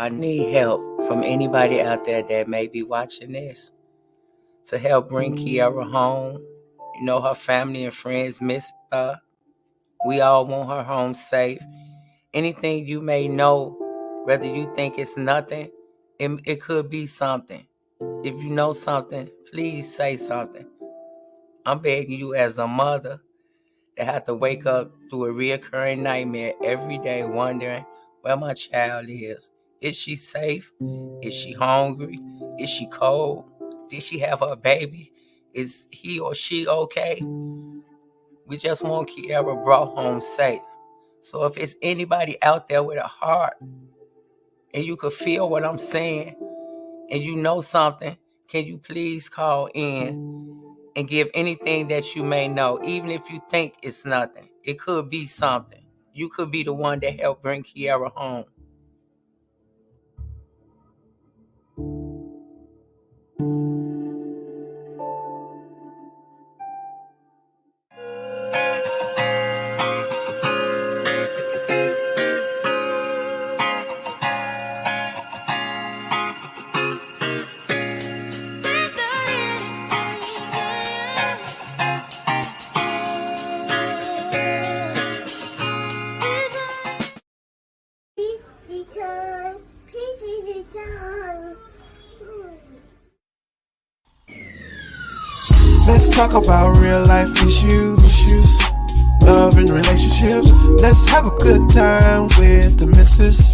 I need help from anybody out there that may be watching this to help bring Kierra home. You know, her family and friends miss her. We all want her home safe. Anything you may know, whether you think it's nothing, it could be something. If you know something, please say something. I'm begging you as a mother that have to wake up through a reoccurring nightmare every day wondering where my child is. Is she safe? Is she hungry? Is she cold? Did she have her baby? Is he or she okay? We just want Kierra brought home safe. So if it's anybody out there with a heart and you could feel what I'm saying and you know something, can you please call in and give anything that you may know, even if you think it's nothing. It could be something. You could be the one that helped bring Kierra home. Let's talk about real life issues, love and relationships. Let's have a good time with the missus,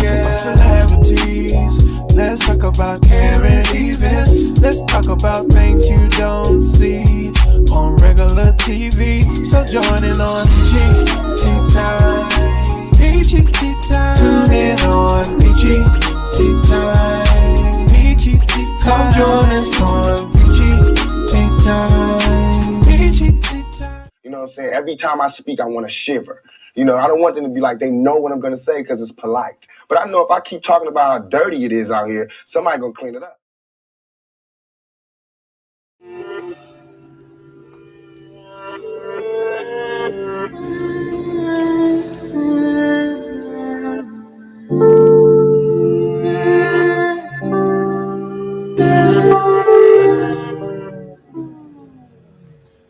yeah. Celebrities. Let's talk about caring events. Let's talk about things you don't see on regular TV. So join in on PEACHY Time. PEACHY Time. Tune in on PEACHY Time. PEACHY Time. Come join us on PEACHY Time. PEACHY Time. You know what I'm saying? Every time I speak, I want to shiver. You know, I don't want them to be like they know what I'm going to say because it's polite. But I know if I keep talking about how dirty it is out here, somebody going to clean it up.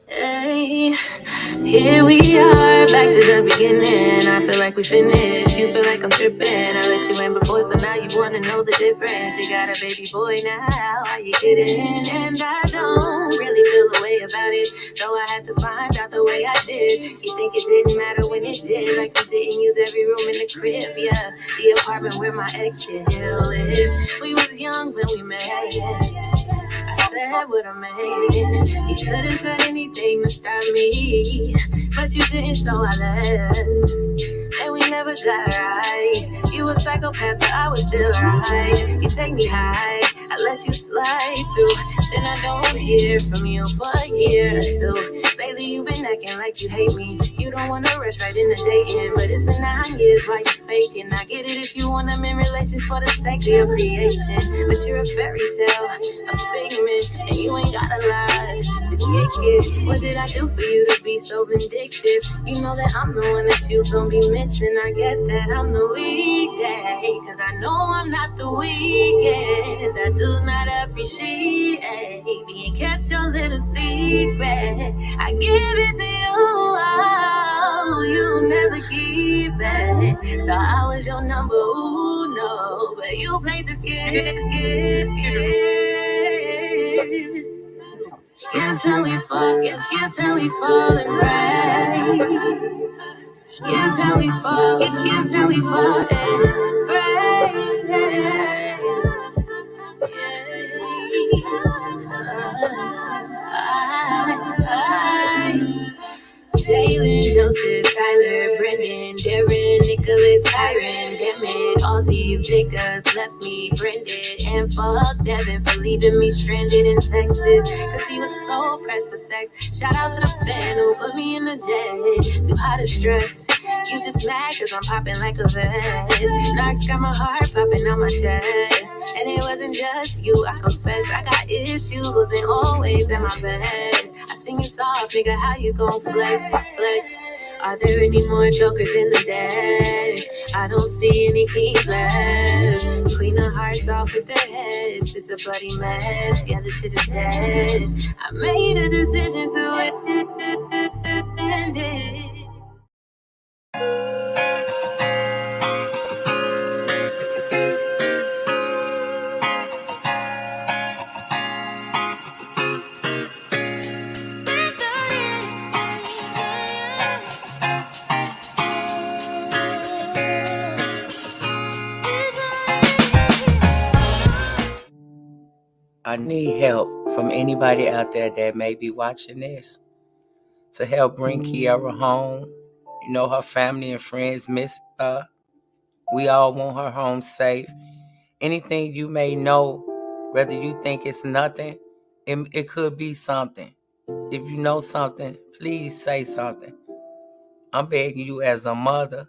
Hey, here we are, back to the beginning. I feel like we finished, you feel like I'm tripping. I let you in before, so now you wanna know the difference. You got a baby boy now, how you kidding? And I don't really feel a way about it, though I had to find out the way I did. You think it didn't matter when it did, like we didn't use every room in the crib, yeah. The apartment where my ex still lived. We was young when we met, I said what I meant. You couldn't said anything to stop me, but you didn't, so I left. And we never got right. You a psychopath, but I was still right. You take me high, I let you slide through. Then I don't hear from you for a year or two. Lately you've been acting like you hate me. You don't wanna rush right into dating, but it's been 9 years, why you faking? I get it if you want them in relations for the sake of your creation, but you're a fairy tale, a figment, and you ain't got a lot to kick it. What did I do for you to be so vindictive? You know that I'm the one that you gon' be missing. I guess that I'm the weekday, cause I know I'm not the weekend. I do not appreciate being kept your little secret. I give it to you, oh, you never keep it. Thought I was your number uno, but you played the skit. Skip till we fall, skip till we fall and break. Skip till we fall, skip till we fall and break. Jalen, Joseph, Tyler, Brendan, Darren, Nicholas, Kyron, damn it, all these niggas left me branded. And fuck Devin for leaving me stranded in Texas, cause he was so pressed for sex. Shout out to the fan who put me in the jet. Too hot to stress, you just mad cause I'm popping like a vest. Narcs got my heart popping on my chest, and it wasn't just you, I confess. I got issues, wasn't always at my best. I sing you soft, nigga, how you gon' flex? Are there any more jokers in the deck? I don't see any keys left. Clean the hearts off with their heads. It's a bloody mess. Yeah, this shit is dead. I made a decision to end it. I need help from anybody out there that may be watching this to help bring Kierra home. You know, her family and friends miss her. We all want her home safe. Anything you may know, whether you think it's nothing, it could be something. If you know something, please say something. I'm begging you as a mother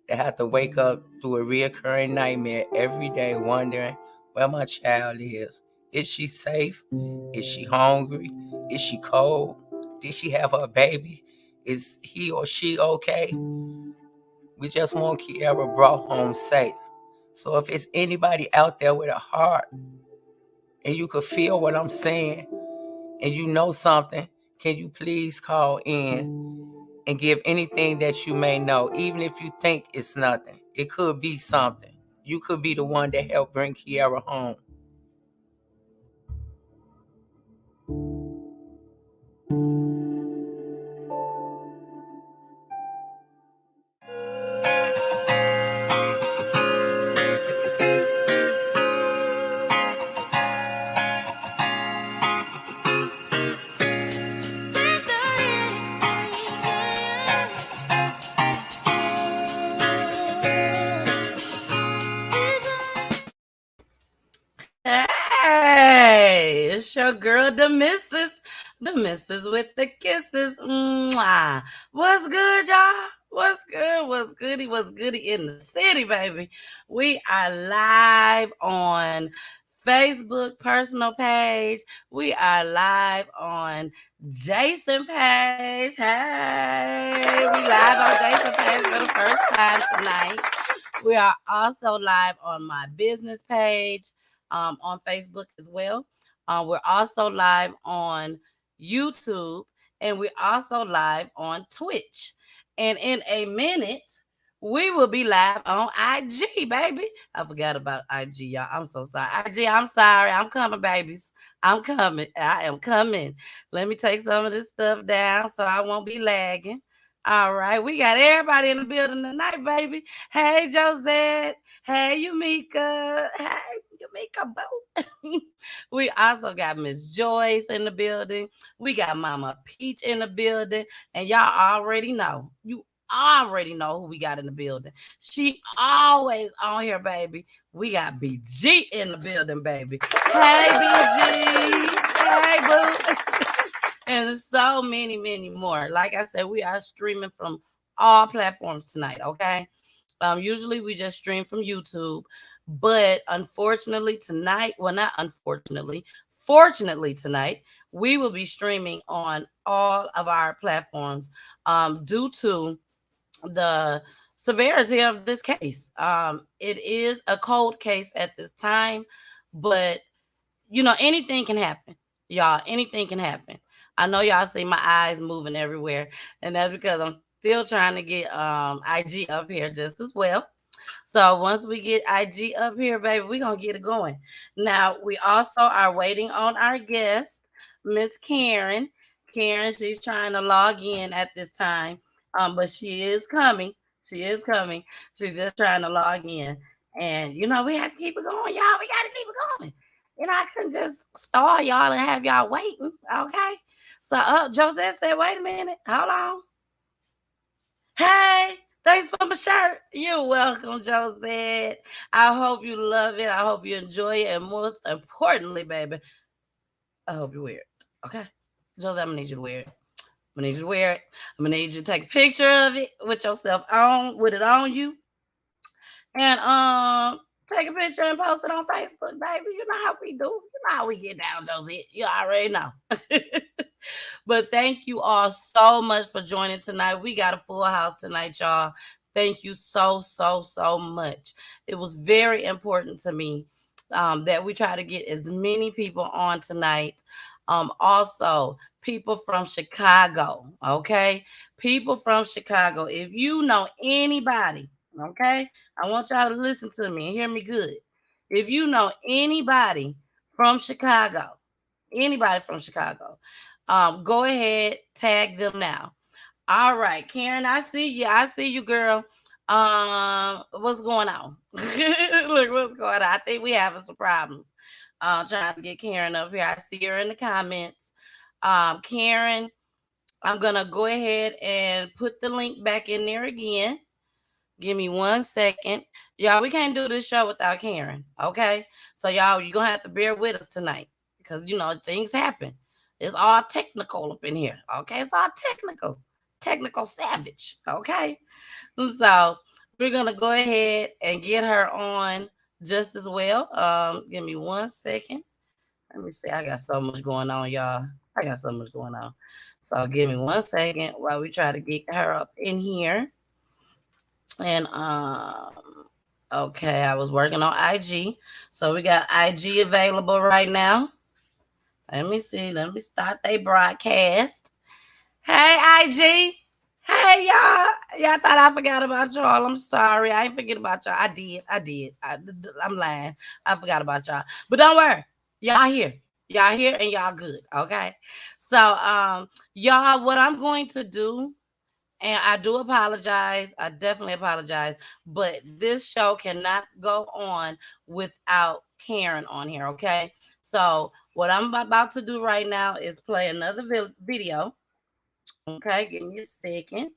that have to wake up to a reoccurring nightmare every day wondering where my child is. Is she safe? Is she hungry? Is she cold? Did she have her baby? Is he or she okay? We just want Kierra brought home safe. So if it's anybody out there with a heart and you could feel what I'm saying and you know something, can you please call in and give anything that you may know, even if you think it's nothing. It could be something. You could be the one that helped bring Kierra home. Hey, it's your girl, the missus with the kisses. Mwah. What's good, y'all? What's good? What's goody? What's goody in the city, baby? We are live on Facebook personal page. We are live on Jason page. Hey, we live on Jason page for the first time tonight. We are also live on my business page. On Facebook as well. We're also live on YouTube, and we're also live on Twitch. And in a minute, we will be live on IG, baby. I forgot about IG, y'all. I'm so sorry. IG, I'm sorry. I'm coming, babies. I'm coming. I am coming. Let me take some of this stuff down so I won't be lagging. All right, we got everybody in the building tonight, baby. Hey, Josette. Hey, Yumika. Hey, Yumika Boo. We also got Miss Joyce in the building. We got Mama Peach in the building. And y'all already know. You already know who we got in the building. She always on here, baby. We got BG in the building, baby. Hey, BG. Hey, boo. And so many, many more. Like I said, we are streaming from all platforms tonight, okay? Usually we just stream from YouTube, but unfortunately tonight, well, not unfortunately, fortunately tonight, we will be streaming on all of our platforms due to the severity of this case. It is a cold case at this time, but you know, anything can happen. Y'all, anything can happen. I know y'all see my eyes moving everywhere, and that's because I'm still trying to get IG up here just as well. So once we get IG up here, baby, we're gonna get it going. Now we also are waiting on our guest, Miss Karen. Karen, she's trying to log in at this time. But she is coming. She is coming. She's just trying to log in. And you know, we have to keep it going, y'all. We gotta keep it going. You know, I couldn't just stall y'all and have y'all waiting. Okay. So Josette said, wait a minute, hold on. Hey, thanks for my shirt. You're welcome, Josette. I hope you love it. I hope you enjoy it. And most importantly, baby, I hope you wear it. Okay? Josette, I'm gonna need you to wear it. I'm gonna need you to wear it. I'm gonna need you to take a picture of it with yourself on, with it on you. And take a picture and post it on Facebook, baby. You know how we do. You know how we get down, Josette. You already know. But thank you all so much for joining tonight. We got a full house tonight, y'all. Thank you so much. It was very important to me that we try to get as many people on tonight. Also, people from Chicago, okay? People from Chicago. If you know anybody, okay, I want y'all to listen to me and hear me good. If you know anybody from Chicago, go ahead, tag them now. All right, Karen, I see you. I see you, girl. What's going on? Look, what's going on? I think we having some problems. Trying to get Karen up here. I see her in the comments. Karen, I'm gonna go ahead and put the link back in there again. Give me 1 second. Y'all, we can't do this show without Karen. Okay. So y'all, you're gonna have to bear with us tonight. Because things happen. It's all technical up in here. Okay, it's all technical. Technical savage. Okay. So we're gonna go ahead and get her on just as well. Give me 1 second. Let me see. I got so much going on, y'all. I got so much going on. So give me 1 second while we try to get her up in here. And okay, I was working on IG. So we got IG available right now. Let me see. Let me start the broadcast. Hey, IG. Hey, y'all. Y'all thought I forgot about y'all. I'm sorry. I ain't forget about y'all. I did. I'm lying. I forgot about y'all. But don't worry. Y'all here. Y'all here and y'all good. Okay. So, y'all, what I'm going to do, and I do apologize. I definitely apologize. But this show cannot go on without Karen on here. Okay. So what I'm about to do right now is play another video. Okay. Give me a second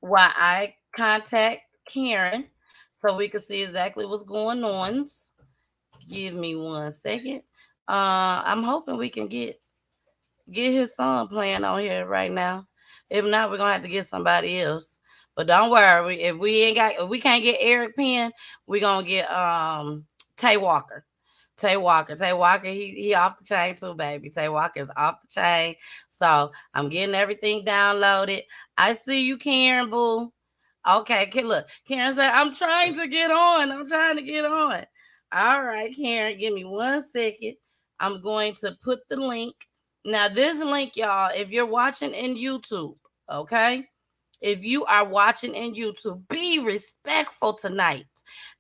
while I contact Karen so we can see exactly what's going on. Give me 1 second. I'm hoping we can get his song playing on here right now. If not, we're gonna have to get somebody else. But don't worry, if we can't get Eric Penn, we're gonna get Tay Walker. Tay Walker, he off the chain too, baby. Tay Walker is off the chain. So I'm getting everything downloaded. I see you, Karen, boo. Okay, look, Karen said, I'm trying to get on. All right, Karen, give me 1 second. I'm going to put the link. Now, this link, y'all, if you're watching in YouTube, okay? If you are watching in YouTube, be respectful tonight.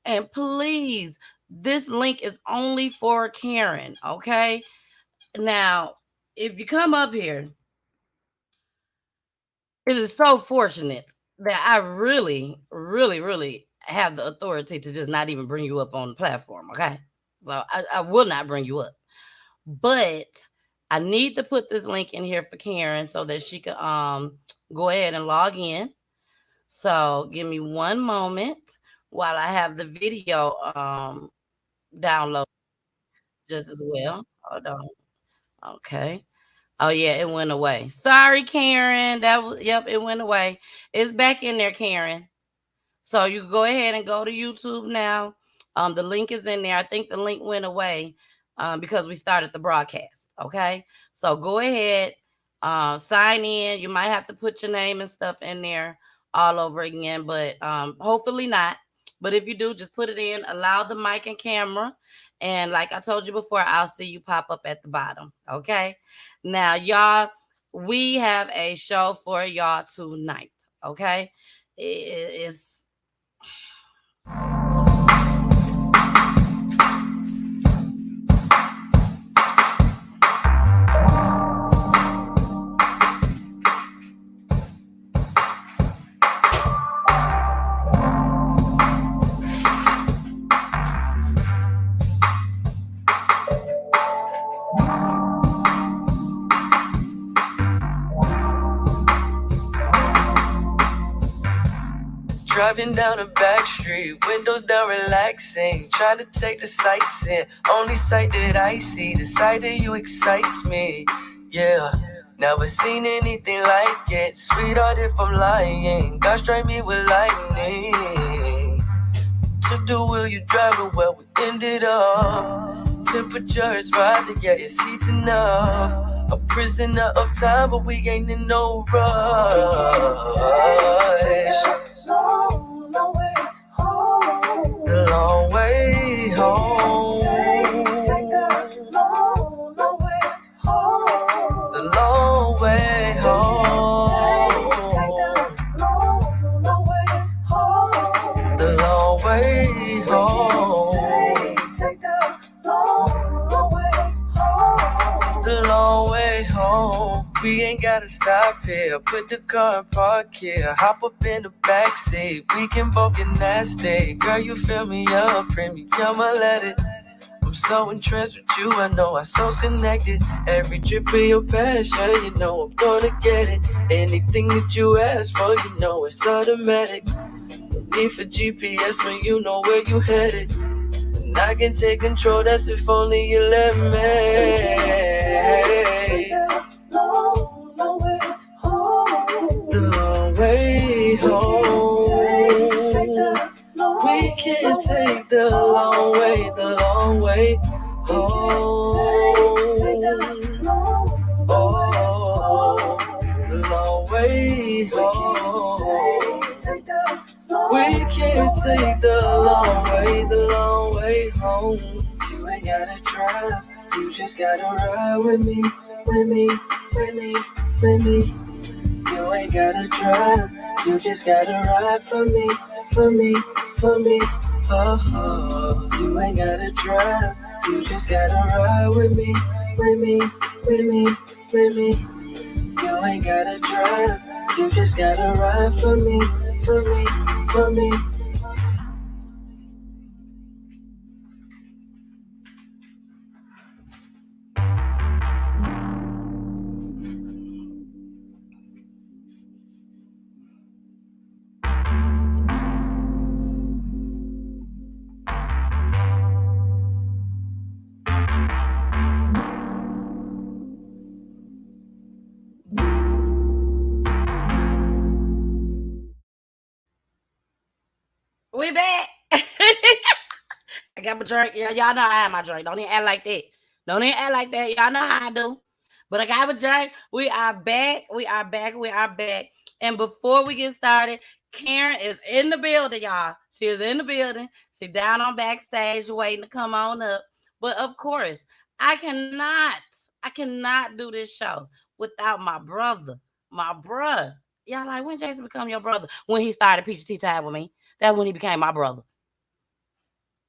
And please, this link is only for Karen, okay? Now, if you come up here, it is so fortunate that I really, really, really have the authority to just not even bring you up on the platform, okay? So I will not bring you up. But I need to put this link in here for Karen so that she can go ahead and log in. So give me 1 moment while I have the video download just as well. Hold on. Okay. Oh yeah, it went away. Sorry, Karen. It went away. It's back in there, Karen. So you go ahead and go to YouTube now. The link is in there. I think the link went away because we started the broadcast. Okay. So go ahead, sign in. You might have to put your name and stuff in there all over again, but hopefully not. But if you do, just put it in, allow the mic and camera. And like I told you before, I'll see you pop up at the bottom. Okay. Now, y'all, we have a show for y'all tonight. Okay. It's driving down a back street, windows down, relaxing, trying to take the sights in. Only sight that I see, the sight of you excites me. Yeah, never seen anything like it. Sweetheart, if I'm lying, God strike me with lightning. Took the wheel, you driving where we ended up. Temperature is rising, yeah, it's heating up. A prisoner of time, but we ain't in no rush. We ain't gotta stop here. Put the car in park here. Hop up in the backseat. We can both get nasty. Girl, you fill me up, premium, I'ma let it. I'm so entranced with you, I know our souls connected. Every drip of your passion, you know I'm gonna get it. Anything that you ask for, you know it's automatic. No need for GPS when you know where you headed. And I can take control, that's if only you let me. Take that long, long way home. The long way home. Take that. We can take the long way home. Take the long way home. We can take the long way home. You ain't gotta drive, you just gotta ride with me, with me, with me, with me. You ain't gotta drive, you just gotta ride for me, for me, for me. Oh, you ain't gotta drive, you just gotta ride with me, with me, with me, with me. You ain't gotta drive, you just gotta ride for me, for me, for me. We back. I got my drink. Yeah, y'all know I have my drink. Don't even act like that. Don't even act like that. Y'all know how I do. But I got my drink. We are back. We are back. We are back. And before we get started, Karen is in the building, y'all. She is in the building. She down on backstage waiting to come on up. But of course, I cannot do this show without my brother. My bruh. Y'all like, when Jason become your brother? When he started Peachy Tea Time with me. That's when he became my brother.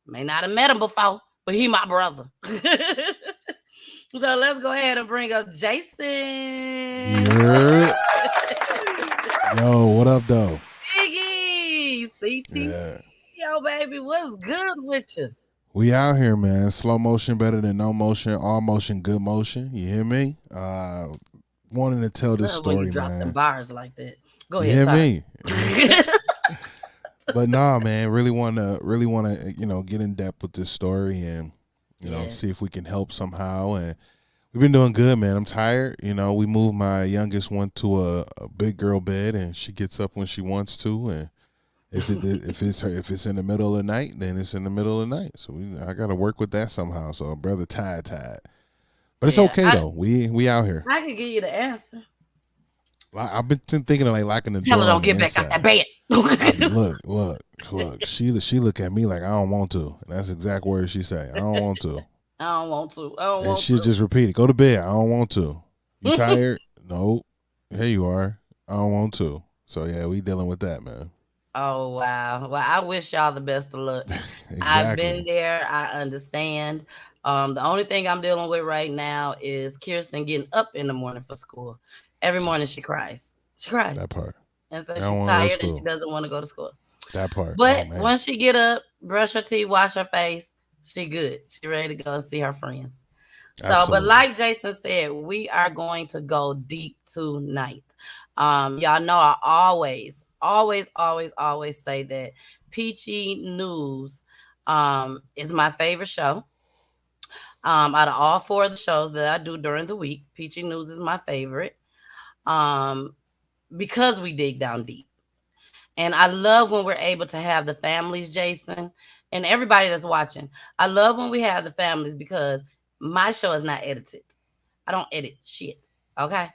May not have met him before, but he my brother. So let's go ahead and bring up Jason. Yeah. Yo, what up, though? Biggie, CT. Yeah. Yo, baby, what's good with you? We out here, man. Slow motion better than no motion. All motion, good motion. You hear me? Wanting to tell this Love when story, you drop man. them bars like that. Go You ahead, hear sorry. me? But nah, man. Really wanna, get in depth with this story and see if we can help somehow. And we've been doing good, man. I'm tired. We moved my youngest one to a big girl bed, and she gets up when she wants to. And if it's in the middle of the night, then it's in the middle of the night. So I got to work with that somehow. So brother, tired. But it's okay though. We out here. I can give you the answer. I've been thinking of locking the Tell door. her don't on get the back out inside. that bed. Look. She look at me like I don't want to. And that's exact words she say. I don't want to. I don't want to. I don't And want she'll to. just repeat it. Go to bed. I don't want to. You tired? No. Here you are. I don't want to. So yeah, we dealing with that, man. Oh wow. Well, I wish y'all the best of luck. Exactly. I've been there. I understand. The only thing I'm dealing with right now is Kirsten getting up in the morning for school. Every morning she cries. She cries. That part. And so I don't she's wanna go to tired and she school. doesn't want to go to school. That part. But Oh, man. once she get up, brush her teeth, wash her face, she good. She ready to go and see her friends. So, Absolutely. but like Jason said, we are going to go deep tonight. Y'all know I always say that Peachy News is my favorite show. Out of all four of the shows that I do during the week, Peachy News is my favorite. Because we dig down deep. And I love when we're able to have the families, Jason, and everybody that's watching. I love when we have the families because my show is not edited. I don't edit shit. Okay.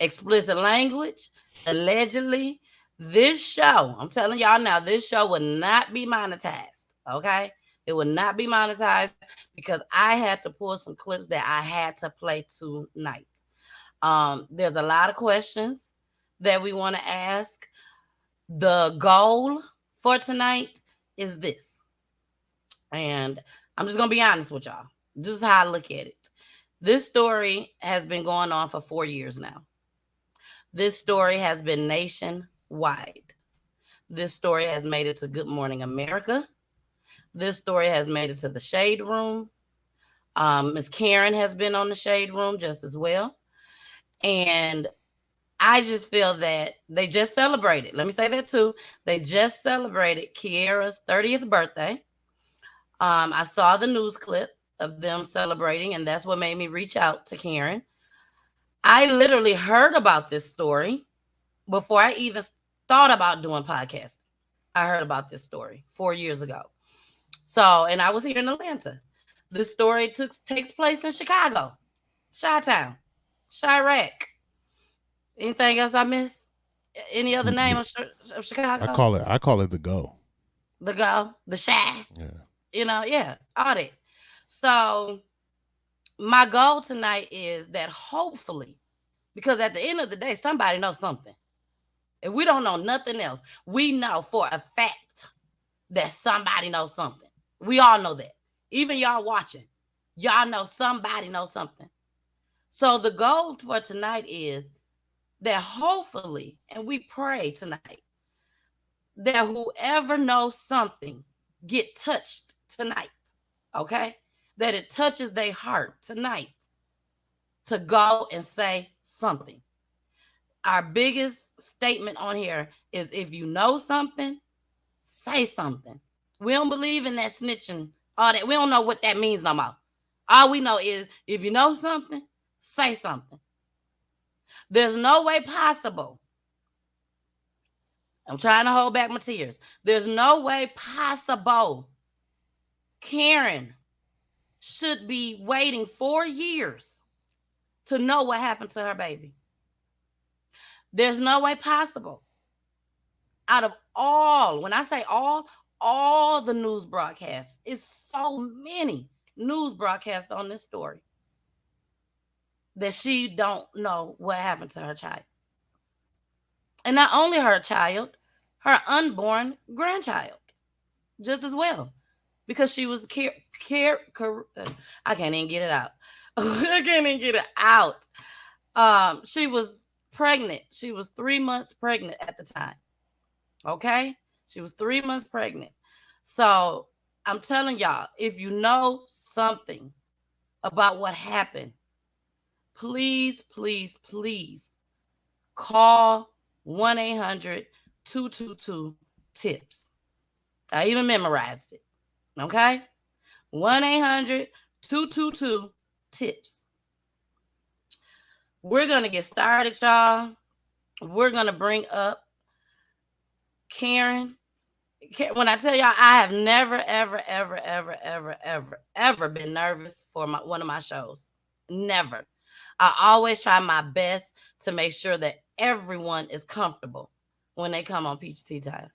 Explicit language, allegedly. This show, I'm telling y'all now, this show will not be monetized. Okay. It will not be monetized because I had to pull some clips that I had to play tonight. There's a lot of questions that we want to ask. The goal for tonight is this. And I'm just going to be honest with y'all. This is how I look at it. This story has been going on for 4 years now. This story has been nationwide. This story has made it to Good Morning America. This story has made it to the Shade Room. Miss Karen has been on the Shade Room just as well. And I just feel that they just celebrated. Let me say that too. They just celebrated Kierra's 30th birthday. I saw the news clip of them celebrating, and that's what made me reach out to Karen. I literally heard about this story before I even thought about doing podcasts. I heard about this story 4 years ago. So, and I was here in Atlanta. This story takes place in Chicago, Chi-Town, Chirac. Anything else I miss? Any other name of Chicago? I call it the Go. The Go, the Chi. Yeah. Yeah, all that. So my goal tonight is that hopefully, because at the end of the day, somebody knows something. If we don't know nothing else, we know for a fact that somebody knows something. We all know that. Even y'all watching, y'all know somebody knows something. So the goal for tonight is that hopefully, and we pray tonight, that whoever knows something get touched tonight, okay? That it touches their heart tonight to go and say something. Our biggest statement on here is if you know something, say something. We don't believe in that snitching, all that. We don't know what that means no more. All we know is if you know something, say something. There's no way possible. I'm trying to hold back my tears. There's no way possible Karen should be waiting 4 years to know what happened to her baby. There's no way possible. Out of all, when I say all the news broadcasts, it's so many news broadcasts on this story that she don't know what happened to her child. And not only her child, her unborn grandchild, just as well. Because she was I can't even get it out. I can't even get it out. She was pregnant. She was 3 months pregnant at the time. Okay? She was 3 months pregnant. So I'm telling y'all, if you know something about what happened, please, please, please call 1-800-222-TIPS. I even memorized it. Okay? 1-800-222-TIPS. We're going to get started, y'all. We're going to bring up Karen. When I tell y'all, I have never, ever, ever, ever, ever, ever, ever been nervous for one of my shows. Never. I always try my best to make sure that everyone is comfortable when they come on Peachy Tea Time.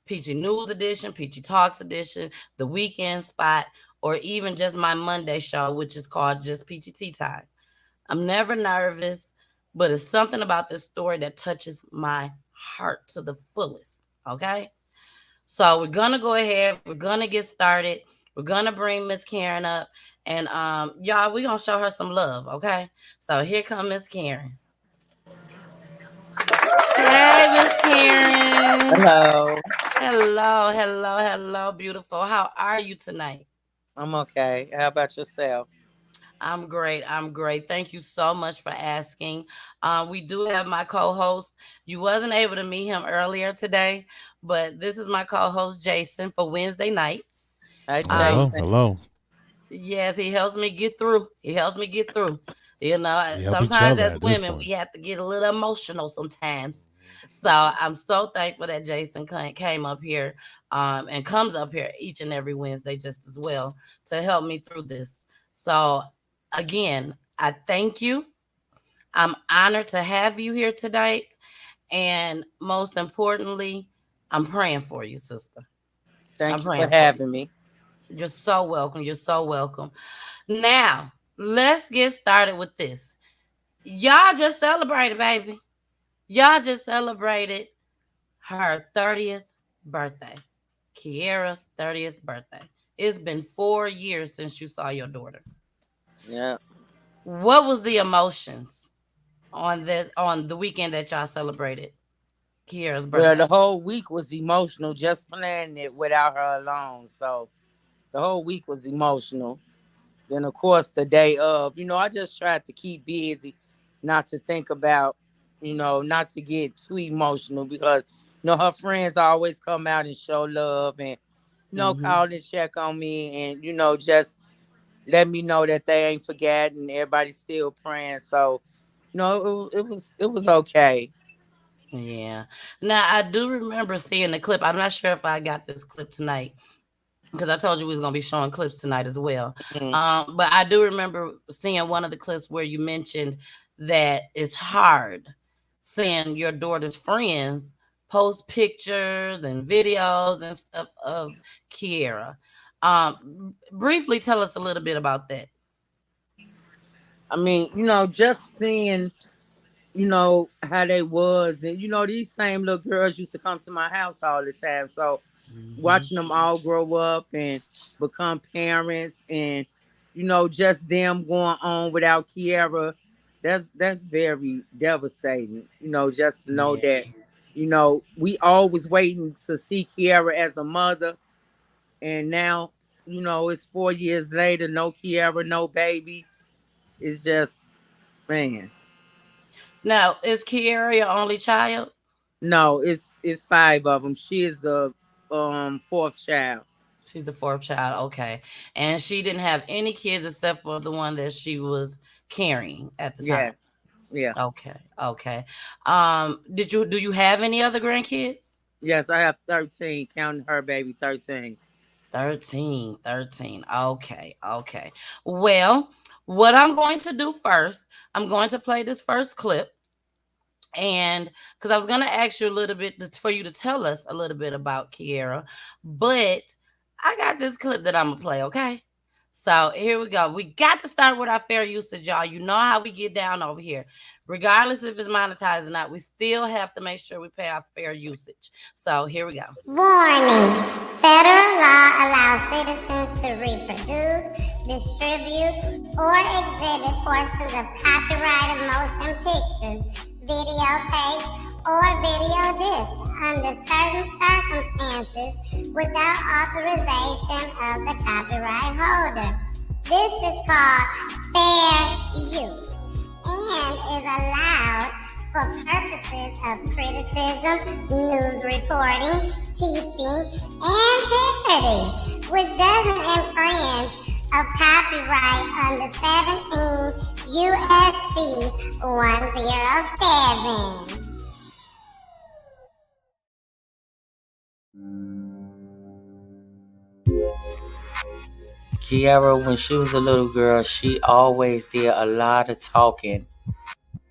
Peachy News Edition, Peachy Talks Edition, the weekend spot, or even just my Monday show, which is called just Peachy Tea Time. I'm never nervous, but it's something about this story that touches my heart to the fullest, okay? So we're going to go ahead. We're going to get started. We're going to bring Miss Karen up. And y'all, we're going to show her some love, okay? So here comes Miss Karen. Hey, Miss Karen. Hello. Hello, hello, hello, beautiful. How are you tonight? I'm okay. How about yourself? I'm great. I'm great. Thank you so much for asking. We do have my co-host. You wasn't able to meet him earlier today, but this is my co-host Jason for Wednesday nights. Hi, Jason. Hello. Yes, he helps me get through. You know, sometimes as women, we have to get a little emotional sometimes. So I'm so thankful that Jason came up here and comes up here each and every Wednesday just as well to help me through this. So again, I thank you. I'm honored to have you here tonight. And most importantly, I'm praying for you, sister. Thank you for having me. You're so welcome. You're so welcome. Now, let's get started with this. Y'all just celebrated, baby. Y'all just celebrated her 30th birthday. Kierra's 30th birthday. It's been 4 years since you saw your daughter. Yeah. What was the emotions on the weekend that y'all celebrated Kierra's Well, the birthday? whole week was emotional just planning it without her alone. So the whole week was emotional. Then, of course, the day of, I just tried to keep busy, not to think about, not to get too emotional because, her friends always come out and show love and, Mm-hmm. call and check on me and, just let me know that they ain't forgotten. Everybody's still praying. So, it was okay. Yeah. Now I do remember seeing the clip. I'm not sure if I got this clip tonight because I told you we was gonna be showing clips tonight as well. Mhm. But I do remember seeing one of the clips where you mentioned that it's hard seeing your daughter's friends post pictures and videos and stuff of Kierra. Briefly tell us a little bit about that. I mean, just seeing how they was and these same little girls used to come to my house all the time, so Hmm. watching them all grow up and become parents and just them going on without Kierra, that's very devastating, just to know Yeah. that we always waiting to see Kierra as a mother, and now it's 4 years later, no Kierra, no baby. It's just, man. Now, is Kierra your only child? No, it's five of them. She is the fourth child. She's the fourth child. Okay. And she didn't have any kids except for the one that she was carrying at the time. Yeah, yeah. Okay. Okay. Do you have any other grandkids? Yes, I have 13, counting her baby, 13. 13, 13. Okay. Okay. Well, what I'm going to do first, I'm going to play this first clip. And because I was going to ask you a little bit for you to tell us a little bit about Kierra, but I got this clip that I'm going to play, okay? So here we go. We got to start with our fair usage, y'all. You know how we get down over here. Regardless if it's monetized or not, we still have to make sure we pay our fair usage. So here we go. Warning. Federal law allows citizens to reproduce, distribute, or exhibit portions of copyrighted motion pictures, videotapes, or video discs under certain circumstances without authorization of the copyright holder. This is called fair use and is allowed for purposes of criticism, news reporting, teaching, and parody, which doesn't infringe of copyright under 17 USC 107. Kierra, when she was a little girl, she always did a lot of talking.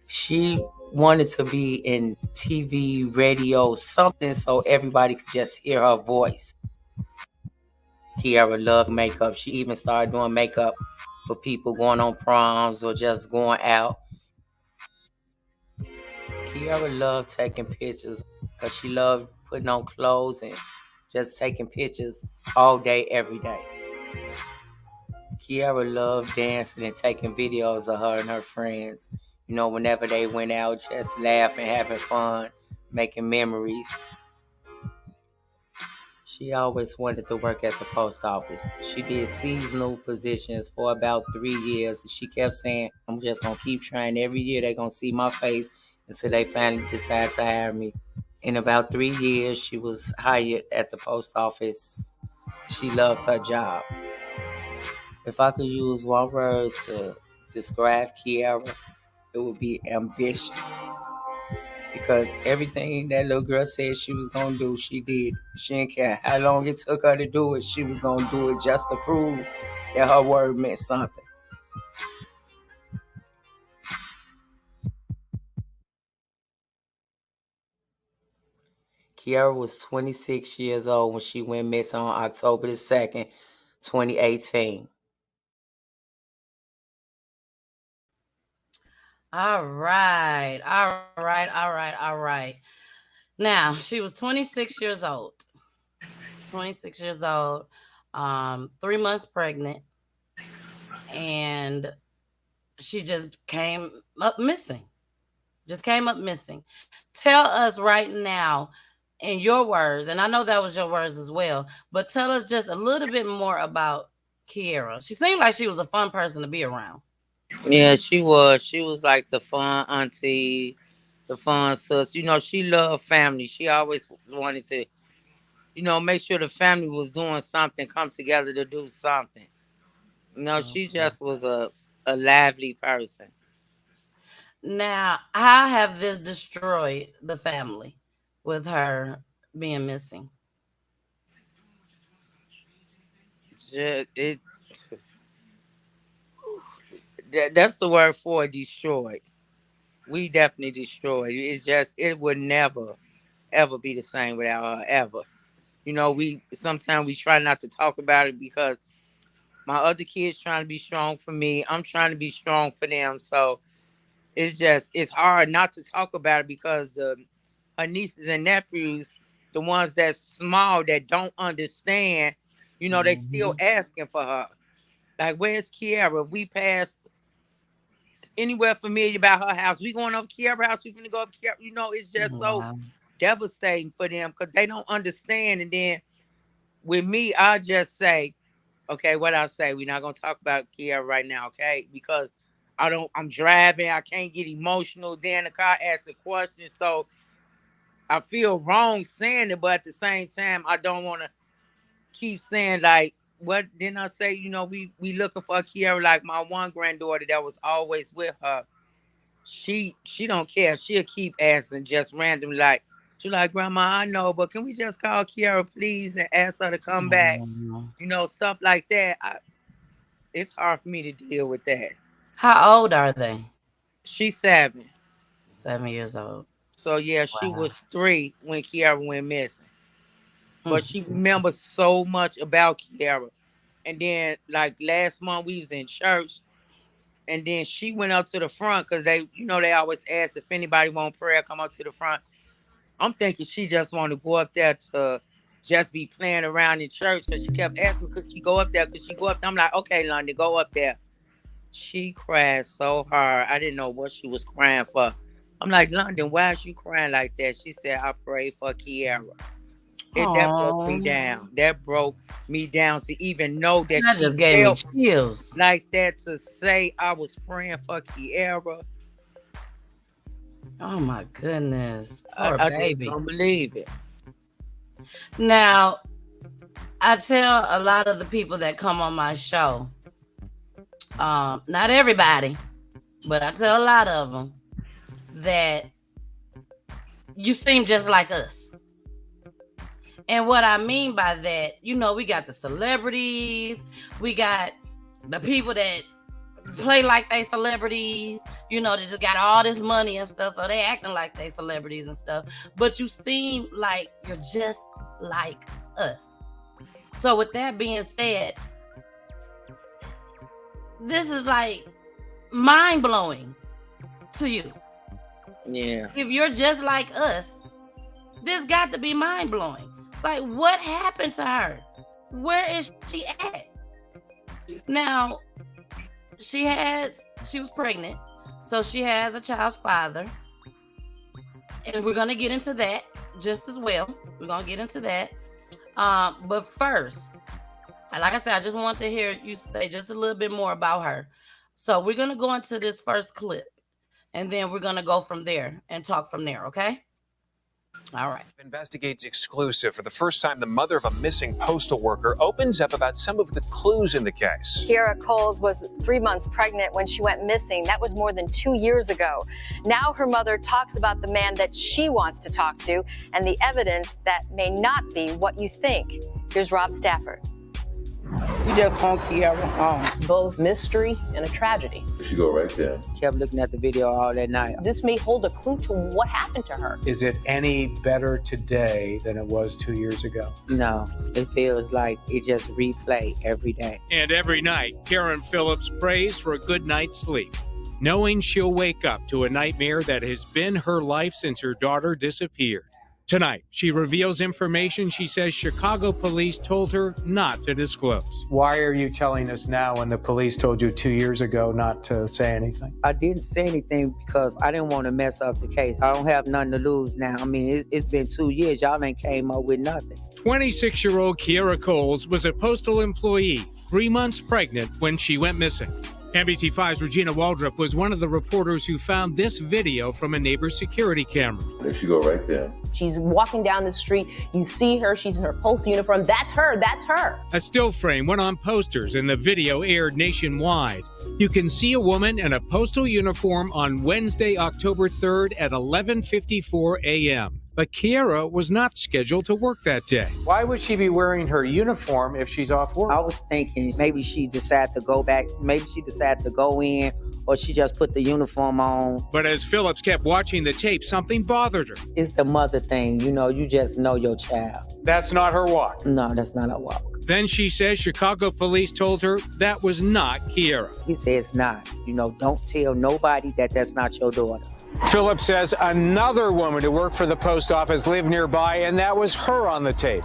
She wanted to be in TV, radio, something so everybody could just hear her voice. Kierra loved makeup. She even started doing makeup for people going on proms or just going out. Kierra loved taking pictures because she loved putting on clothes and just taking pictures all day, every day. Kierra loved dancing and taking videos of her and her friends. Whenever they went out, just laughing, having fun, making memories. She always wanted to work at the post office. She did seasonal positions for about 3 years. And she kept saying, I'm just going to keep trying. Every year they're going to see my face until they finally decide to hire me. In about 3 years, she was hired at the post office. She loved her job. If I could use one word to describe Kierra, it would be ambition. Because everything that little girl said she was going to do, she did. She didn't care how long it took her to do it. She was going to do it just to prove that her word meant something. Kierra was 26 years old when she went missing on October the 2nd, 2018. All right. All right. All right. All right. Now, she was 26 years old. 26 years old, 3 months pregnant, and she just came up missing. just came up missing. Tell us right now, in your words, and I know that was your words as well, but tell us just a little bit more about Kierra. She seemed like she was a fun person to be around. Yeah, she was. She was like the fun auntie, the fun sis. You know, she loved family. She always wanted to, make sure the family was doing something, come together to do something. She Okay. just was a lively person. Now, how have this destroyed the family with her being missing? It that's the word for it, destroyed. We definitely destroyed. It's just it would never ever be the same without her ever. We sometimes we try not to talk about it because my other kids trying to be strong for me. I'm trying to be strong for them. So it's hard not to talk about it because her nieces and nephews, the ones that's small that don't understand, they still Mhm. asking for her. Like, where's Kierra? If we pass anywhere familiar about her house, we going up Kierra house, we finna go up Kierra. It's just so Wow. devastating for them because they don't understand. And then with me, I just say, okay, what I say, we're not gonna talk about Kierra right now, okay? Because I'm driving, I can't get emotional. Then the car asks a question, so I feel wrong saying it, but at the same time, I don't want to keep saying like, what didn't I say? We looking for Kierra. Like my one granddaughter that was always with her. She don't care. She'll keep asking just randomly, like she like, Grandma, I know, but can we just call Kierra, please, and ask her to come back? Oh. Stuff like that. It's hard for me to deal with that. How old are they? She's 7. 7 years old. So yeah, she Wow. was 3 when Kierra went missing. But she Mm. remembers so much about Kierra. And then like last month we was in church, and then she went up to the front because they always ask if anybody want prayer, come up to the front. I'm thinking she just want to go up there to just be playing around in church because she kept asking me, could she go up there? Could she go up there? I'm like, okay, London, go up there. She cried so hard. I didn't know what she was crying for. I'm like, London, why is you crying like that? She said, I prayed for Kierra. That broke me Oh, down. That broke me down to even know that that she just gave me felt chills. like that, to say I was praying for Kierra. Oh my goodness, I, poor I just baby. don't believe it. Now, I tell a lot of the people that come on my show, not everybody, but I tell a lot of them that you seem just like us. And what I mean by that, we got the celebrities, we got the people that play like they celebrities, they just got all this money and stuff, so they acting like they celebrities and stuff. But you seem like you're just like us. So with that being said, this is like mind-blowing to you. Yeah. If you're just like us, this got to be mind-blowing. Like, what happened to her? Where is she at? Now, she was pregnant, so she has a child's father. And we're going to get into that just as well. We're going to get into that. But first, like I said, I just want to hear you say just a little bit more about her. So we're going to go into this first clip, and then we're going to go from there and talk from there, okay? All right. Investigates exclusive. For the first time, the mother of a missing postal worker opens up about some of the clues in the case. Kierra Coles was 3 months pregnant when she went missing. That was more than 2 years ago. Now her mother talks about the man that she wants to talk to and the evidence that may not be what you think. Here's Rob Stafford. We just want Kierra home. It's both mystery and a tragedy. She go right there. Kept looking at the video all that night. This may hold a clue to what happened to her. Is it any better today than it was 2 years ago? No, it feels like it just replay every day. And every night, Karen Phillips prays for a good night's sleep, knowing she'll wake up to a nightmare that has been her life since her daughter disappeared. Tonight, she reveals information she says Chicago police told her not to disclose. Why are you telling us now when the police told you 2 years ago not to say anything? I didn't say anything because I didn't want to mess up the case. I don't have nothing to lose now. I mean, it's been 2 years. Y'all ain't came up with nothing. 26-year-old Kierra Coles was a postal employee, 3 months pregnant when she went missing. NBC5's Regina Waldrop was one of the reporters who found this video from a neighbor's security camera. There she go right there. She's walking down the street. You see her. She's in her postal uniform. That's her. That's her. A still frame went on posters and the video aired nationwide. You can see a woman in a postal uniform on Wednesday, October 3rd at 11:54 a.m. But Kierra was not scheduled to work that day. Why would she be wearing her uniform if she's off work? I was thinking maybe she decided to go back. Maybe she decided to go in, or she just put the uniform on. But as Phillips kept watching the tape, something bothered her. It's the mother thing. You know, you just know your child. That's not her walk. No, that's not her walk. Then she says Chicago police told her that was not Kierra. He said it's not. You know, don't tell nobody that that's not your daughter. Phillips says another woman who worked for the post office lived nearby, and that was her on the tape.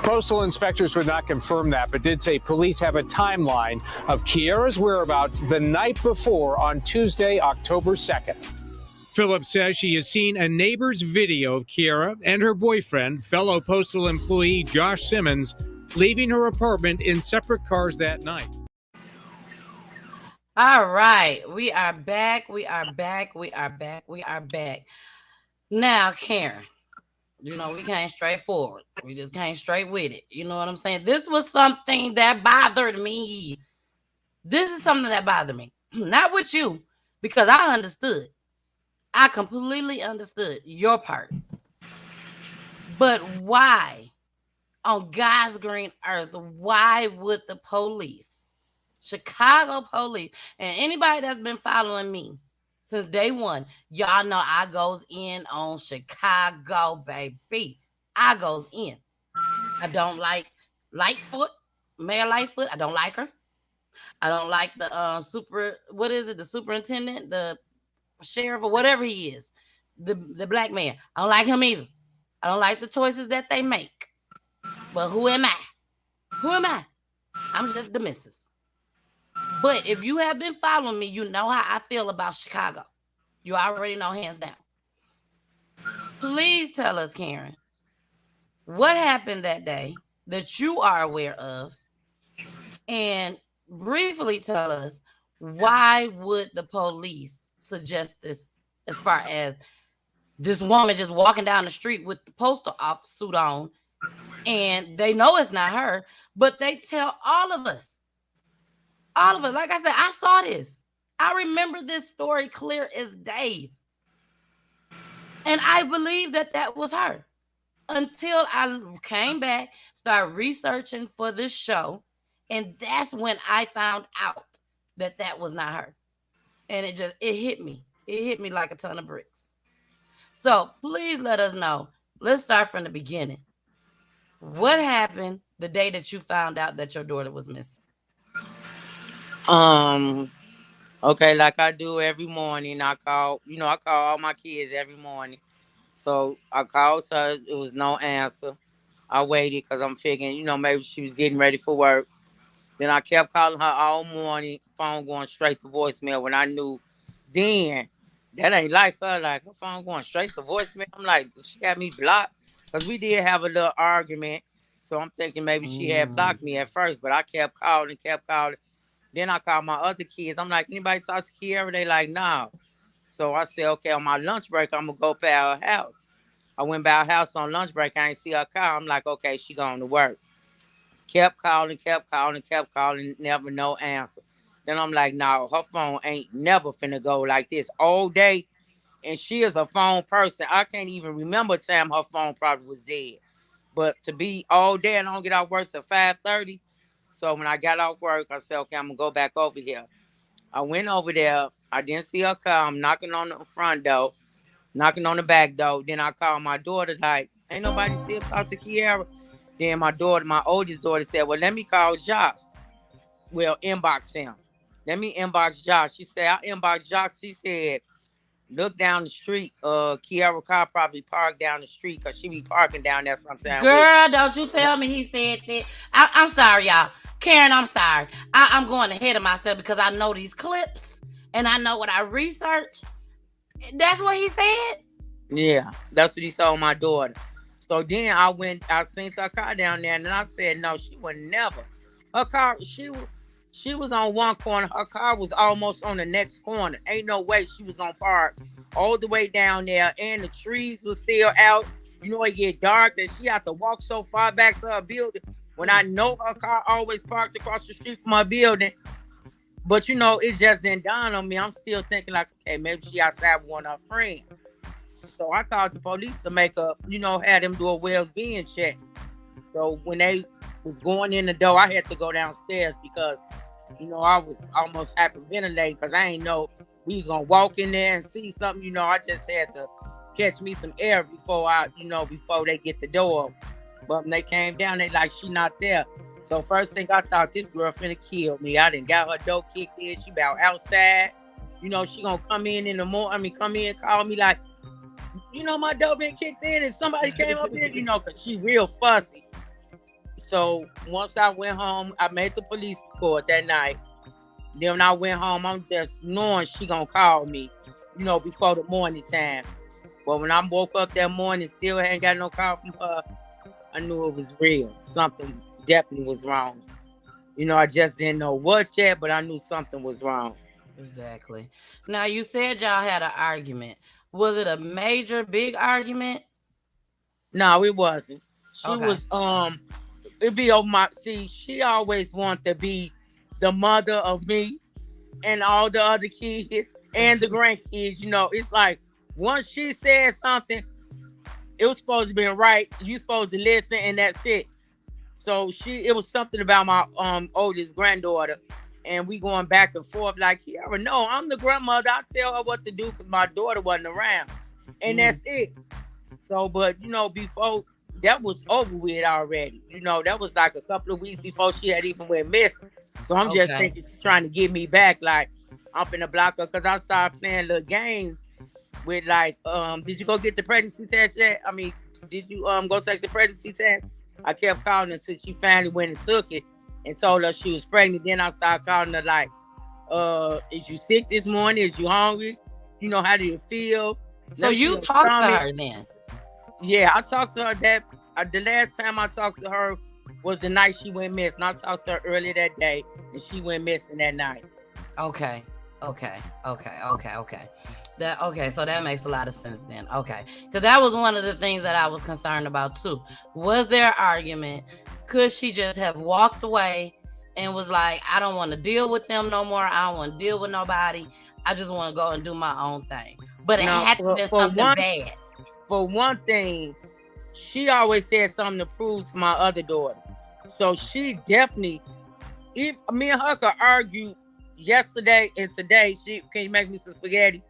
Postal inspectors would not confirm that, but did say police have a timeline of Kierra's whereabouts the night before on Tuesday, October 2nd. Phillips says she has seen a neighbor's video of Kierra and her boyfriend, fellow postal employee Josh Simmons, leaving her apartment in separate cars that night. All right, we are back. Now, Karen, you know, we came straight forward. We just came straight with it. You know what I'm saying? This was something that bothered me. This is something that bothered me. Not with you, because I understood. I completely understood your part. But why, on God's green earth, why would the police, Chicago police, and anybody that's been following me since day one, y'all know I goes in on Chicago, baby. I goes in. I don't like Lightfoot, Mayor Lightfoot. I don't like her. I don't like the the superintendent, the sheriff, or whatever he is, the black man. I don't like him either. I don't like the choices that they make. But who am I? Who am I? I'm just the missus. But if you have been following me, you know how I feel about Chicago. You already know, hands down. Please tell us, Karen, what happened that day that you are aware of, and briefly tell us why would the police suggest this, as far as this woman just walking down the street with the postal office suit on, and they know it's not her, but they tell all of us. All of us, like I said, I saw this. I remember this story clear as day. And I believe that that was her. Until I came back, started researching for this show. And that's when I found out that that was not her. And it hit me. It hit me like a ton of bricks. So please let us know. Let's start from the beginning. What happened the day that you found out that your daughter was missing? Okay, like I do every morning, I call all my kids every morning. So I called her, it was no answer. I waited because I'm figuring, maybe she was getting ready for work. Then I kept calling her all morning, phone going straight to voicemail, when I knew then that ain't like her, like her phone going straight to voicemail. I'm like, she got me blocked, because we did have a little argument. So I'm thinking maybe she had blocked me at first, but I kept calling. Then I called my other kids. I'm like, anybody talk to Kierra? They like, no. So I said, okay, on my lunch break, I'm going to go by her house. I went by her house on lunch break. I ain't see her car. I'm like, okay, she going to work. Kept calling, never no answer. Then I'm like, no, her phone ain't never finna go like this all day. And she is a phone person. I can't even remember the time her phone probably was dead. But to be all day and I don't get off work till 5:30. So when I got off work, I said, okay, I'm going to go back over here. I went over there. I didn't see her car. I'm knocking on the front door, knocking on the back door. Then I called my daughter, like, ain't nobody still talk to Kierra. Then my oldest daughter said, well, let me call Josh. Well, inbox him. Let me inbox Josh. She said, I inboxed Josh. She said, look down the street. Kierra car probably parked down the street because she be parking down there sometimes. Girl, don't you tell me he said that. I'm sorry, y'all. Karen, I'm sorry. I'm going ahead of myself because I know these clips and I know what I researched. That's what he said? Yeah, that's what he told my daughter. So then I seen her car down there, and then I said, no, she would never. Her car, she was on one corner. Her car was almost on the next corner. Ain't no way she was gonna park all the way down there, and the trees was still out. You know, it get dark, and she had to walk so far back to her building. When I know her car always parked across the street from her building, but you know, it just didn't dawn on me. I'm still thinking like, okay, maybe she outside with one of her friends. So I called the police to make a, had them do a well-being check. So when they was going in the door, I had to go downstairs because, I was almost hyperventilating because I ain't know we was gonna walk in there and see something. I just had to catch me some air before before they get the door open. But when they came down, they like, she not there. So first thing I thought, this girl finna kill me. I done got her door kicked in. She about outside. She gonna come in the morning. Come in, call me like, my door been kicked in and somebody came up in, because she real fussy. So once I went home, I made the police report that night. Then when I went home, I'm just knowing she gonna call me, before the morning time. But when I woke up that morning, still hadn't got no call from her, I knew it was real. Something definitely was wrong. I just didn't know what yet, but I knew something was wrong. Exactly. Now, you said y'all had an argument. Was it a major, big argument? No, it wasn't. She was, it'd be over she always wanted to be the mother of me and all the other kids and the grandkids. It's like, once she said something, it was supposed to be right. You supposed to listen, and that's it. So it was something about my oldest granddaughter, and we going back and forth like, Kierra, no, I'm the grandmother. I tell her what to do because my daughter wasn't around, and that's it. So, but before that was over with already. That was like a couple of weeks before she had even went missing. So I'm just thinking she's trying to get me back. Like, I'm finna block her because I started playing little games with like, did you go get the pregnancy test yet? I mean, did you go take the pregnancy test? I kept calling her until she finally went and took it and told her she was pregnant. Then I started calling her like, is you sick this morning? Is you hungry? How do you feel? So you talked to her then? Yeah, I talked to her the last time I talked to her was the night she went missing. I talked to her earlier that day and she went missing that night. Okay. So that makes a lot of sense then. Okay. Because that was one of the things that I was concerned about too. Was there an argument? Could she just have walked away and was like, I don't want to deal with them no more. I don't want to deal with nobody. I just want to go and do my own thing. But it had to be something bad. For one thing, she always said something to prove to my other daughter. So she definitely, if me and her could argue yesterday and today, can you make me some spaghetti?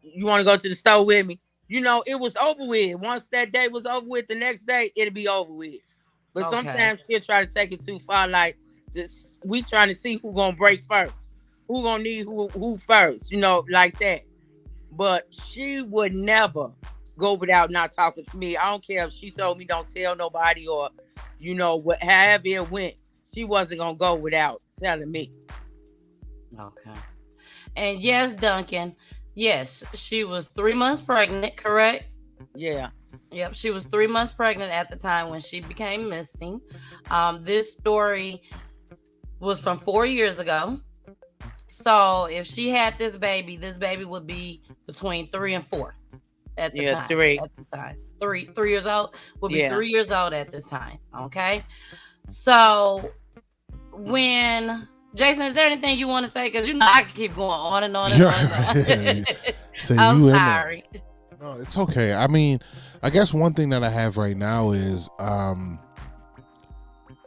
You want to go to the store with me? It was over with. Once that day was over with, the next day, it'll be over with. But sometimes she'll try to take it too far. Like, we trying to see who gonna break first. Who gonna need who first, like that. But she would never go without not talking to me. I don't care if she told me don't tell nobody or, however it went. She wasn't going to go without telling me. Okay. And yes, Duncan, yes, she was 3 months pregnant, correct? Yeah. Yep, she was 3 months pregnant at the time when she became missing. This story was from 4 years ago. So if she had this baby would be between 3 and 4 at the time. 3. At the time. 3 years old. Would be 3 years old at this time. Okay. So when Jason, is there anything you want to say? Because I can keep going on and on and on. I'm sorry. No, it's okay. I mean, I guess one thing that I have right now is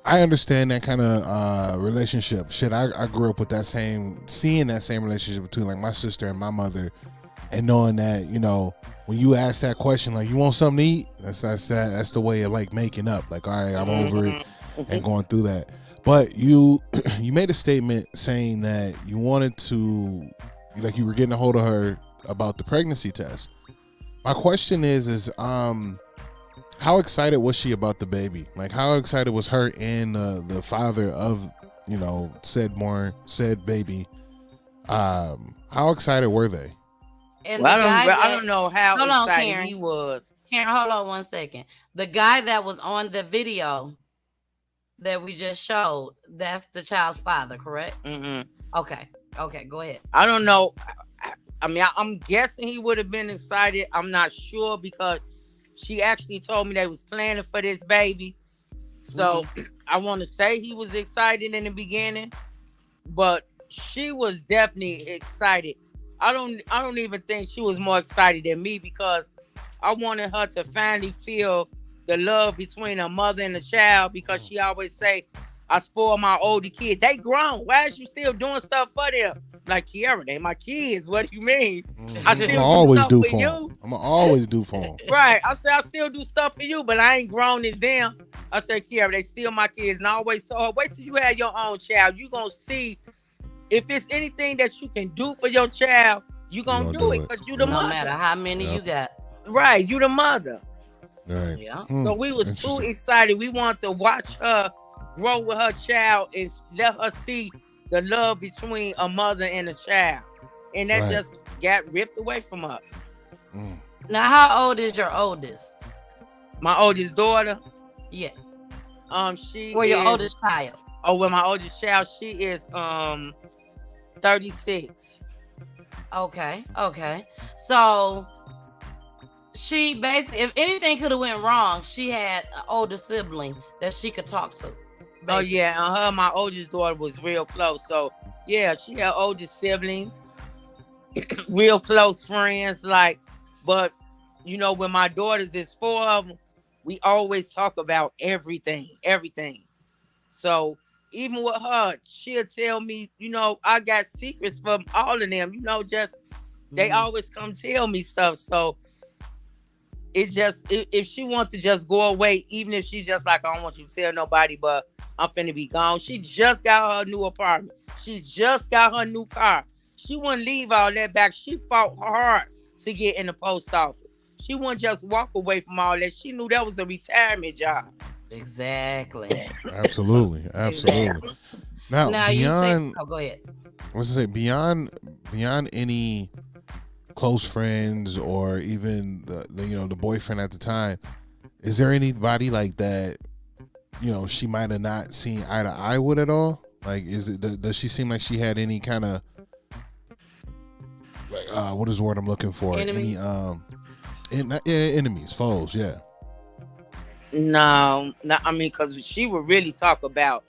I understand that kind of relationship. I grew up with seeing that same relationship between like my sister and my mother, and knowing that, when you ask that question, like, you want something to eat? That's the way of like making up. Like, all right, I'm over it and going through that. But you made a statement saying that you wanted to, like, you were getting a hold of her about the pregnancy test. My question is how excited was she about the baby? Like, how excited was her and the father of, you know, said baby? How excited were they? And Well, the guy I don't know how hold on, excited Karen. he was. Karen, hold on 1 second. The guy that was on the video that we just showed, that's the child's father, correct? Mm-hmm. Okay, go ahead. I don't know. I mean, I'm guessing he would have been excited. I'm not sure because she actually told me they was planning for this baby. So I want to say he was excited in the beginning, but she was definitely excited. I don't even think she was more excited than me because I wanted her to finally feel the love between a mother and a child, because she always say, I spoil my older kids. They grown. Why is you still doing stuff for them? Like, Kierra, they my kids. What do you mean? I still always do for you. I'm gonna always do for them. Right. I said, I still do stuff for you, but I ain't grown as them. I said, Kierra, they still my kids. And I always told her, wait till you have your own child. You gonna see if it's anything that you can do for your child, you gonna do it because you the mother. No matter how many you got. Right. You the mother. Right. Yeah. So we was too excited. We wanted to watch her grow with her child and let her see the love between a mother and a child. And that just got ripped away from us. Now, how old is your oldest? My oldest daughter? Yes. She Or your oldest child? Oh, well, my oldest child, she is 36. Okay. So she basically, if anything could have went wrong, she had an older sibling that she could talk to. Basically. Oh yeah, my oldest daughter was real close. So yeah, she had older siblings, real close friends. Like, but you know, when my daughters, is 4 of them, we always talk about everything. So even with her, she'll tell me, you know, I got secrets from all of them. You know, just they always come tell me stuff. So it just, if she wants to just go away, even if she's just like, I don't want you to tell nobody, but I'm finna be gone. She just got her new apartment. She just got her new car. She wouldn't leave all that back. She fought hard to get in the post office. She wouldn't just walk away from all that. She knew that was a retirement job. Exactly. Absolutely. Now beyond, go ahead. I was gonna say beyond any close friends or even the boyfriend at the time, is there anybody like that, you know, she might have not seen eye to eye with at all? Like, does she seem like she had any kind of like what is the word I'm looking for? Enemies? Enemies, foes, yeah. No, I mean, because she would really talk about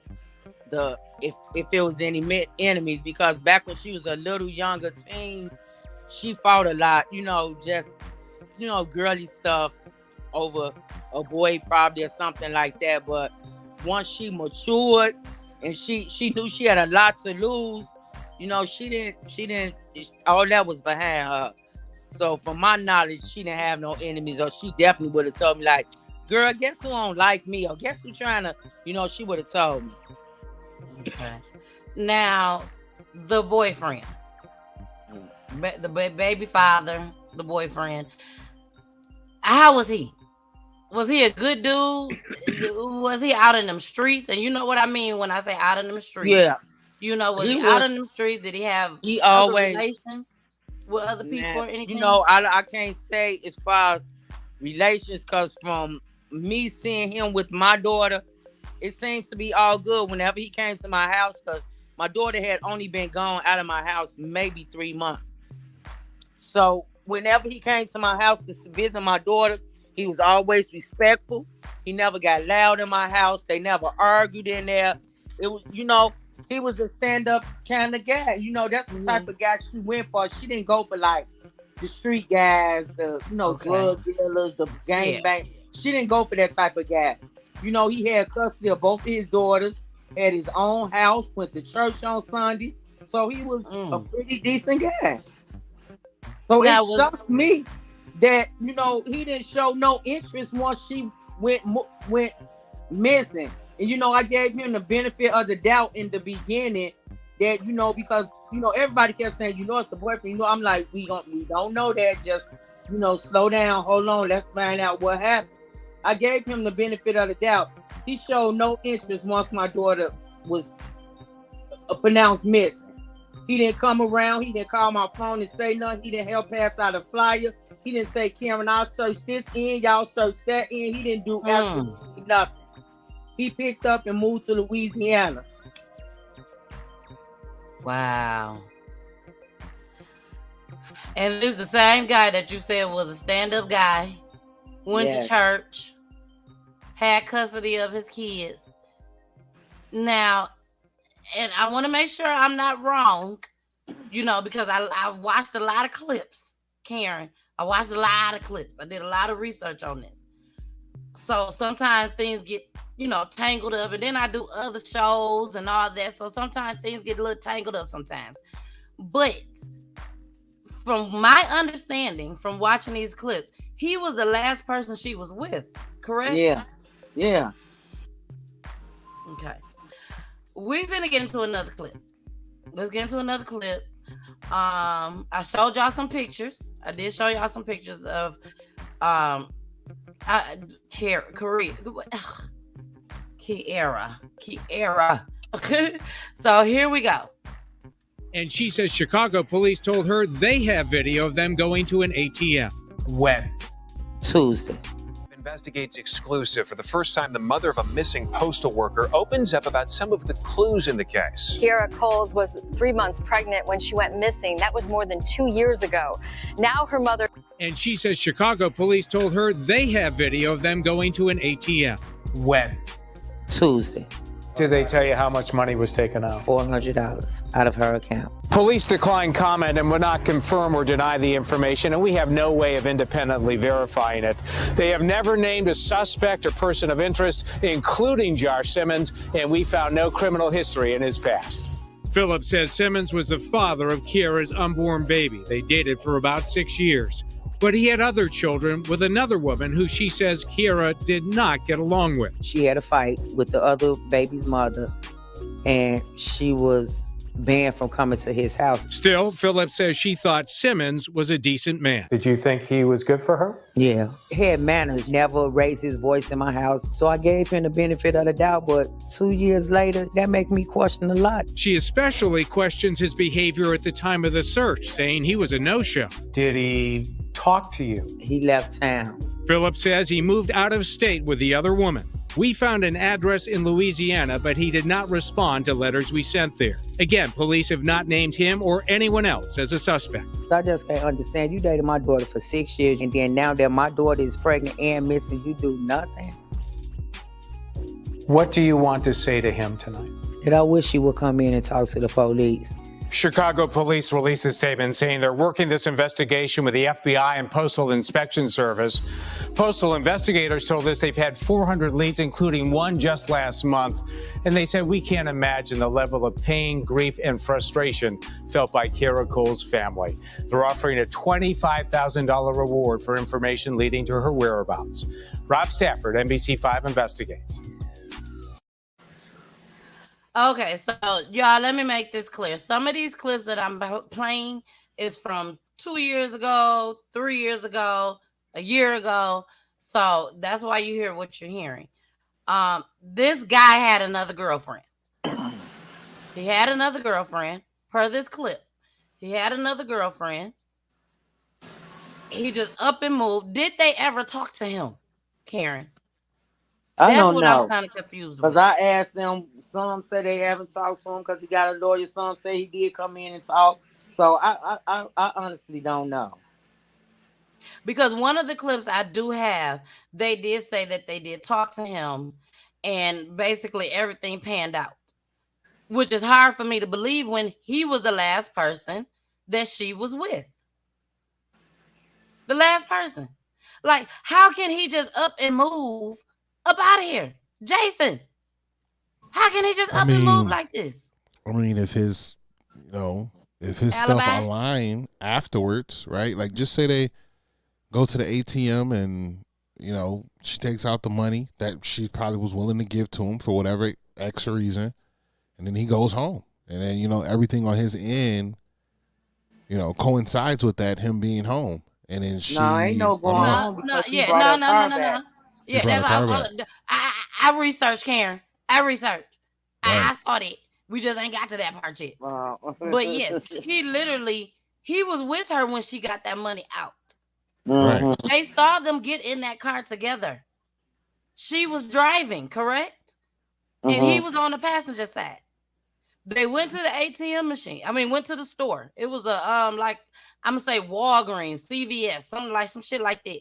if it was any enemies, because back when she was a little younger teen, she fought a lot, you know, just, you know, girly stuff over a boy probably or something like that. But once she matured and she knew she had a lot to lose, you know, she didn't, all that was behind her. So from my knowledge, she didn't have no enemies, or she definitely would have told me like, girl, guess who don't like me? Or guess who trying to, you know, she would have told me. Okay. Now, the boyfriend, the baby father, the boyfriend, how was he? Was he a good dude? Was he out in them streets? And you know what I mean when I say out in them streets. Yeah. You know, was he out in them streets? Did he have always other relations with other people or anything? You know, I can't say as far as relations, because from me seeing him with my daughter, it seems to be all good whenever he came to my house, because my daughter had only been gone out of my house maybe 3 months. So whenever he came to my house to visit my daughter, he was always respectful. He never got loud in my house. They never argued in there. It was, you know, he was a stand-up kind of guy. You know, that's the type of guy she went for. She didn't go for like the street guys, the, you know, drug dealers, the gang bang. She didn't go for that type of guy. You know, he had custody of both of his daughters, had his own house, went to church on Sunday. So he was a pretty decent guy. So it shocked me that, you know, he didn't show no interest once she went missing. And, you know, I gave him the benefit of the doubt in the beginning that, because, everybody kept saying, it's the boyfriend. I'm like, we don't know that. Just, slow down. Hold on. Let's find out what happened. I gave him the benefit of the doubt. He showed no interest once my daughter was pronounced missing. He didn't come around. He didn't call my phone and say nothing. He didn't help pass out a flyer. He didn't say, Karen, I'll search this end. Y'all search that end. He didn't do absolutely nothing. He picked up and moved to Louisiana. Wow. And it's the same guy that you said was a stand-up guy, went to church, had custody of his kids. Now, and I want to make sure I'm not wrong, because I watched a lot of clips, Karen. I watched a lot of clips. I did a lot of research on this. So sometimes things get, tangled up, and then I do other shows and all that. So sometimes things get a little tangled up sometimes. But from my understanding, from watching these clips, he was the last person she was with, correct? Yeah. Okay. We're gonna get into another clip. Let's get into another clip. I showed y'all some pictures. I did show y'all some pictures of Kierra. So here we go. And she says Chicago police told her they have video of them going to an ATM. When? Tuesday. Investigates exclusive. For the first time, the mother of a missing postal worker opens up about some of the clues in the case. Kierra Coles was 3 months pregnant when she went missing. That was more than 2 years ago. Now her mother... And she says Chicago police told her they have video of them going to an ATM. When? Tuesday. Did they tell you how much money was taken out? $400 out of her account. Police declined comment and would not confirm or deny the information, and we have no way of independently verifying it. They have never named a suspect or person of interest, including Josh Simmons, and we found no criminal history in his past. Phillips says Simmons was the father of Kierra's unborn baby. They dated for about 6 years. But he had other children with another woman who she says Kierra did not get along with. She had a fight with the other baby's mother, and she was banned from coming to his house. Still, Phillips says she thought Simmons was a decent man. Did you think he was good for her? Yeah. He had manners, never raised his voice in my house. So I gave him the benefit of the doubt, but 2 years later, that made me question a lot. She especially questions his behavior at the time of the search, saying he was a no-show. Did he talk to you? He left town. Phillips says he moved out of state with the other woman. We found an address in Louisiana, but he did not respond to letters we sent there. Again, police have not named him or anyone else as a suspect. I just can't understand. You dated my daughter for 6 years, and then now that my daughter is pregnant and missing, you do nothing. What do you want to say to him tonight? That I wish he would come in and talk to the police. Chicago police released a statement saying they're working this investigation with the FBI and Postal Inspection Service. Postal investigators told us they've had 400 leads, including one just last month. And they said we can't imagine the level of pain, grief, and frustration felt by Kierra Cole's family. They're offering a $25,000 reward for information leading to her whereabouts. Rob Stafford, NBC5 Investigates. Okay, so y'all, let me make this clear. Some of these clips that I'm playing is from 2 years ago, 3 years ago, a year ago. So that's why you hear what you're hearing. This guy had another girlfriend. He had another girlfriend, per this clip. He had another girlfriend. He just up and moved. Did they ever talk to him, Karen? I That's don't what know. I'm kind of confused Because with. I asked them, some say they haven't talked to him because he got a lawyer. Some say he did come in and talk. So I honestly don't know. Because one of the clips I do have, they did say that they did talk to him and basically everything panned out, which is hard for me to believe when he was the last person that she was with. The last person. Like, how can he just up and move up out of here? Jason, how can he just up and move like this? I mean, if his, if his Alibi? stuff online afterwards, right? Like, just say they go to the ATM and, she takes out the money that she probably was willing to give to him for whatever extra reason, and then he goes home. And then, you know, everything on his end, you know, coincides with that, him being home. And then she, No, ain't no going home because he brought her car back. He Yeah, brought that's her car back. I researched, Karen. I researched. Right. I saw that. We just ain't got to that part yet. But yes, he was with her when she got that money out. Right. They saw them get in that car together. She was driving, correct? And he was on the passenger side. They went to the ATM machine. I mean, went to the store. It was a like I'm gonna say Walgreens, CVS, some shit like that.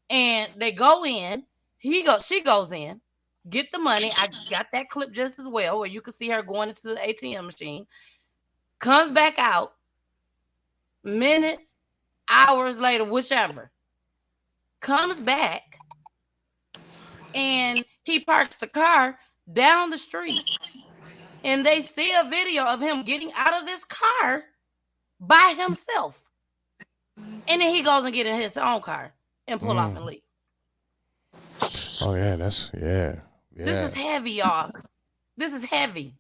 And they go in. She goes in, get the money. I got that clip just as well, where you can see her going into the ATM machine. Comes back out minutes, hours later, whichever. Comes back, and he parks the car down the street. And they see a video of him getting out of this car by himself. And then he goes and get in his own car and pull off and leave. Oh, yeah, that's, yeah. This is heavy, y'all. This is heavy.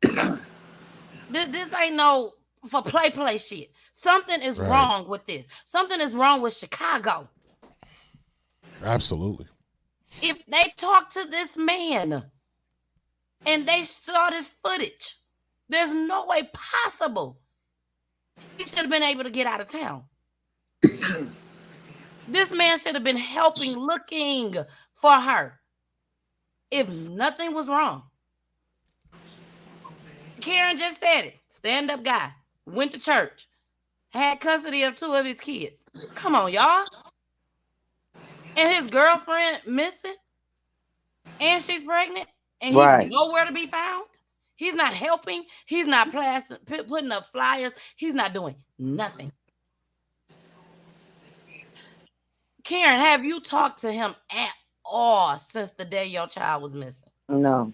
This ain't no for play shit. Something is wrong with this. Something is wrong with Chicago. Absolutely. If they talk to this man and they saw this footage, there's no way possible he should have been able to get out of town. This man should have been helping, looking for her if nothing was wrong. Karen just said it. Stand-up guy. Went to church. Had custody of 2 of his kids. Come on, y'all. And his girlfriend missing. And she's pregnant. And he's nowhere to be found. He's not helping. He's not putting up flyers. He's not doing nothing. Karen, have you talked to him at all since the day your child was missing? No.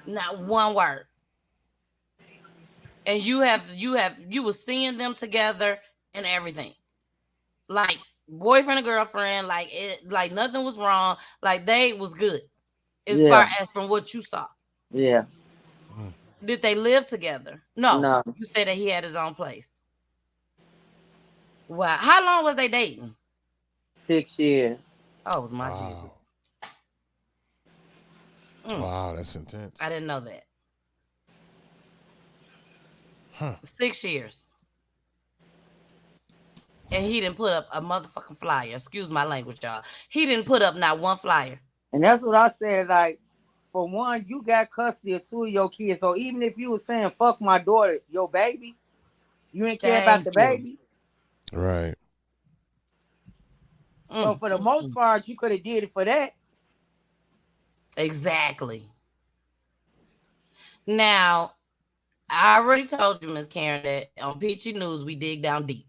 Not one word. And you were seeing them together and everything. Like boyfriend and girlfriend, like nothing was wrong. Like they was good. As far as from what you saw. Yeah. Did they live together? No. No. You said that he had his own place. Wow. How long was they dating? 6 years. Oh my Jesus. Wow, that's intense. I didn't know that. Huh. 6 years. And he didn't put up a motherfucking flyer. Excuse my language, y'all. He didn't put up not one flyer. And that's what I said. Like, for one, you got custody of 2 of your kids. So even if you were saying, fuck my daughter, your baby, you ain't care about the baby. Right. So for the most part, you could have did it for that. Exactly. Now, I already told you, Miss Karen, that on Peachy News, we dig down deep.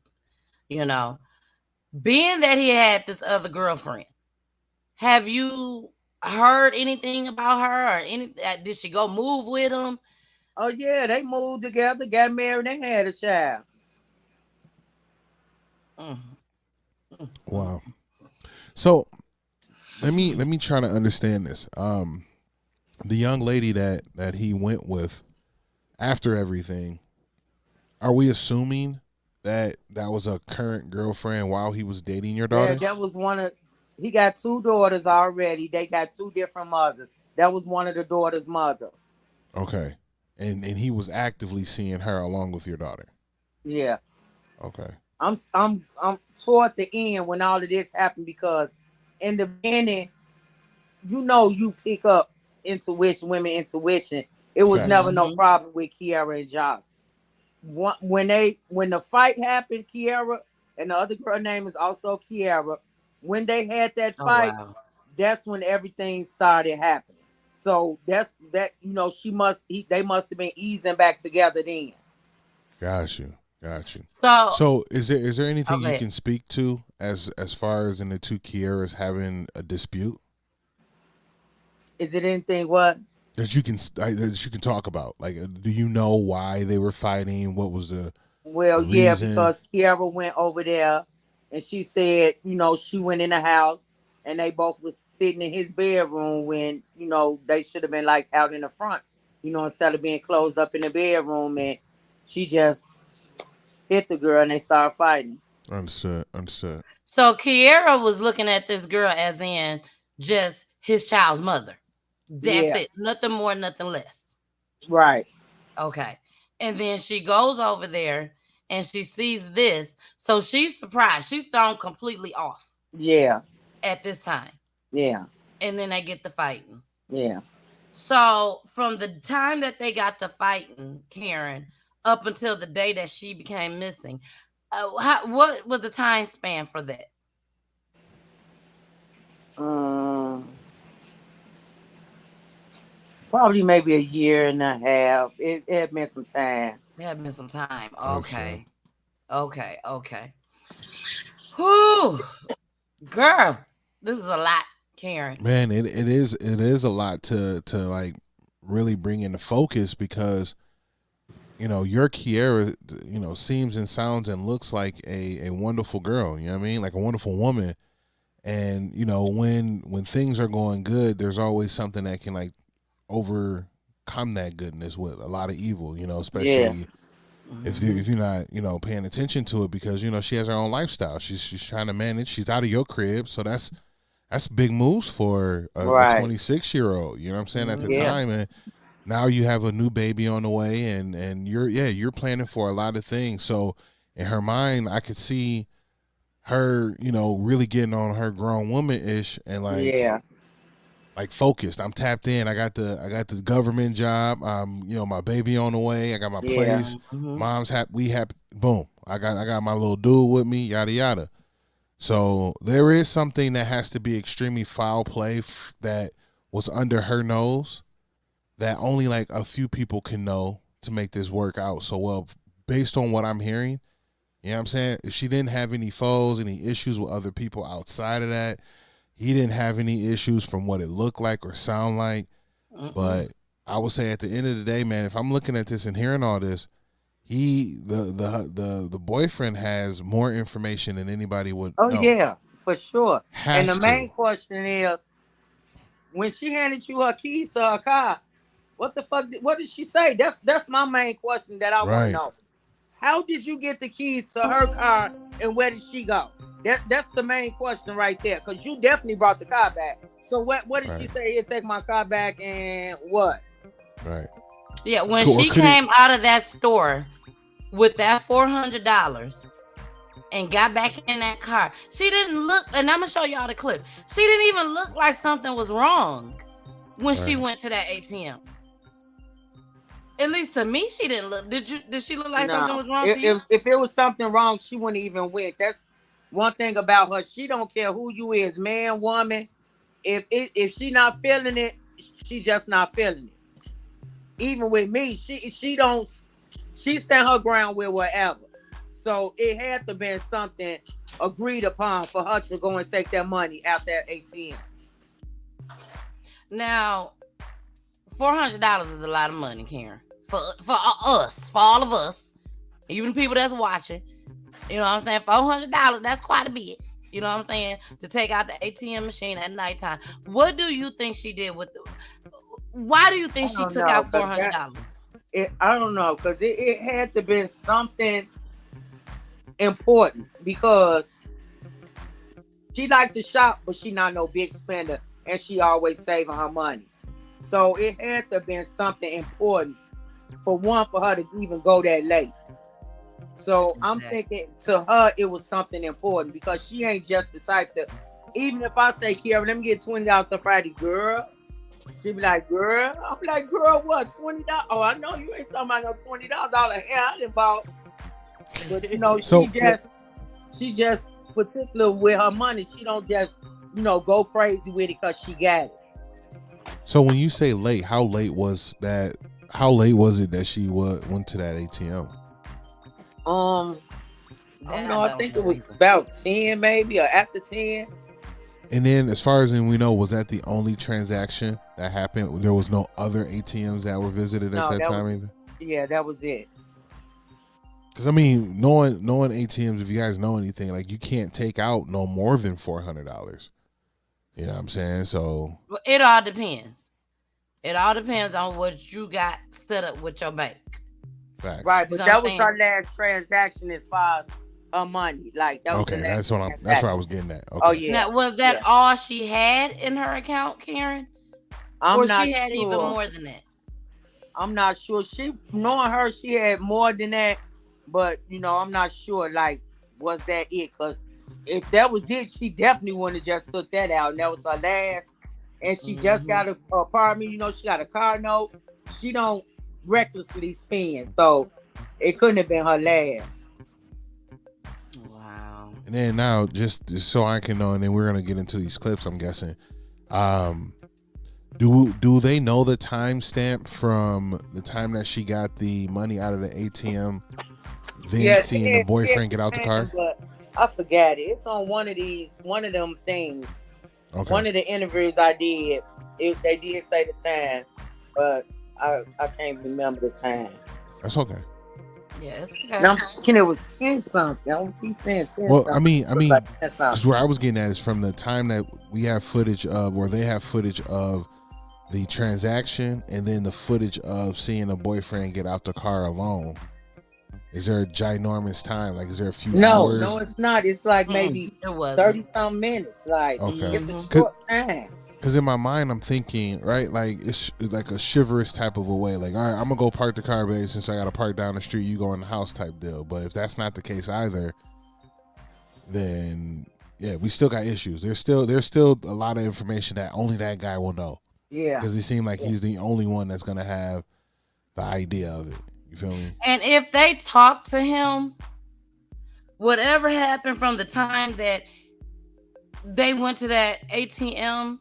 You know, being that he had this other girlfriend, have you heard anything about her or did she go move with him? Oh yeah, they moved together, got married, and had a child. Wow. So let me try to understand this. The young lady that he went with after everything, are we assuming that was a current girlfriend while he was dating your daughter? Yeah, that was one of. He got 2 daughters already. They got 2 different mothers. That was one of the daughters' mother. Okay. And he was actively seeing her along with your daughter. Yeah. Okay. I'm toward the end when all of this happened, because in the beginning, you pick up women intuition. It was never no problem with Kierra and Josh. When the fight happened, Kierra and the other girl name is also Kierra. When they had that fight, that's when everything started happening. So they must have been easing back together then. Got you. So is there anything you can speak to as far as in the 2 Kierras having a dispute? Is it anything what? That you can talk about? Like, do you know why they were fighting? What was the reason? Because Kierra went over there and she said, she went in the house and they both was sitting in his bedroom when, they should have been like out in the front. instead of being closed up in the bedroom, and she just hit the girl and they started fighting. Understood. So Kierra was looking at this girl as in just his child's mother. That's it. Nothing more, nothing less. Right. Okay. And then she goes over there and she sees this. So she's surprised. She's thrown completely off. Yeah. At this time. Yeah. And then they get the fighting. Yeah. So from the time that they got to fighting, Karen, up until the day that she became missing, what was the time span for that? Probably maybe a year and a half. It had been some time. It had been some time. Okay. Okay. Whew. Girl, this is a lot, Karen. Man, it is a lot to like really bring into focus, because your Kierra, seems and sounds and looks like a wonderful girl, you know what I mean? Like a wonderful woman. And when things are going good, there's always something that can like overcome that goodness with a lot of evil, especially if you're not, paying attention to it, because she has her own lifestyle. She's trying to manage. She's out of your crib, so that's big moves for a 26-year-old. You know what I'm saying, at the time, and now you have a new baby on the way, and you're planning for a lot of things. So in her mind, I could see her, really getting on her grown woman-ish and like focused. I'm tapped in. I got the government job. My baby on the way. I got my place. Mom's happy. We happy. Boom. I got my little dude with me. Yada yada. So there is something that has to be extremely foul play that was under her nose that only like a few people can know to make this work out so well. Based on what I'm hearing, you know what I'm saying? If she didn't have any foes, any issues with other people outside of that, he didn't have any issues from what it looked like or sound like. But I would say at the end of the day, man, if I'm looking at this and hearing all this, the boyfriend has more information than anybody would know. Yeah, for sure. And the main question is, when she handed you her keys to her car, what the fuck? What did she say? That's my main question that I want to know. How did you get the keys to her car, and where did she go? That's the main question right there, because you definitely brought the car back. So what did she say? Here, take my car back, and what? Right. Yeah, when she came out of that store with that $400 and got back in that car, she didn't look, and I'm gonna show y'all the clip. She didn't even look like something was wrong when she went to that ATM. At least to me, she didn't look. Did she look like something was wrong to you? If it was something wrong, she wouldn't even went. That's one thing about her. She don't care who you is, man, woman. If she not feeling it, she just not feeling it. Even with me, she stand her ground with whatever. So it had to be something agreed upon for her to go and take that money out that ATM. Now, $400 is a lot of money, Karen. For us, for all of us, even people that's watching. You know what I'm saying? $400, that's quite a bit. You know what I'm saying? To take out the ATM machine at nighttime. What do you think she did with why do you think she took out $400? I don't know, because it had to be something important, because she liked to shop, but she not no big spender, and she always saving her money. So it had to be something important for her to even go that late. So I'm thinking to her it was something important, because she ain't just the type to, even if I say, Kierra, let me get $20 on Friday, girl. She be like, girl. I'm like, girl, what? $20? Oh, I know you ain't talking about no $20 hair I done bought. But she just particular with her money. She don't just, go crazy with it because she got it. So when you say late, how late was that? How late was it that she went to that ATM? I don't know. I think it was about 10 maybe, or after 10. And then as far as we know, was that the only transaction that happened? There was no other ATMs that were visited at that time either? Yeah, that was it. Because, knowing ATMs, if you guys know anything, like you can't take out no more than $400. You know what I'm saying? So it all depends. It all depends on what you got set up with your bank. Facts. Right, but So that I'm was saying, her last transaction as far as her money. Like that was the Okay, last that's what I transaction. was getting at. Oh Okay. yeah, now was that yeah. all she had in her account, Karen, I'm or not she had even sure. more than that? I'm not sure. She knowing her, she had more than that, but I'm not sure. Like, was that it? Because if that was it, she definitely wouldn't have just took that out, and that was her last. And she just got an apartment. She got a car note. She don't recklessly spend, so it couldn't have been her last. Wow. And then now, just so I can know, and then we're gonna get into these clips. I'm guessing. Do they know the timestamp from the time that she got the money out of the ATM, then seeing the boyfriend get out the car? But I forgot it. It's on one of them things. Okay. One of the interviews I did, they did say the time, but I can't remember the time. That's okay. Yes. And I'm thinking it was 10 something. I don't keep saying 10 Well, something. I mean, because where I was getting at is from the time that we have footage of, or they have footage of the transaction, and then the footage of seeing a boyfriend get out the car alone. Is there a ginormous time? Like, is there a few hours? No, it's not. It's like maybe 30-some minutes. Like, Okay. it's a short time. Because in my mind, I'm thinking, right, like it's like a chivalrous type of a way. Like, all right, I'm gonna go park the car, babe, since I got to park down the street. You go in the house type deal. But if that's not the case either, then yeah, we still got issues. There's still a lot of information that only that guy will know. Yeah. Because it seemed like he's the only one that's gonna have the idea of it. You feel me? And if they talk to him, whatever happened from the time that they went to that ATM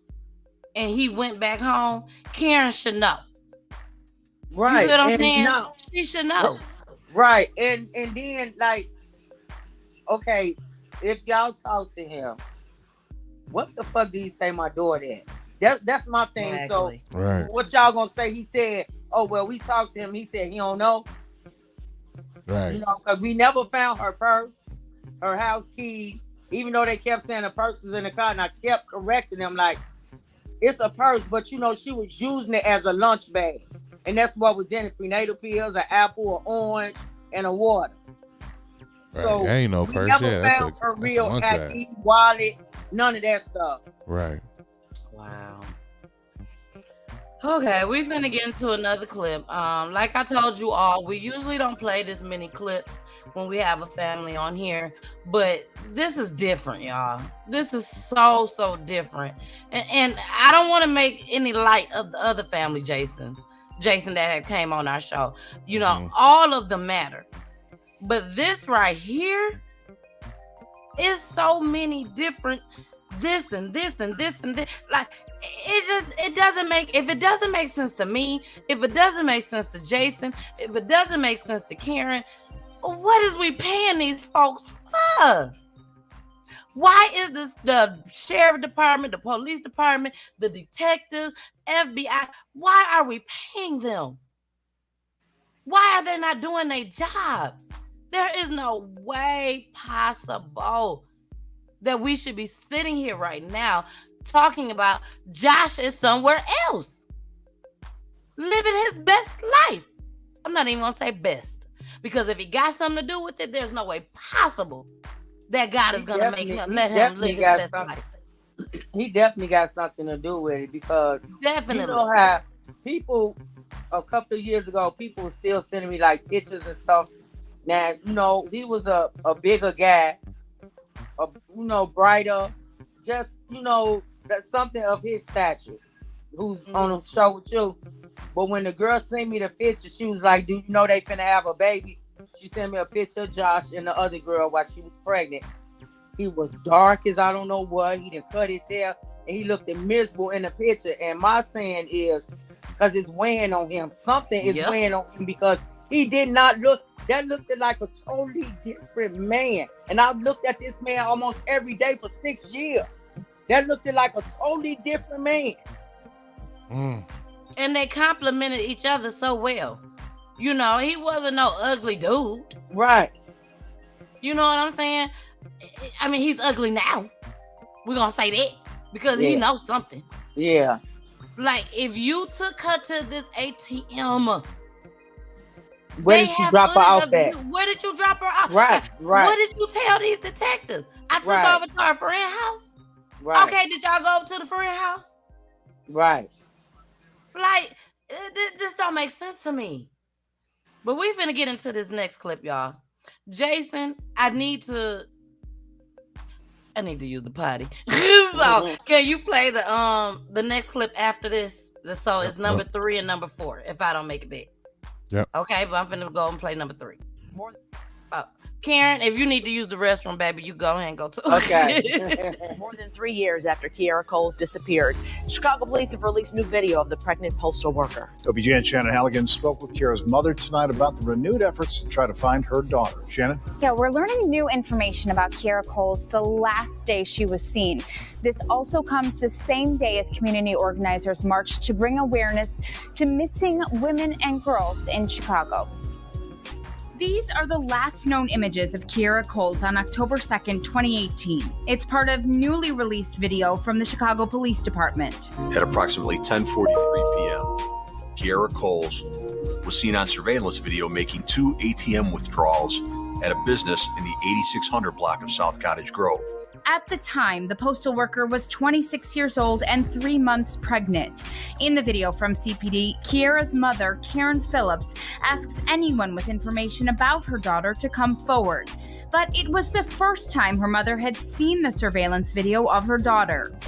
and he went back home, Karen should know. Right. You see what I'm and saying? no. She should know. Right. And then, like, okay, if y'all talk to him, what the fuck did he say my daughter at? That's my thing. Exactly. So Right. what y'all gonna say? He said, oh, well, we talked to him. He said he don't know. Right. Because we never found her purse, her house key, even though they kept saying the purse was in the car, and I kept correcting them like, it's a purse, but she was using it as a lunch bag. And that's what was in it, prenatal pills, an apple, an orange, and a water. Right. So That ain't no we purse. never Yeah, that's found a her real lunch bag. ID, wallet, none of that stuff. Right. Wow. Okay, we finna get into another clip. Like I told you all, we usually don't play this many clips when we have a family on here, but this is different, y'all. This is so different, and I don't want to make any light of the other family Jason that had came on our show. All of them matter, but this right here is so many different. This and this and this and this, like it doesn't make, if it doesn't make sense to me, if it doesn't make sense to Jason, if it doesn't make sense to Karen, what is we paying these folks for? Why is this the sheriff department, the police department, the detective, FBI? Why are we paying them? Why are they not doing their jobs? There is no way possible that we should be sitting here right now talking about Josh is somewhere else, living his best life. I'm not even gonna say best, because if he got something to do with it, there's no way possible that God is gonna make him, let him live his best life. He definitely got something to do with it, because Definitely. you know how people a couple of years ago, people were still sending me like pictures and stuff. Now, he was a bigger guy, brighter, just, that's something of his stature, who's on the show with you. But when the girl sent me the picture, she was like, do you know they finna have a baby? She sent me a picture of Josh and the other girl while she was pregnant. He was dark as I don't know what. He didn't cut his hair, and he looked miserable in the picture. And my saying is, because it's weighing on him. Something is weighing on him, because he did not look. That looked like a totally different man. And I've looked at this man almost every day for 6 years. That looked like a totally different man. And they complimented each other so well. He wasn't no ugly dude. Right. You know what I'm saying? I mean, he's ugly now. We're going to say that, because he knows something. Yeah. Like, if you took her to this ATM, Where did you drop her off at? Where did you drop her off? Right. What did you tell these detectives? I took over to her friend's house. Right. Okay, did y'all go up to the friend's house? Right. Like, this don't make sense to me. But we finna get into this next clip, y'all. Jason, I need to use the potty. So can you play the next clip after this? So it's number 3 and number 4, if I don't make it big. Yep. Okay, but I'm finna go and play number 3. Karen, if you need to use the restroom, baby, you go ahead and go to. Okay. More than 3 years after Kierra Coles disappeared, Chicago police have released new video of the pregnant postal worker. WGN Shannon Halligan spoke with Kierra's mother tonight about the renewed efforts to try to find her daughter. Shannon? Yeah, we're learning new information about Kierra Coles the last day she was seen. This also comes the same day as community organizers marched to bring awareness to missing women and girls in Chicago. These are the last known images of Kierra Coles on October 2nd, 2018. It's part of newly released video from the Chicago Police Department. At approximately 10:43 p.m., Kierra Coles was seen on surveillance video making 2 ATM withdrawals at a business in the 8600 block of South Cottage Grove. At the time, the postal worker was 26 years old and 3 months pregnant. In the video from CPD, Kierra's mother, PHILLIPS, asks anyone with information about her daughter to come forward. But it was the first time her mother had seen the surveillance video of her daughter.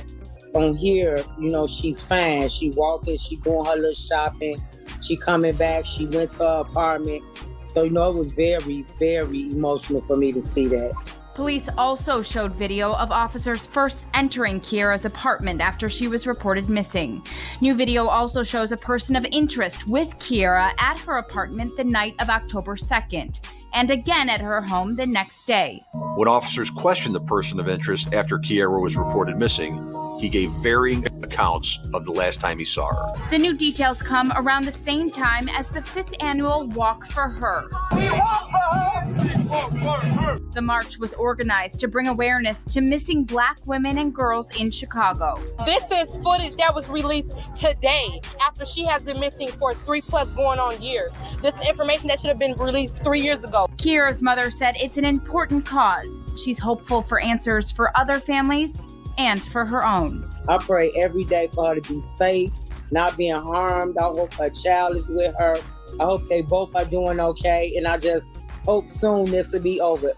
On here, she's fine. She walking, she going her little shopping, she coming back, she went to her apartment. So, it was very, very emotional for me to see that. Police also showed video of officers first entering Kierra's apartment after she was reported missing. New video also shows a person of interest with Kierra at her apartment the night of October 2nd, and again at her home the next day. When officers questioned the person of interest after Kierra was reported missing, he gave varying accounts of the last time he saw her. The new details come around the same time as the 5th annual Walk for Her. We walk for her! We walk for her! The march was organized to bring awareness to missing Black women and girls in Chicago. This is footage that was released today after she has been missing for 3+ going on years. This is information that should have been released 3 years ago. Kierra's mother said it's an important cause. She's hopeful for answers for other families and for her own. I pray every day for her to be safe, not being harmed. I hope her child is with her. I hope they both are doing okay, and I just hope soon this will be over.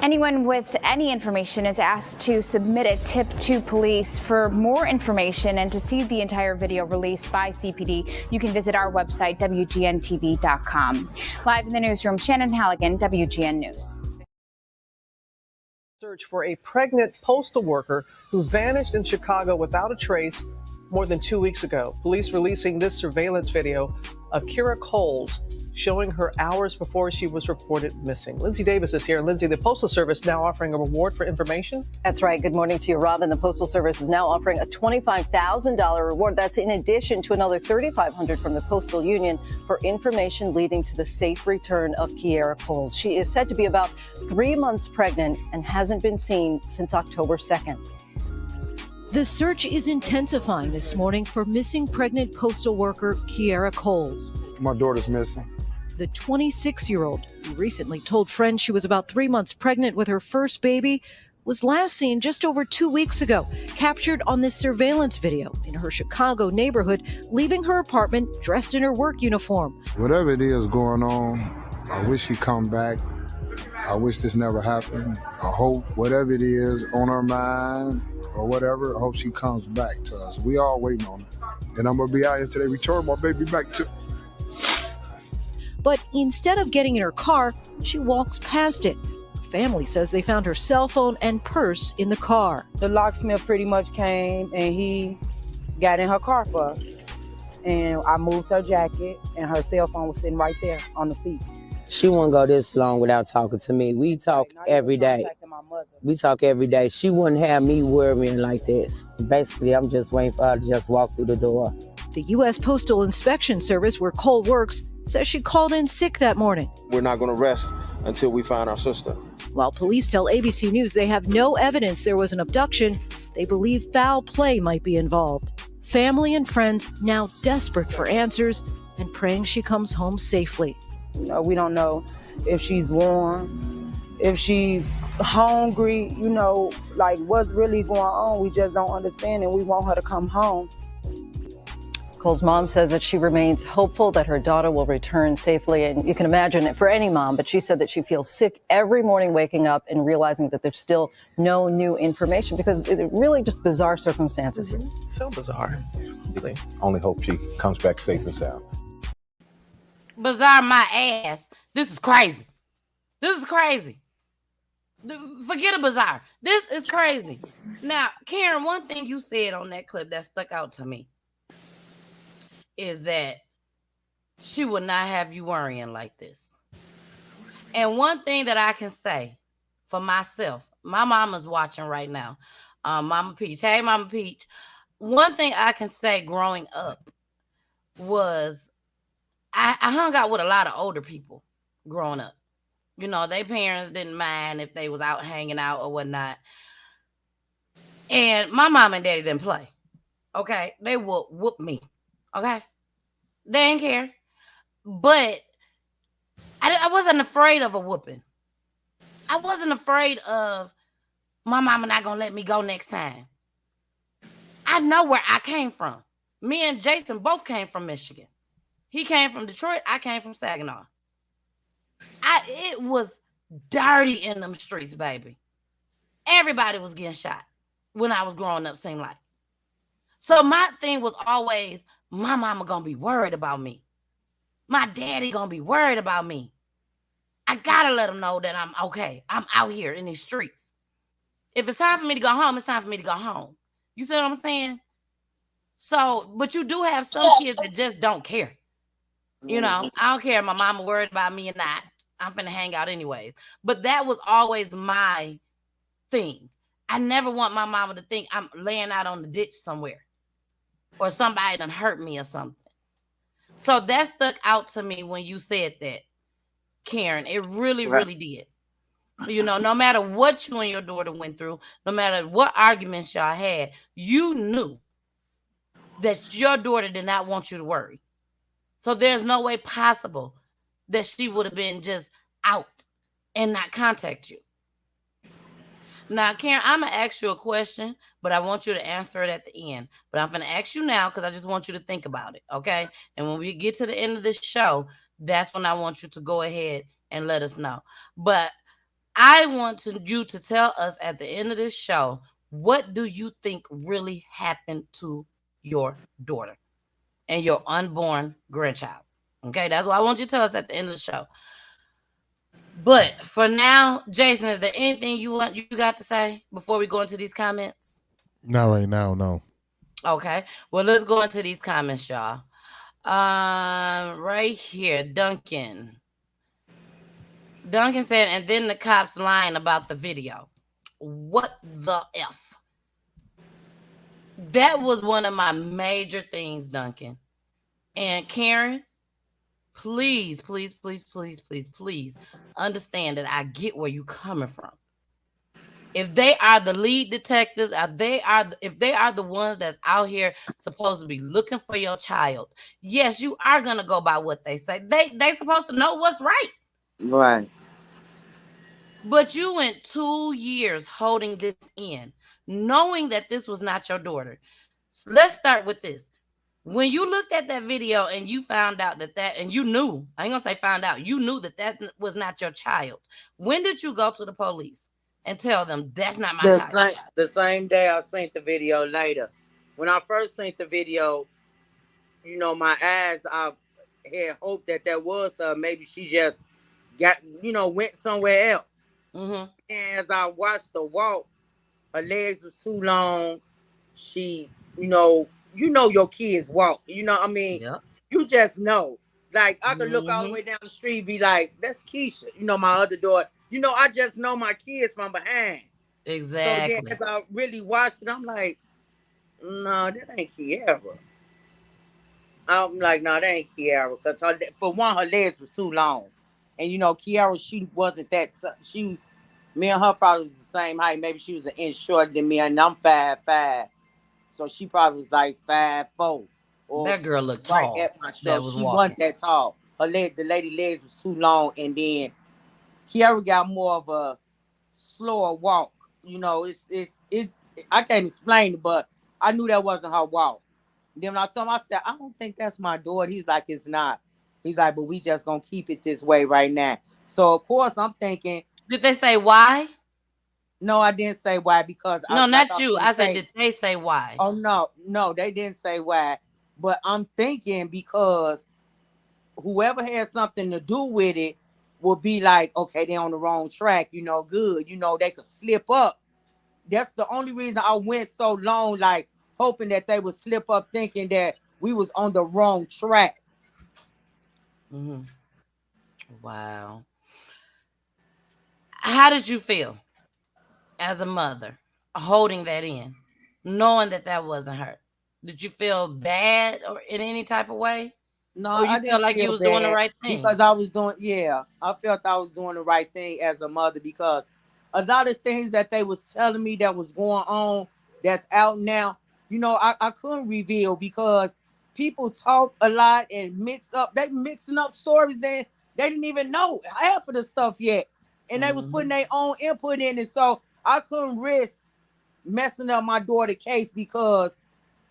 Anyone with any information is asked to submit a tip to police. For more information and to see the entire video released by CPD, you can visit our website, WGNTV.com. Live in the newsroom, Shannon Halligan, WGN News. Search for a pregnant postal worker who vanished in Chicago without a trace more than 2 weeks ago. Police releasing this surveillance video of Kierra Coles showing her hours before she was reported missing. Lindsay Davis is here. Lindsay, the Postal Service now offering a reward for information? That's right. Good morning to you, Robin. The Postal Service is now offering a $25,000 reward. That's in addition to another $3,500 from the Postal Union for information leading to the safe return of Kierra Coles. She is said to be about 3 months pregnant and hasn't been seen since October 2nd. The search is intensifying this morning for missing pregnant postal worker Kierra Coles. My daughter's missing. The 26-year-old, who recently told friends she was about 3 months pregnant with her first baby, was last seen just over 2 weeks ago, captured on this surveillance video in her Chicago neighborhood, leaving her apartment dressed in her work uniform. Whatever it is going on, I wish she'd come back. I wish this never happened. I hope whatever it is on her mind or whatever, I hope she comes back to us. We all waiting on her. And I'm going to be out here till they return my baby back to... But instead of getting in her car, she walks past it. Her family says they found her cell phone and purse in the car. The locksmith pretty much came and he got in her car for us. And I moved her jacket and her cell phone was sitting right there on the seat. She wouldn't go this long without talking to me. We talk every day. We talk every day. She wouldn't have me worrying like this. Basically, I'm just waiting for her to just walk through the door. The U.S. Postal Inspection Service, where Cole works, says she called in sick that morning. We're not going to rest until we find our sister. While police tell ABC News they have no evidence there was an abduction, they believe foul play might be involved. Family and friends now desperate for answers and praying she comes home safely. We don't know if she's warm, if she's hungry, like what's really going on. We just don't understand, and we want her to come home. Cole's mom says that she remains hopeful that her daughter will return safely. And you can imagine it for any mom, but she said that she feels sick every morning waking up and realizing that there's still no new information because it really just bizarre circumstances here. So bizarre. Really. Only hope she comes back safe and sound. Bizarre my ass. This is crazy. This is crazy. Forget a bizarre. This is crazy. Now, Karen, one thing you said on that clip that stuck out to me is that she would not have you worrying like this. And one thing that I can say for myself, my mama's watching right now. Mama Peach. Hey, Mama Peach. One thing I can say growing up was I hung out with a lot of older people growing up. Their parents didn't mind if they was out hanging out or whatnot. And my mom and daddy didn't play. Okay? They would whoop me. Okay? They didn't care. But I wasn't afraid of a whooping. I wasn't afraid of my mama not going to let me go next time. I know where I came from. Me and Jason both came from Michigan. He came from Detroit. I came from Saginaw. It was dirty in them streets, baby. Everybody was getting shot when I was growing up, seemed like. So my thing was always, my mama gonna be worried about me. My daddy gonna be worried about me. I gotta let them know that I'm okay. I'm out here in these streets. If it's time for me to go home, it's time for me to go home. You see what I'm saying? So, but you do have some kids that just don't care. I don't care if my mama worried about me or not. I'm finna hang out anyways. But that was always my thing. I never want my mama to think I'm laying out on the ditch somewhere or somebody done hurt me or something. So that stuck out to me when you said that, Karen. It really, really did. No matter what you and your daughter went through, no matter what arguments y'all had, you knew that your daughter did not want you to worry. So there's no way possible that she would have been just out and not contact you. Now, Karen, I'm going to ask you a question, but I want you to answer it at the end. But I'm going to ask you now because I just want you to think about it, okay? And when we get to the end of this show, that's when I want you to go ahead and let us know. But I want you to tell us at the end of this show, what do you think really happened to your daughter and your unborn grandchild? Okay, that's what I want you to tell us at the end of the show. But for now, Jason, is there anything you got to say before we go into these comments? Not right now, no. Okay, well, let's go into these comments, y'all. Right here, Duncan said, and then the cops lying about the video. What the F? That was one of my major things, Duncan. And Karen, please, please, please, please, please, please understand that I get where you're coming from. If they are the lead detectives, if they are the ones that's out here supposed to be looking for your child, yes, you are gonna go by what they say. They supposed to know what's right. Right. But you went 2 years holding this in, knowing that this was not your daughter. So let's start with this. When you looked at that video and you found out and you knew, I ain't gonna say found out, you knew that was not your child. When did you go to the police and tell them that's not my child? The same day I seen the video later. When I first seen the video, my eyes, I had hoped that was her. Maybe she just got, went somewhere else. Mm-hmm. And as I watched her walk, her legs were too long. She, your kids walk. Yep. You just know. Like, I could look all the way down the street, be like, that's Keisha. My other daughter. I just know my kids from behind. Exactly. So then as I really watched it, I'm like, no, that ain't Kierra. I'm like, no, that ain't Kierra. Because for one, her legs was too long. And, Kierra, she wasn't that, me and her probably was the same height. Maybe she was an inch shorter than me, and I'm 5'5". So she probably was like 5'4", or That girl looked right tall. at my That shoulder. was She walking. wasn't that tall. The lady legs was too long, and then Kierra got more of a slower walk. It's I can't explain it, but I knew that wasn't her walk. Then when I told him, I said, I don't think that's my daughter. He's like, it's not. He's like, but we just gonna keep it this way right now. So of course I'm thinking. Did they say why? No, I didn't say why because No, like not you. I said, did they say why? Oh no, they didn't say why. But I'm thinking because whoever has something to do with it will be like, okay, they're on the wrong track, good. They could slip up. That's the only reason I went so long, like hoping that they would slip up thinking that we was on the wrong track. Mm-hmm. Wow. How did you feel as a mother holding that in, knowing that wasn't her? Did you feel bad or in any type of way? No, Or you I felt didn't like you feel was doing the bad right thing? because I was doing, I felt I was doing the right thing as a mother because a lot of things that they was telling me that was going on that's out now, I couldn't reveal because people talk a lot and they mixing up stories that they didn't even know half of the stuff yet. And they was putting their own input in it. So I couldn't risk messing up my daughter's case because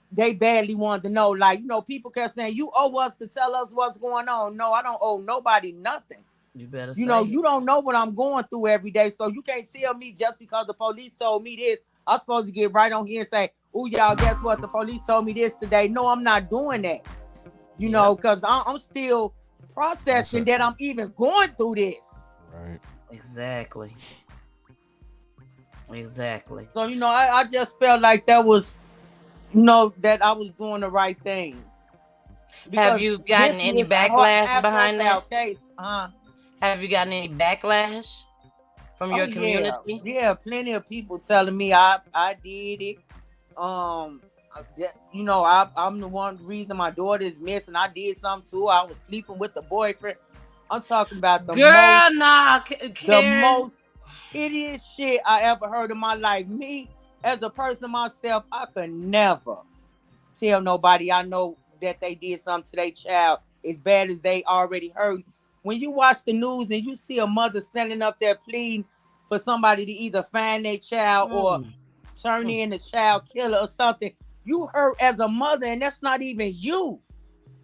they badly wanted to know. Like, people kept saying, you owe us to tell us what's going on. No, I don't owe nobody nothing. You better You say you don't know what I'm going through every day. So you can't tell me just because the police told me this, I'm supposed to get right on here and say, oh, y'all, guess what? The police told me this today. No, I'm not doing that. Because I'm still processing that I'm even going through this. Right. Exactly. So, I just felt like that was, that I was doing the right thing. Have you gotten any backlash behind that? Case, Have you gotten any backlash from your community? Yeah, plenty of people telling me I did it. I'm the one reason my daughter is missing. I did something too. I was sleeping with the boyfriend. I'm talking about the most hideous shit I ever heard in my life. Me, as a person myself, I could never tell nobody I know that they did something to their child as bad as they already heard. When you watch the news and you see a mother standing up there pleading for somebody to either find their child or turn in the child killer or something, you hurt as a mother, and that's not even you.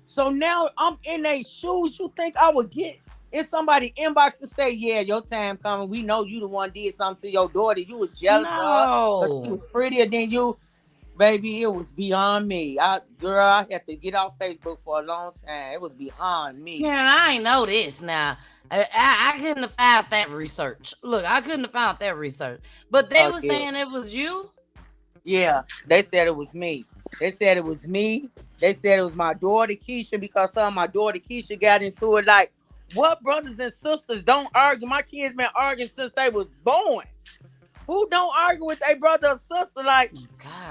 So now I'm in their shoes. You think I would get in somebody inbox to say, yeah, your time coming. We know you the one did something to your daughter. You was jealous of her because she was prettier than you. Baby, it was beyond me. I had to get off Facebook for a long time. It was beyond me. Karen, I ain't know this now. I couldn't have found that research. Look, I couldn't have found that research. But they were saying it was you? Yeah, they said it was me. They said it was me. They said it was my daughter, Keisha, because some of my daughter, Keisha, got into it. Like, what brothers and sisters don't argue? My kids been arguing since they was born. Who don't argue with their brother or sister? Like,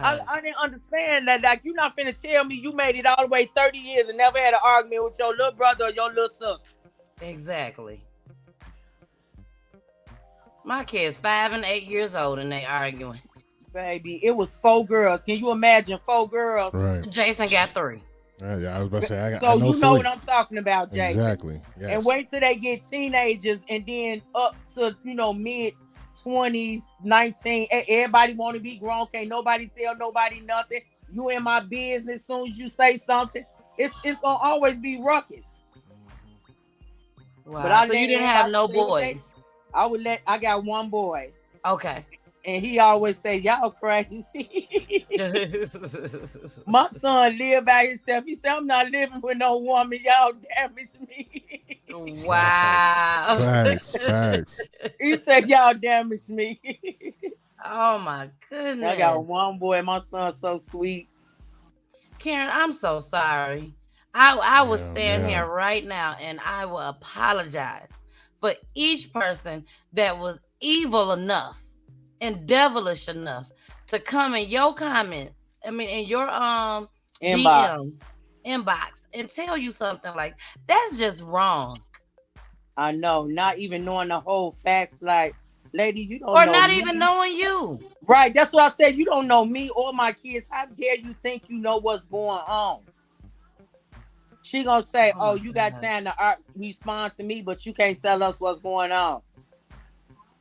I didn't understand that. Like, you're not finna tell me you made it all the way 30 years and never had an argument with your little brother or your little sister. Exactly. My kid's 5 and 8 years old and they arguing. Baby, it was 4 girls. Can you imagine 4 girls? Right. Jason got 3. Yeah, I was about to say, I so know you 3. know what I'm talking about, Jason. Exactly. Yes. And wait till they get teenagers and then up to, mid 20s, 19. Everybody want to be grown. Can't nobody tell nobody nothing. You in my business. As soon as you say something, it's gonna always be ruckus. Wow. But so you didn't have no boys? I got 1 boy. Okay. And he always say, y'all crazy. My son live by himself. He said, I'm not living with no woman. Y'all damage me. Wow. Facts. He said, y'all damage me. Oh, my goodness. I got 1 boy. My son's so sweet. Karen, I'm so sorry. I will stand here right now and I will apologize for each person that was evil enough and devilish enough to come in your comments. I mean, in your DMs inbox and tell you something like that's just wrong. I know, not even knowing the whole facts. Like, lady, you don't Or know not even me. knowing you. Right, that's what I said. You don't know me or my kids. How dare you think you know what's going on? She gonna say, "Oh, you got time to respond to me, but you can't tell us what's going on."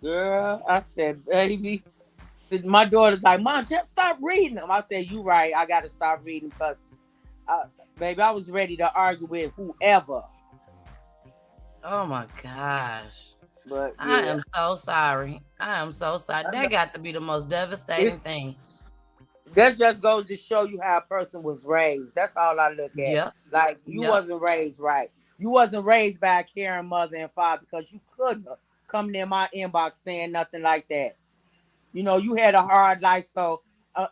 Girl, I said, baby. So my daughter's like, "Mom, just stop reading them." I said, "You right. I got to stop reading because, baby, I was ready to argue with whoever." Oh my gosh. But I yeah, am so sorry. I am so sorry. That got to be the most devastating thing. that just goes to show you how a person was raised. That's all I look at. Yep. Like, you wasn't raised right. You wasn't raised by a caring mother and father because you couldn't have come in my inbox saying nothing like that. You know, you had a hard life, so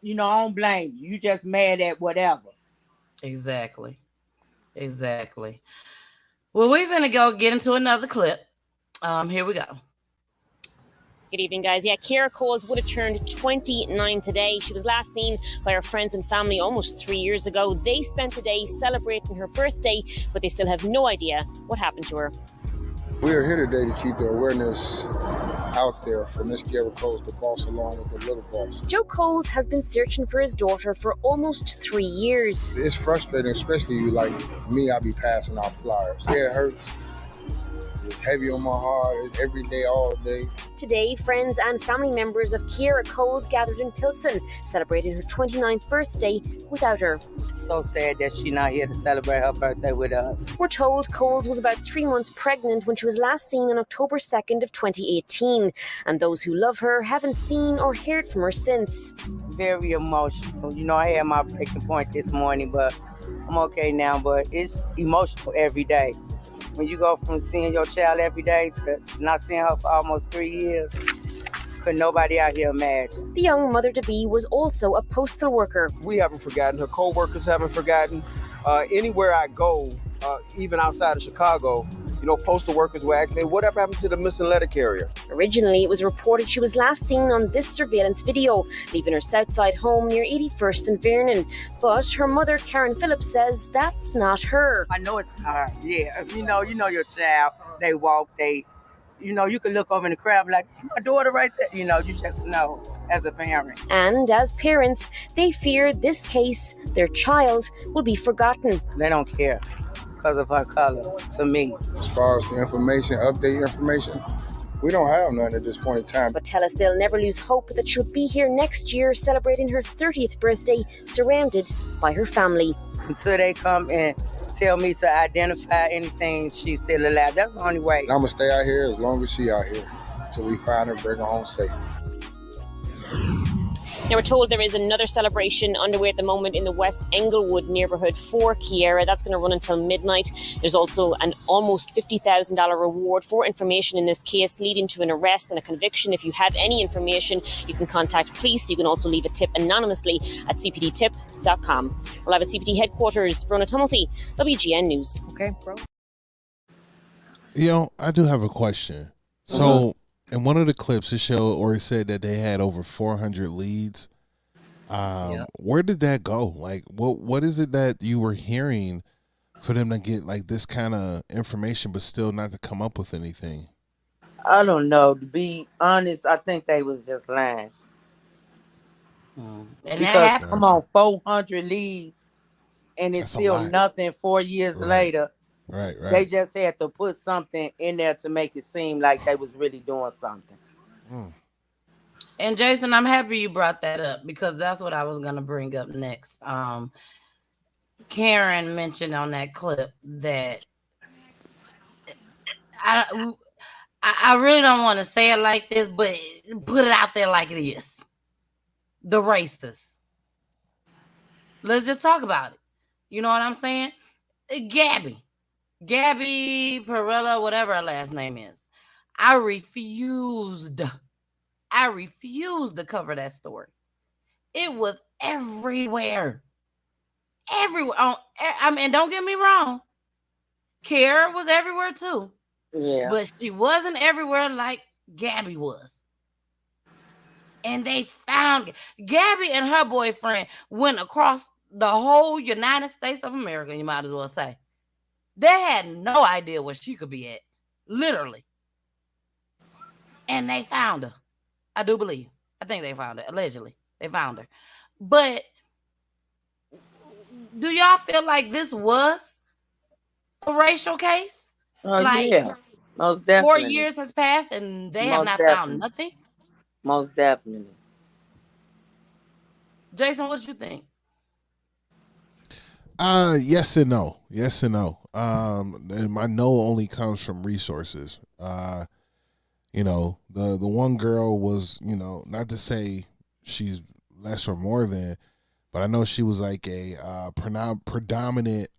you know, I don't blame you. You just mad at whatever. Exactly. Exactly. Well, we're gonna go get into another clip. Here we go. Good evening, guys. Yeah, Kierra Coles would have turned 29 today. She was last seen by her friends and family almost 3 years ago. They spent the day celebrating her birthday, but they still have no idea what happened to her. We are here today to keep the awareness out there for Miss Kierra Coles, the boss, along with the little boss. Joe Coles has been searching for his daughter for almost 3 years. It's frustrating, especially like me. I be passing out flyers. Yeah, it hurts. It's heavy on my heart. It's every day, all day. Today, friends and family members of Kierra Coles gathered in Pilsen, celebrating her 29th birthday without her. So sad that she's not here to celebrate her birthday with us. We're told Coles was about 3 months pregnant when she was last seen on October 2nd of 2018, and those who love her haven't seen or heard from her since. Very emotional. You know, I had my breaking point this morning, but I'm okay now, but it's emotional every day. When you go from seeing your child every day to not seeing her for almost 3 years, could nobody out here imagine. The young mother-to-be was also a postal worker. We haven't forgotten. Her co-workers haven't forgotten. Anywhere I go, even outside of Chicago, you know, postal workers will ask me, whatever happened to the missing letter carrier? Originally, it was reported she was last seen on this surveillance video, leaving her Southside home near 81st and Vernon. But her mother, Karen Phillips, says that's not her. I know it's not her. Yeah, you know your child. They walk, you know, you can look over in the crowd like, it's my daughter right there. You know, you just know as a parent. And as parents, they fear this case, their child, will be forgotten. They don't care because of her color, to me. As far as the information, update information, we don't have none at this point in time. But tell us they'll never lose hope that she'll be here next year celebrating her 30th birthday, surrounded by her family. Until they come and tell me to identify anything, she's still alive. That's the only way. I'm going to stay out here as long as she out here until we find her and bring her home safe. Now, we're told there is another celebration underway at the moment in the West Englewood neighbourhood for Kierra. That's going to run until midnight. There's also an almost $50,000 reward for information in this case, leading to an arrest and a conviction. If you have any information, you can contact police. You can also leave a tip anonymously at cpdtip.com. We're live at CPD headquarters. Brona Tumulty, WGN News. Okay, bro. You know, I do have a question. So, in one of the clips, it showed or it said that they had over 400 leads. Where did that go? Like, what is it that you were hearing for them to get like this kind of information, but still not to come up with anything? I don't know. To be honest, I think they was just lying. And because come on, 400 leads, and it's That's still nothing 4 years later. Right. They just had to put something in there to make it seem like they was really doing something. And Jason, I'm happy you brought that up because that's what I was going to bring up next. Karen mentioned on that clip that I really don't want to say it like this, but put it out there like it is. The racists. Let's just talk about it. You know what I'm saying? Gabby Perella, whatever her last name is. I refused to cover that story. It was everywhere. I mean, don't get me wrong. Kierra was everywhere too. Yeah. But she wasn't everywhere like Gabby was. And they found Gabby and her boyfriend went across the whole United States of America, you might as well say, they had no idea where she could be at, literally. And they found her. I do believe. I think they found her. Allegedly, they found her. But do y'all feel like this was a racial case? Like, Yeah, most 4 definitely. years has passed and they have Most not definitely. found nothing? Most definitely. Jason, what you think? Yes and no. Yes and no. And my no only comes from resources. You know, the one girl was, you know, not to say she's less or more than, but I know she was like a predominant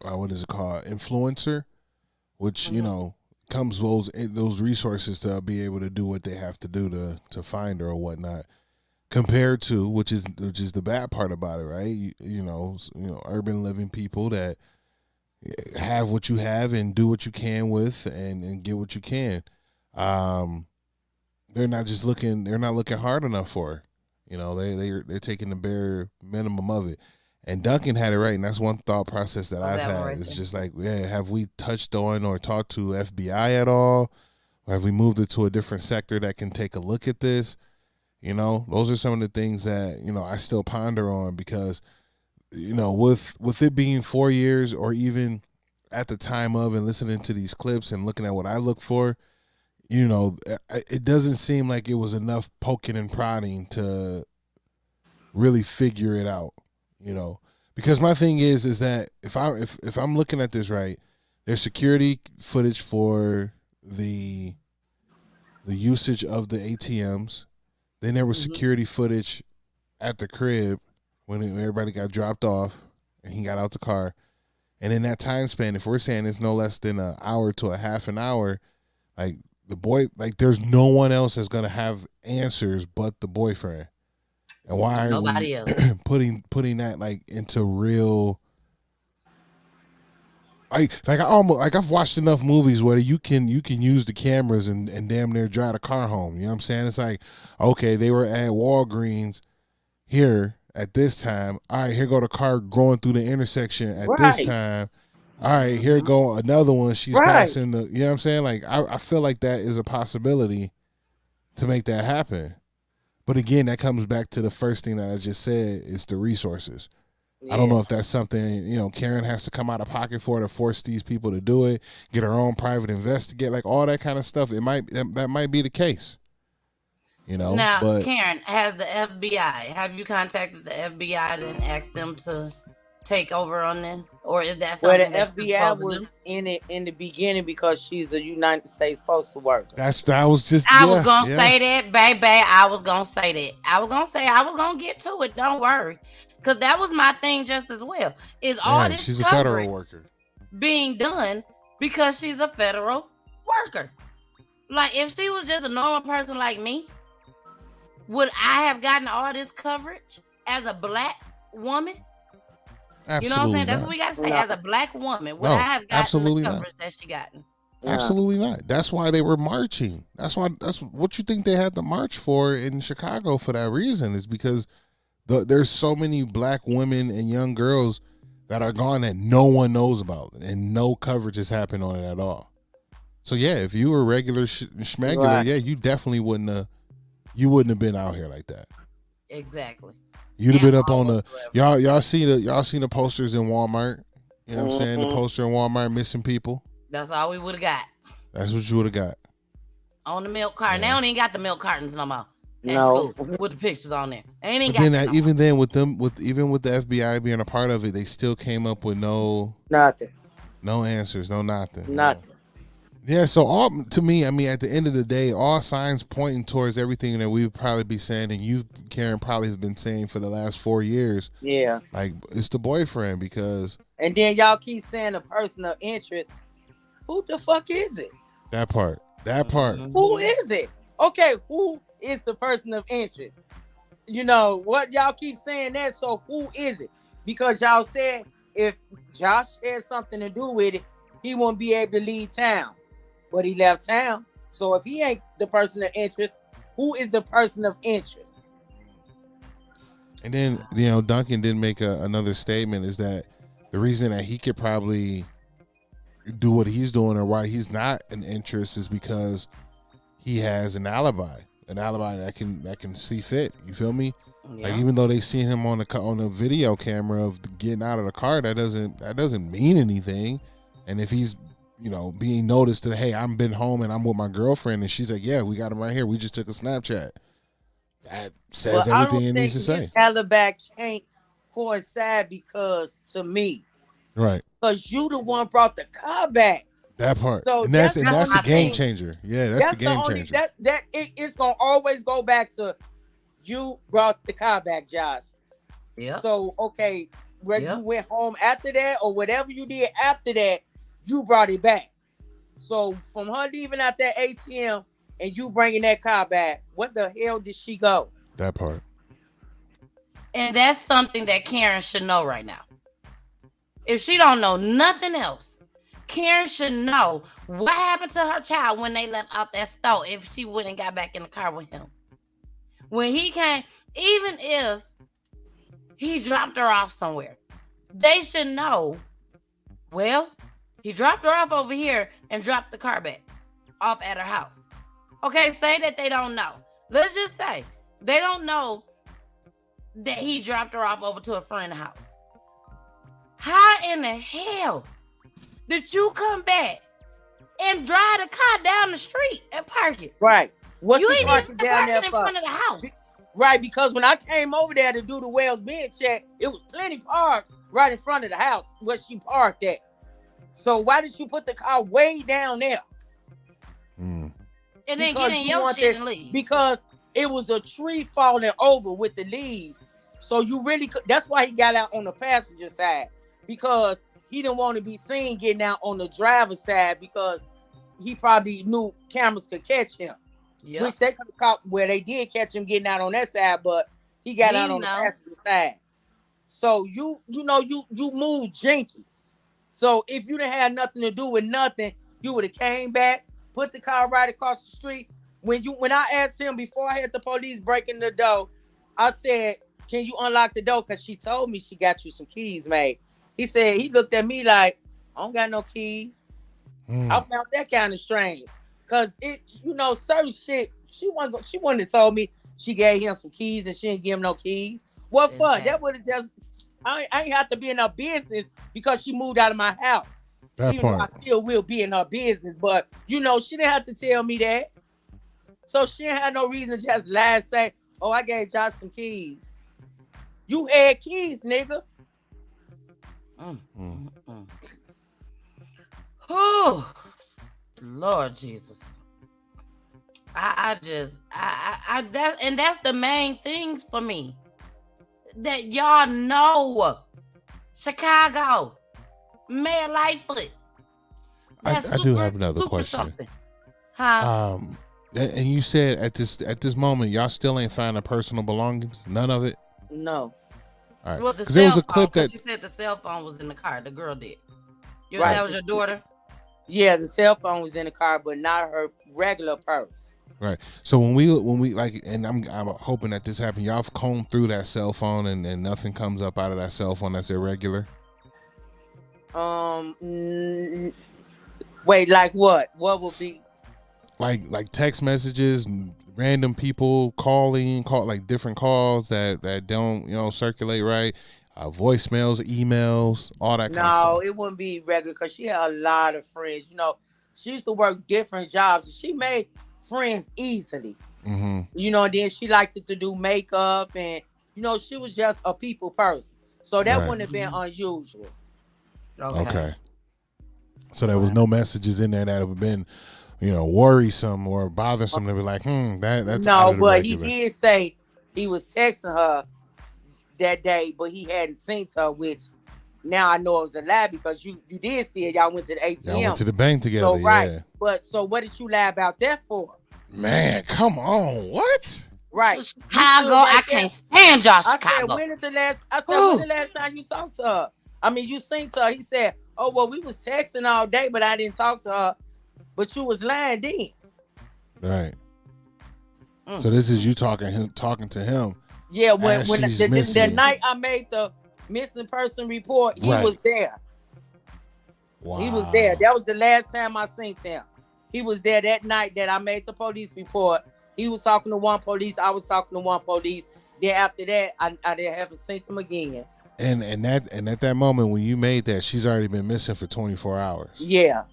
what is it called, influencer, which you know comes those resources to be able to do what they have to do to find her or whatnot. Compared to which is the bad part about it, right? You know, urban living people that have what you have and do what you can with and get what you can. They're not looking hard enough for her. You know, they're taking the bare minimum of it. And Duncan had it right, and that's one thought process that I've had. Right, it's just like, yeah, have we touched on or talked to FBI at all? Or have we moved it to a different sector that can take a look at this? You know, those are some of the things that, you know, I still ponder on because, you know, with it being 4 years or even at the time of and listening to these clips and looking at what I look for, you know, it doesn't seem like it was enough poking and prodding to really figure it out, you know. Because my thing is that if I'm looking at this right, there's security footage for the usage of the ATMs. Then there was security footage at the crib when everybody got dropped off and he got out the car. And in that time span, if we're saying it's no less than an hour to a half an hour, like the boy, like there's no one else that's gonna have answers but the boyfriend. And why are we putting that like into real? I've watched enough movies where you can use the cameras and damn near drive the car home. You know what I'm saying? It's like, okay, they were at Walgreens here at this time. All right, here go the car going through the intersection at this time. All right, here go another one. She's passing the, you know what I'm saying? Like, I feel like that is a possibility to make that happen. But again, that comes back to the first thing that I just said is the resources. I don't know if that's something, you know, Karen has to come out of pocket for to force these people to do it, get her own private investigator, like all that kind of stuff. That might be the case, you know. Now, but Karen, have you contacted the FBI and asked them to take over on this, or is that something the FBI was in it in the beginning because she's a United States postal worker? I was gonna say that, baby. I was gonna say that. I was gonna get to it. Don't worry. Because that was my thing just as well. Is all this she's a federal worker being done because she's a federal worker. Like, if she was just a normal person like me, would I have gotten all this coverage as a black woman? Absolutely, you know what I'm saying? That's not. what we got to say. As a black woman, would I have gotten the coverage that she gotten? Absolutely not. That's why they were marching. That's what you think they had to march for in Chicago for that reason, is because there's so many black women and young girls that are gone that no one knows about, and no coverage has happened on it at all. So yeah, if you were regular schmegular, yeah, you definitely wouldn't have been out here like that. Exactly. You'd have been up on the y'all seen the posters in Walmart. You know what I'm saying? The poster in Walmart missing people. That's all we would have got. That's what you would have got. On the milk carton. They don't even got the milk cartons no more. No, with the pictures on there. Even then, with the FBI being a part of it, they still came up with no answers, no nothing. Yeah, so to me, I mean, at the end of the day, all signs pointing towards everything that we would probably be saying, and you, Karen, probably has been saying for the last 4 years. Yeah, like it's the boyfriend because. And then y'all keep saying a person of interest. Who the fuck is it? That part. Who is it? Okay, who is the person of interest? You know what y'all keep saying that, so who is it? Because y'all said if Josh had something to do with it, he won't be able to leave town. But he left town. So if he ain't the person of interest, who is the person of interest? And then, Duncan did make another statement is that the reason that he could probably do what he's doing or why he's not an interest is because he has an alibi that can see fit. You feel me? Yeah. Like, even though they seen him on the video camera of getting out of the car, that doesn't mean anything. And if he's being noticed that, hey, I'm been home and I'm with my girlfriend, and she's like, yeah, we got him right here. We just took a Snapchat. That says everything it needs to say. Alibi can't coincide because to me, right? Because you the one brought the car back. That part, So and that's the game changer. Yeah, that's the game changer. It's gonna always go back to you brought the car back, Josh. Yeah. So okay, whether you went home after that or whatever you did after that, you brought it back. So from her leaving out that ATM and you bringing that car back, what the hell did she go? That part. And that's something that Karen should know right now. If she don't know nothing else, Karen should know what happened to her child when they left out that store if she went and got back in the car with him. When he came, even if he dropped her off somewhere, they should know, well, he dropped her off over here and dropped the car back off at her house. Okay, say that they don't know. Let's just say they don't know that he dropped her off over to a friend's house. How in the hell did you come back and drive the car down the street and park it? Right. What you you ain't parking even down parking there in for? front of the house. Right, because when I came over there to do the Wells being check, it was plenty parks right in front of the house where she parked at. So why did you put the car way down there? And then get in your shit and leave. Because it was a tree falling over with the leaves. So you really could. That's why he got out on the passenger side, because he didn't want to be seen getting out on the driver's side, because he probably knew cameras could catch him. Yep. Which they could have caught where they did catch him getting out on that side, but he got out on the passenger side. So you moved jinky. So if you didn't have nothing to do with nothing, you would have came back, put the car right across the street. When I asked him before I had the police breaking the door, I said, "Can you unlock the door?" Because she told me she got you some keys, mate. He said, he looked at me like, "I don't got no keys." I found that kind of strange. Cause certain shit, she wouldn't have told me she gave him some keys and she didn't give him no keys. What for? Exactly. That would have just, I ain't have to be in her business because she moved out of my house. That Even though part. I still will be in her business, but she didn't have to tell me that. So she didn't have no reason to just lie and say, "Oh, I gave Josh some keys." You had keys, nigga. Oh, Lord Jesus. That's the main things for me. That y'all know. Chicago. Mayor Lightfoot. I do have another question. Something. Huh? And you said at this moment, y'all still ain't finding personal belongings? None of it? No. All right. Well, Because there was a clip that she said the cell phone was in the car. The girl did. Right. That was your daughter? Yeah, the cell phone was in the car, but not her regular purse. Right. So when we like, and I'm hoping that this happened, y'all have combed through that cell phone and nothing comes up out of that cell phone that's irregular? Wait, like what? What would be? Like text messages, random people calling like different calls that don't circulate right, voicemails, emails, all that kind of stuff. No, it wouldn't be regular because she had a lot of friends. She used to work different jobs. She made friends easily. And then she liked to do makeup, and she was just a people person. So that wouldn't have been unusual. Okay. So there was no messages in there that have been, worrisome or bothersome to be like, that's out of the but regular. he did say he was texting her that day, but he hadn't seen her, which now I know it was a lie because you did see it. Y'all went to the ATM. Y'all went to the bank together, so, right. Yeah. But so what did you lie about that for? Man, come on. What? Right. Chicago, I can't stand y'all, Chicago. I said, when the last time you talked to her? I mean, you seen to her. He said, "Oh, well, we was texting all day, but I didn't talk to her." But you was lying then. Right. So this is you talking to him Yeah, when as when she's the missing. night I made the missing person report, he Right. was there. Wow. He was there. That was the last time I seen him. He was there that night that I made the police report. He was talking to one police. I was talking to one police. Then after that, I haven't seen him again. And at that moment when you made that, she's already been missing for 24 hours. Yeah.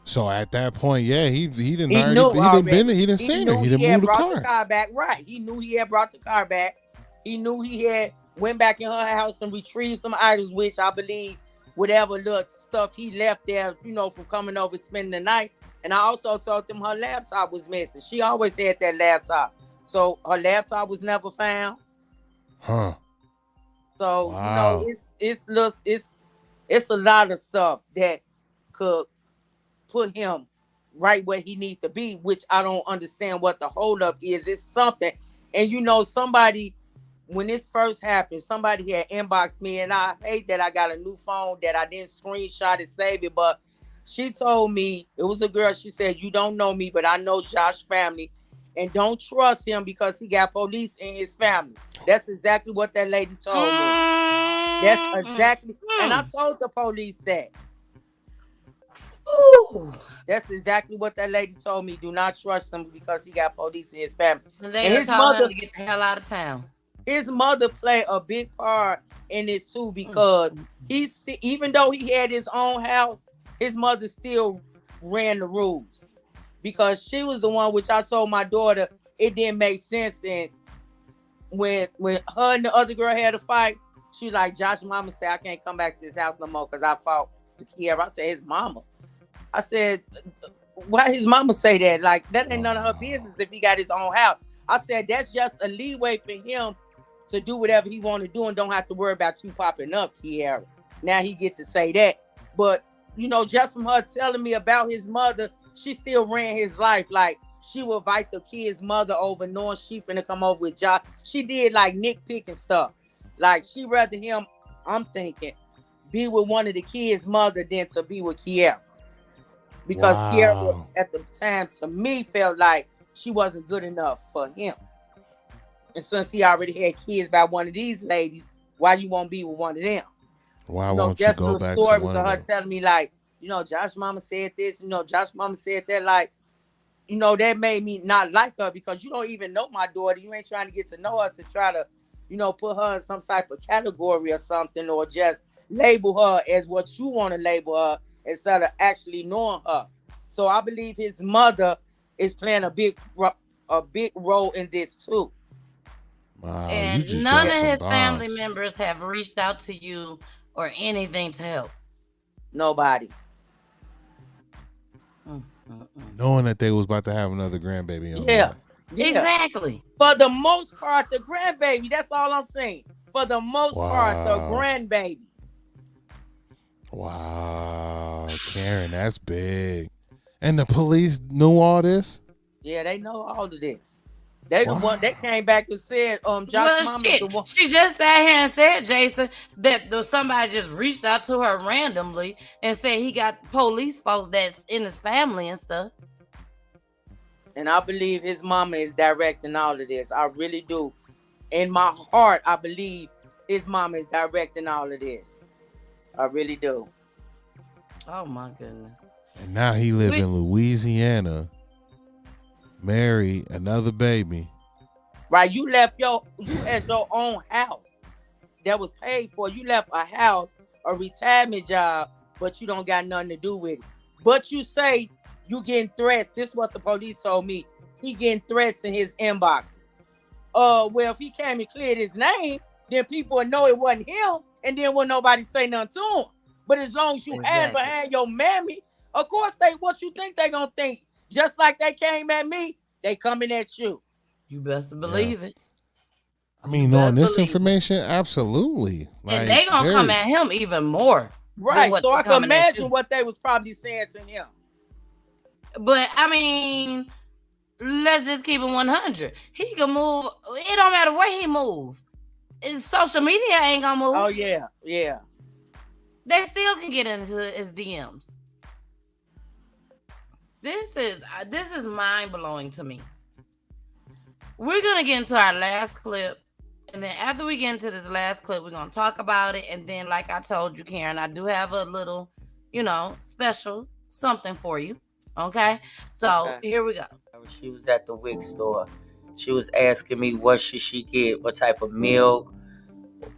So at that point, yeah, he didn't He already knew he didn't already. been he didn't He see knew her. He he didn't had move the brought the car. car back. Right. He knew he had brought the car back. He knew he had went back in her house and retrieved some items, which I believe whatever little stuff he left there, from coming over spending the night. And I also told them her laptop was missing. She always had that laptop. So her laptop was never found. Huh. So, Wow. it's a lot of stuff that could put him right where he needs to be, which I don't understand what the holdup is. It's something. And somebody, when this first happened, somebody had inboxed me, and I hate that I got a new phone that I didn't screenshot and save it, but she told me, it was a girl, she said, "You don't know me, but I know Josh's family, and don't trust him because he got police in his family." That's exactly what that lady told me. That's exactly, and I told the police that. Ooh. That's exactly what that lady told me. Do not trust him because he got police in his family. And they his told him to get the hell out of town. His mother played a big part in this too, because even though he had his own house, his mother still ran the rules, because she was the one, which I told my daughter it didn't make sense. And when her and the other girl had a fight, she was like, "Josh's mama said I can't come back to his house no more because I fought to Kierra." I said, "His mama?" I said, "Why his mama say that? Like, that ain't none of her business if he got his own house." I said, "That's just a leeway for him to do whatever he want to do and don't have to worry about you popping up, Kierra." Now he get to say that. But, just from her telling me about his mother, she still ran his life. Like, she would invite the kid's mother over, knowing she finna come over with Josh. She did, like, nitpicking stuff. Like, she rather him, I'm thinking, be with one of the kids' mother than to be with Kierra. Because Kierra, at the time, to me, felt like she wasn't good enough for him. And since he already had kids by one of these ladies, why you won't be with one of them? Why won't you go back to one of her them? telling me, like, Josh's mama said this, Josh's mama said that, like, that made me not like her, because you don't even know my daughter. You ain't trying to get to know her to try to, put her in some type of category or something, or just label her as what you want to label her instead of actually knowing her. So I believe his mother is playing a big role in this too. Wow, and none of his family members have reached out to you or anything to help. Nobody. Knowing that they was about to have another grandbaby on Yeah. Exactly. For the most part, the grandbaby, that's all I'm saying. For the most part, the grandbaby. Wow, Karen, that's big. And the police knew all this? Yeah, they know all of this. They the one that came back and said, Josh's mama is the one. She just sat here and said, Jason, that somebody just reached out to her randomly and said he got police folks that's in his family and stuff. And I believe his mama is directing all of this. I really do. In my heart, I believe his mama is directing all of this. I really do. Oh my goodness. And now he live in Louisiana, married, another baby. Right, you had your own house that was paid for. You left a house, a retirement job, but you don't got nothing to do with it. But you say you getting threats. This is what the police told me. He getting threats in his inbox. Well, if he came and cleared his name, then people would know it wasn't him, and then wouldn't nobody say nothing to him. But as long as you had behind your mammy, of course what you think they gonna think? Just like they came at me, they coming at you. You best believe it. I mean, knowing this information, absolutely. And they gonna come at him even more. Right, so I can imagine what they was probably saying to him. But I mean, let's just keep it 100. He can move. It don't matter where he move. Social media ain't gonna move. Oh yeah, yeah. They still can get into his DMs. This is mind blowing to me. We're gonna get into our last clip, And then after we get into this last clip, we're going to talk about it. And then, like I told you, Karen, I do have a little, special something for you. Okay? So, here we go. She was at the wig store. She was asking me what should she get, what type of milk,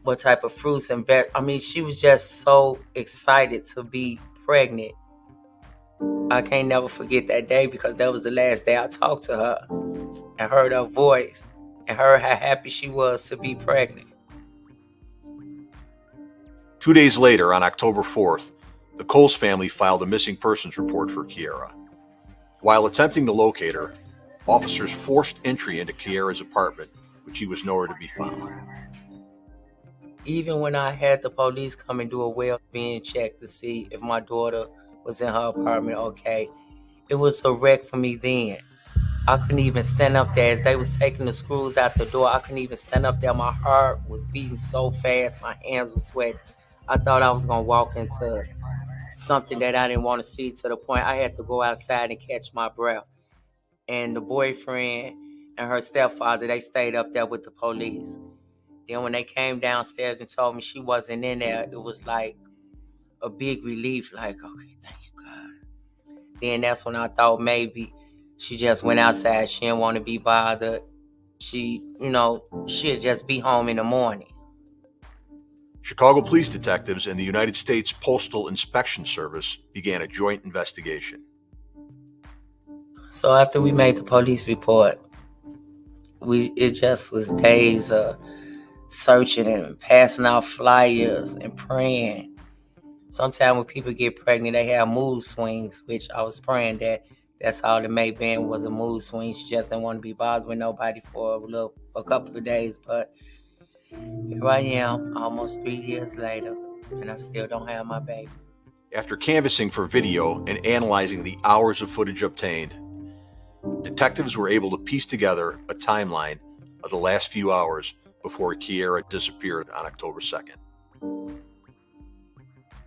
what type of fruits and she was just so excited to be pregnant. I can't never forget that day because that was the last day I talked to her and heard her voice and heard how happy she was to be pregnant. 2 days later, on October 4th, the Coles family filed a missing persons report for Kierra. While attempting to locate her, officers forced entry into Kierra's apartment, but she was nowhere to be found. Even when I had the police come and do a well-being check to see if my daughter was in her apartment okay, it was a wreck for me then. I couldn't even stand up there. As they was taking the screws out the door, I couldn't even stand up there. My heart was beating so fast, my hands were sweating. I thought I was going to walk into something that I didn't want to see, to the point I had to go outside and catch my breath. And the boyfriend and her stepfather, they stayed up there with the police. Then when they came downstairs and told me she wasn't in there, it was like a big relief, like, okay, thank you, God. Then that's when I thought maybe she just went outside. She didn't want to be bothered. She'd just be home in the morning. Chicago police detectives and the United States Postal Inspection Service began a joint investigation. So after we made the police report, it just was days of searching and passing out flyers and praying. Sometimes when people get pregnant, they have mood swings, which I was praying that's all it may have been, was a mood swing. She just didn't want to be bothered with nobody for a couple of days. But here I am, almost 3 years later, and I still don't have my baby. After canvassing for video and analyzing the hours of footage obtained, detectives were able to piece together a timeline of the last few hours before Kierra disappeared on October 2nd.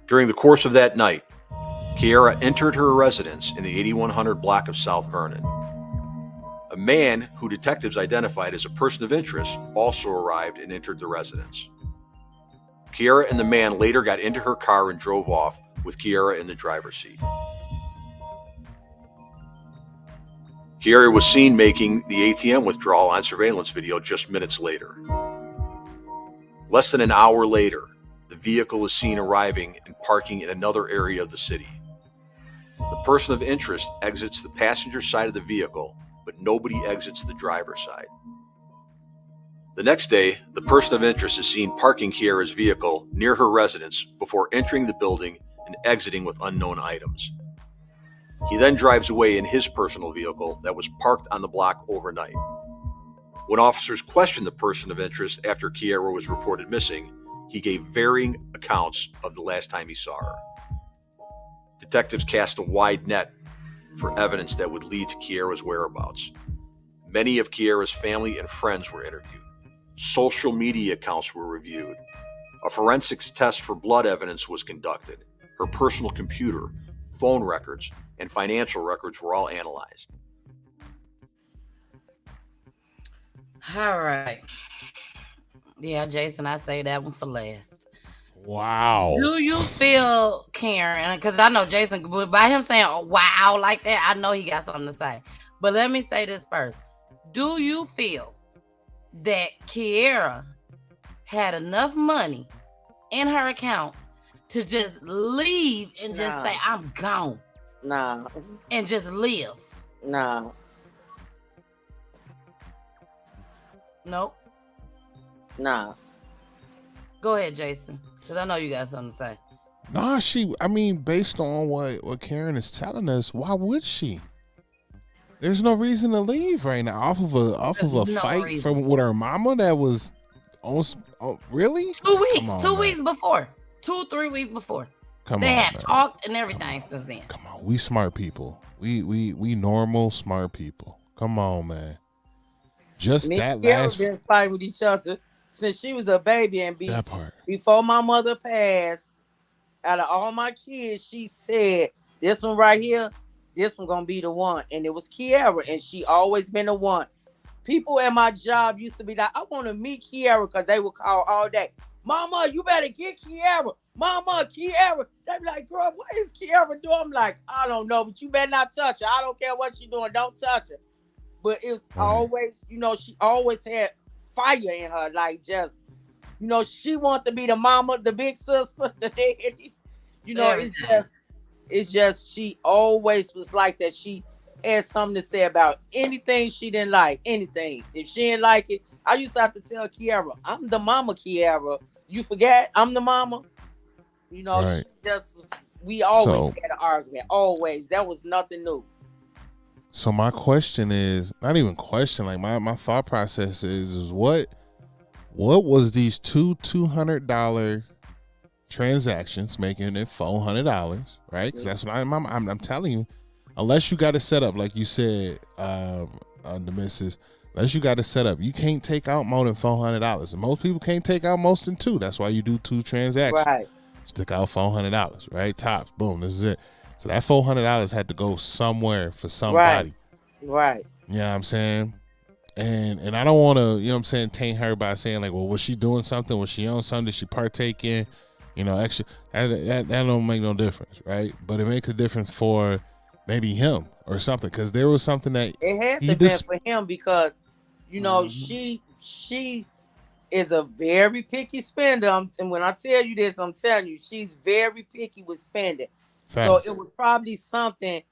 During the course of that night, Kierra entered her residence in the 8100 block of South Vernon. A man who detectives identified as a person of interest also arrived and entered the residence. Kierra and the man later got into her car and drove off, with Kierra in the driver's seat. Kierra was seen making the ATM withdrawal on surveillance video just minutes later. Less than an hour later, the vehicle is seen arriving and parking in another area of the city. The person of interest exits the passenger side of the vehicle, but nobody exits the driver's side. The next day, the person of interest is seen parking Kierra's vehicle near her residence before entering the building and exiting with unknown items. He then drives away in his personal vehicle that was parked on the block overnight. When officers questioned the person of interest after Kierra was reported missing, he gave varying accounts of the last time he saw her. Detectives cast a wide net for evidence that would lead to Kierra's whereabouts. Many of Kierra's family and friends were interviewed. Social media accounts were reviewed. A forensics test for blood evidence was conducted. Her personal computer, phone records, and financial records were all analyzed. All right. Yeah, Jason, I say that one for last. Wow. Do you feel, Karen, because I know Jason, by him saying wow like that, I know he got something to say. But let me say this first. Do you feel that Kierra had enough money in her account to just leave and just say, I'm gone? Nah. And just live? Nah. Nope. Nah. Go ahead, Jason, because I know you got something to say. Nah, based on what Karen is telling us, why would she? There's no reason to leave right now off of a fight with her mama that was almost really 2 weeks. 2 weeks before. 2-3 weeks before. They had talked and everything since then. Come on, we smart people. We normal smart people. Come on, man. Just Me that and Kierra last been fighting with each other since she was a baby, and that part. Before my mother passed, out of all my kids, she said, this one right here, this one gonna be the one. And it was Kierra, and she always been the one. people at my job used to be like, I want to meet Kierra, because they would call all day. Mama, you better get Kierra. Mama, Kierra. They be like, girl, what is Kierra doing? I'm like, I don't know, but you better not touch her. I don't care what she's doing. Don't touch her. But it's always, she always had fire in her. Like, just, she want to be the mama, the big sister, the daddy. It's just, she always was like that. She had something to say about anything she didn't like, anything. If she didn't like it, I used to have to tell Kierra, I'm the mama, Kierra. You forget I'm the mama. Right. We always had an argument. Always. That was nothing new. So my question is, not even question, like my thought process is what was these two $200 transactions making it $400, right? Because that's what I'm telling you. Unless you got to set up, like you said, the missus, unless you got to set up, you can't take out more than $400. And most people can't take out most than two. That's why you do two transactions. Right. Stick out $400, right? Tops. Boom. This is it. So that $400 had to go somewhere for somebody. Right. You know what I'm saying? And I don't want to, taint her by saying like, well, was she doing something? Was she on something? Did she partake in? Extra. That don't make no difference, right? But it makes a difference for maybe him or something, because there was something that it had to be for him, because she is a very picky spender. And when I tell you this, I'm telling you, she's very picky with spending. So it was probably something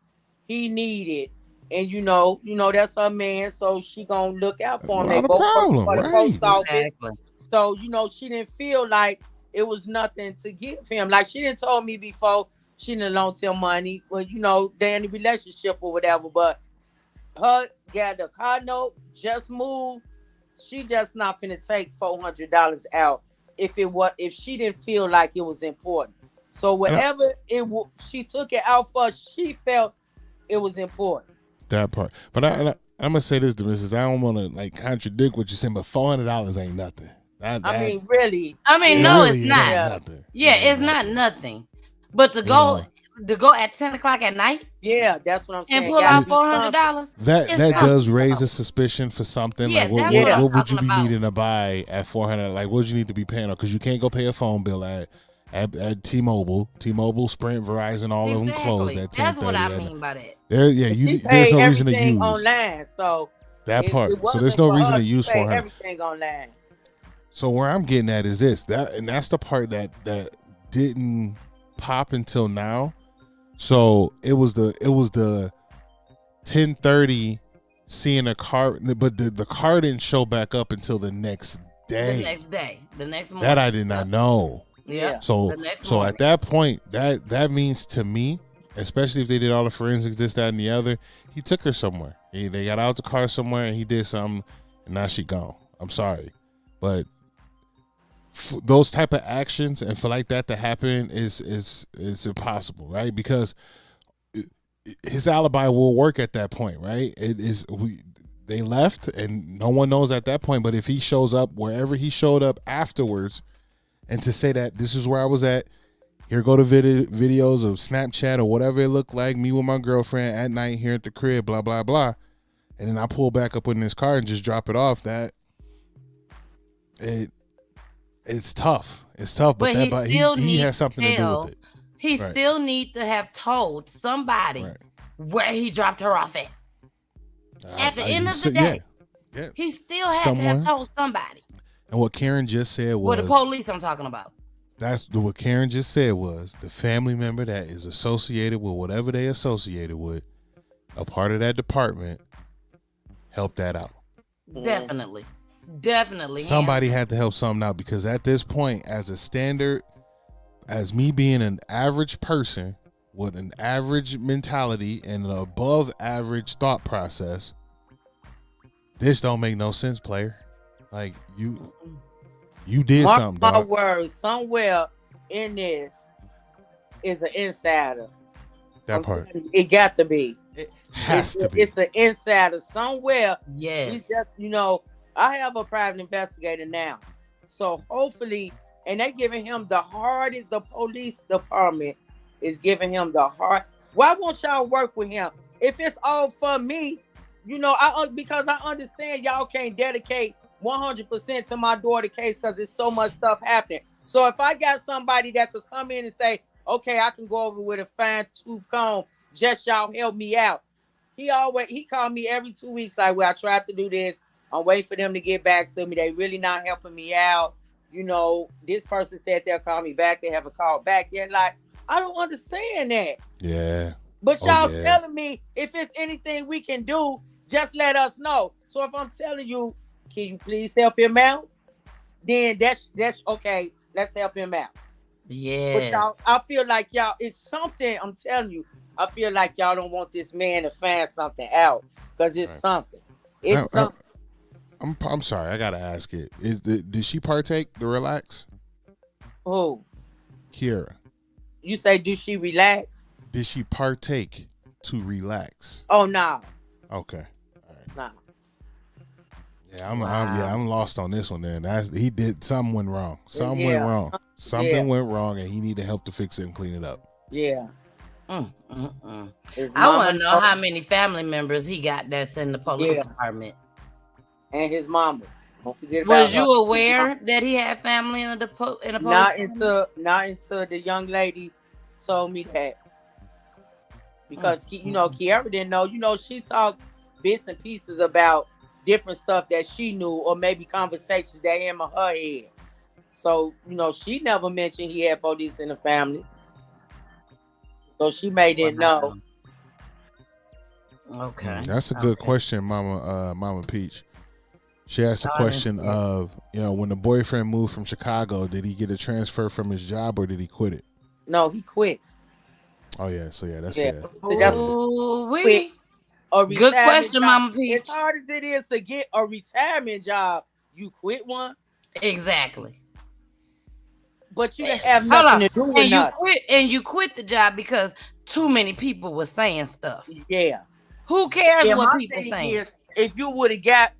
he needed, and that's her man, so she gonna look out for him. They both work for the post office. Exactly. So she didn't feel like it was nothing to give him. Like, she didn't told me before she didn't loan him money. Well, they're in a relationship or whatever. But her got the car note, just moved. She just not finna take $400 out if she didn't feel like it was important. So whatever she took it out for, she felt it was important. That part. But I'm gonna say this to Mrs. I don't want to like contradict what you're saying, but $400 ain't nothing. Really. No, it's not. Nothing. Yeah, it's not nothing. But to go at 10 o'clock at night. Yeah, that's what I'm saying. And pull out $400. That does raise a suspicion for something. Yeah, like what would you be needing to buy at $400? Like, what would you need to be paying on? Because you can't go pay a phone bill at T-Mobile, Sprint, Verizon, all of them closed at 10:30. That's what I mean by that. There's no reason to use online. So that part. So there's no reason to use $400. Everything online. So where I'm getting at is this, and that's the part that didn't pop until now. So it was the 10:30 seeing a car, but the car didn't show back up until the next day. The next morning. That I did not know. Yeah. So at that point, that means to me, especially if they did all the forensics, this, that, and the other, he took her somewhere. They got out the car somewhere and he did something, and now she gone. I'm sorry, but those type of actions and for like that to happen is impossible, right? Because his alibi will work at that point, right? They left and no one knows at that point. But if he shows up wherever he showed up afterwards, and to say that this is where I was at, here go the videos of Snapchat or whatever it looked like, me with my girlfriend at night here at the crib, blah blah blah, and then I pull back up in this car and just drop it off. It's tough. It's tough, but he has something to do with it. He still need to have told somebody where he dropped her off at. At the end of the day, he still had to have told somebody. And what Karen just said was... Well, the police I'm talking about. That's what Karen just said was the family member that is associated with whatever they associated with, a part of that department, help that out. Definitely. Somebody had to help something out, because at this point, as a standard, as me being an average person with an average mentality and an above average thought process, this don't make no sense, player. Like you did something. Mark my words, somewhere in this is an insider. That part. It got to be. It has to be. It's an insider somewhere. Yes. He's just, I have a private investigator now. So hopefully, and they're giving him the hardest, the police department is giving him the hard. Why won't y'all work with him? If it's all for me, you know, because I understand y'all can't dedicate 100% to my daughter case because there's so much stuff happening. So if I got somebody that could come in and say, okay, I can go over with a fine tooth comb, just y'all help me out. He called me every 2 weeks like, well, I tried to do this. I'm waiting for them to get back to me. They really not helping me out. You know, this person said they'll call me back. They haven't called back yet. Like, I don't understand that. Yeah. But y'all telling me if it's anything we can do, just let us know. So if I'm telling you, can you please help him out? Then that's okay. Let's help him out. Yeah. But y'all, I feel like y'all, it's something. I'm telling you, I feel like y'all don't want this man to find something out because it's something. It's something. I'm sorry. I gotta ask it. Did she partake to relax? Who? Kierra. You say, do she relax? Did she partake to relax? Oh no. Okay. All right. Nah. Yeah, I'm lost on this one. Then he did something went wrong. Something went wrong. Something went wrong, and he needed help to fix it and clean it up. Yeah. I want to know how many family members he got that's in the police department. And his mama. Don't forget about Was you aware that he had family in the police department? Not until the young lady told me that. Because you know, Kierra didn't know. You know, she talked bits and pieces about different stuff that she knew, or maybe conversations that him or her had. So, you know, she never mentioned he had police in the family. So she didn't know. Okay. That's a good question, Mama Peach. She asked the question of, you know, when the boyfriend moved from Chicago, did he get a transfer from his job or did he quit it? No, he quit. Oh yeah, so yeah, that's it. So that's quit. Good question, job. Mama Peach. As hard as it is to get a retirement job, you quit one. Exactly. But you didn't have nothing to do with nothing. You quit the job because too many people were saying stuff. Yeah. Who cares what people saying? If you would have got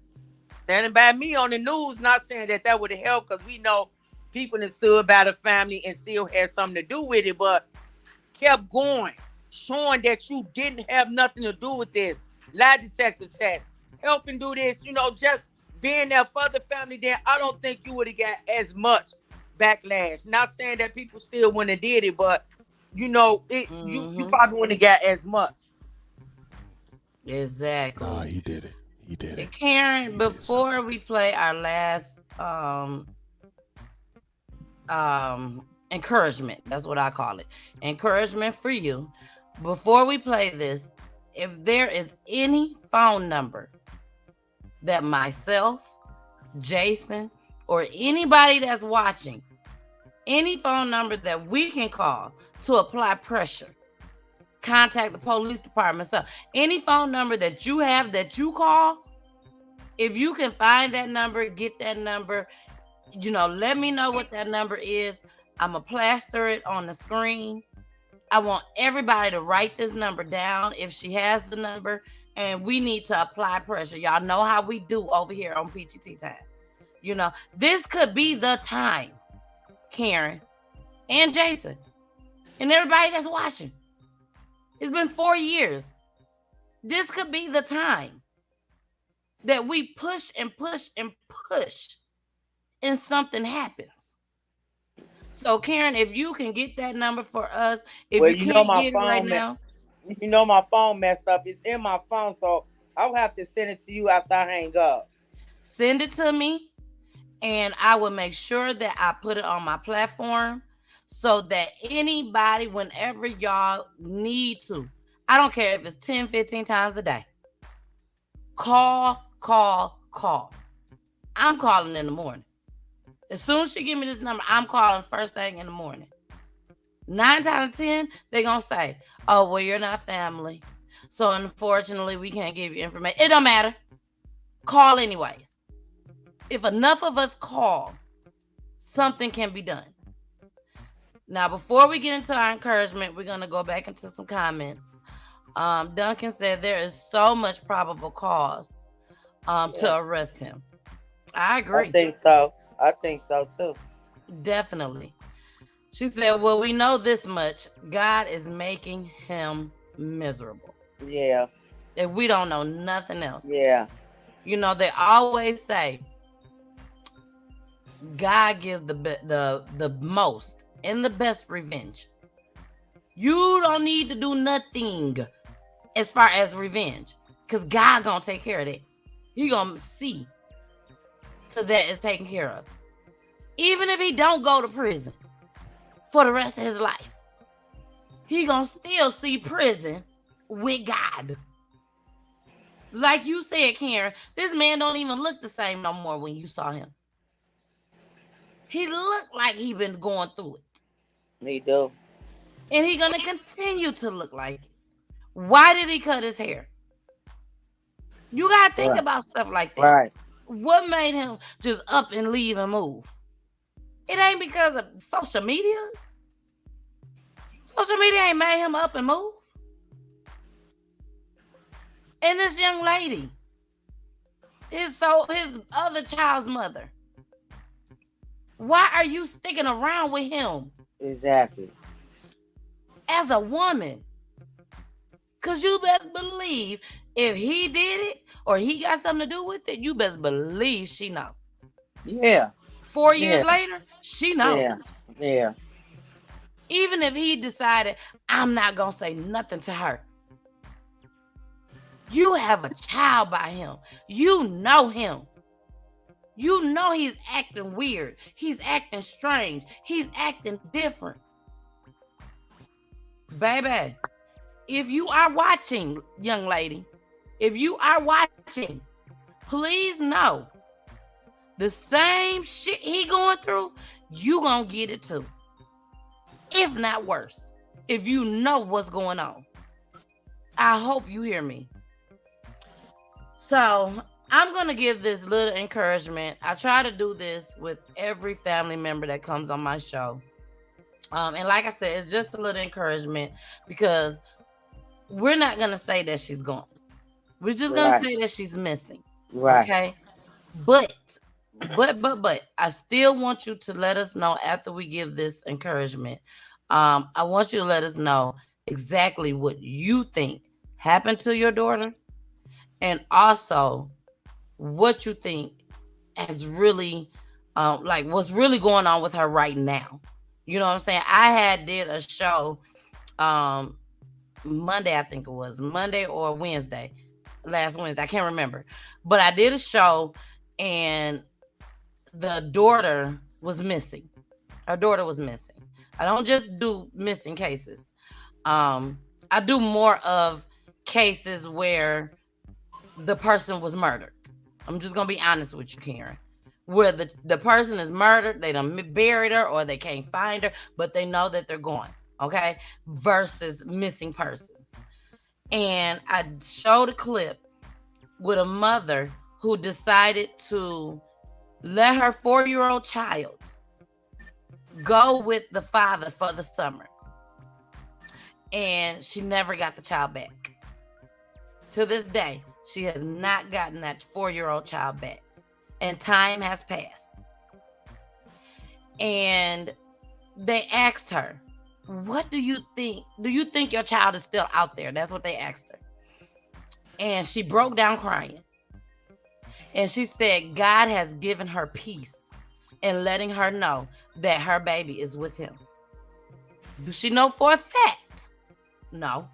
standing by me on the news, not saying that would have helped, because we know people that stood by the family and still had something to do with it, but kept going, showing that you didn't have nothing to do with this. Lie detector test, helping do this, you know, just being there for the family, then I don't think you would have got as much backlash. Not saying that people still wouldn't have did it, but you know, you probably wouldn't have got as much. Exactly. Oh, he did it. He did it. Karen, before we play our last encouragement, that's what I call it. Encouragement for you. Before we play this, if there is any phone number that myself, Jason, or anybody that's watching, any phone number that we can call to apply pressure, contact the police department. So any phone number that you have that you call, if you can find that number, get that number, you know, let me know what that number is. I'm going to plaster it on the screen. I want everybody to write this number down if she has the number, and we need to apply pressure. Y'all know how we do over here on PGT Time. You know, this could be the time, Karen and Jason and everybody that's watching. It's been 4 years. This could be the time that we push and push and push and something happens. So, Karen, if you can get that number for us, if you can't get it right now. You know my phone messed up. It's in my phone, so I'll have to send it to you after I hang up. Send it to me, and I will make sure that I put it on my platform so that anybody, whenever y'all need to, I don't care if it's 10, 15 times a day, call. I'm calling in the morning. As soon as she give me this number, I'm calling first thing in the morning. 9 times out of 10, they're going to say, oh, well, you're not family, so unfortunately, we can't give you information. It don't matter. Call anyways. If enough of us call, something can be done. Now, before we get into our encouragement, we're going to go back into some comments. Duncan said there is so much probable cause to arrest him. I agree. I think so too. Definitely. She said, well, we know this much. God is making him miserable. Yeah. If we don't know nothing else. Yeah. You know, they always say God gives the most and the best revenge. You don't need to do nothing as far as revenge, because God gonna take care of that. He gonna see so that it's taken care of. Even if he don't go to prison for the rest of his life, he gonna still see prison with God. Like you said, Karen, this man don't even look the same no more when you saw him. He looked like he been going through it. He do. And he gonna continue to look like it. Why did he cut his hair? You gotta think about stuff like that. Right. What made him just up and leave and move? It ain't because of social media. Social media ain't made him up and move. And this young lady, his other child's mother. Why are you sticking around with him? Exactly. As a woman. Because you best believe if he did it or he got something to do with it, you best believe she know. Yeah. 4 years later, she knows. Yeah. Yeah. Even if he decided, I'm not going to say nothing to her. You have a child by him. You know him. You know he's acting weird. He's acting strange. He's acting different. Baby, if you are watching, young lady, if you are watching, please know the same shit he going through, you gonna get it too. If not worse, if you know what's going on. I hope you hear me. So I'm going to give this little encouragement. I try to do this with every family member that comes on my show. And like I said, it's just a little encouragement because we're not going to say that she's gone. We're just going to say that she's missing. Right. Okay. But I still want you to let us know after we give this encouragement. I want you to let us know exactly what you think happened to your daughter and also what you think has really what's really going on with her right now. You know what I'm saying? I did a show Monday, I think it was Monday or Wednesday, last Wednesday, I can't remember, but I did a show and the daughter was missing. Her daughter was missing. I don't just do missing cases. I do more of cases where the person was murdered. I'm just gonna be honest with you, Karen. Where the person is murdered, they done buried her or they can't find her, but they know that they're gone. Okay, versus missing persons. And I showed a clip with a mother who decided to let her 4-year-old child go with the father for the summer. And she never got the child back. To this day, she has not gotten that 4-year-old child back. And time has passed. And they asked her, what do you think? Do you think your child is still out there? That's what they asked her. And she broke down crying. And she said, God has given her peace in letting her know that her baby is with him. Does she know for a fact? No.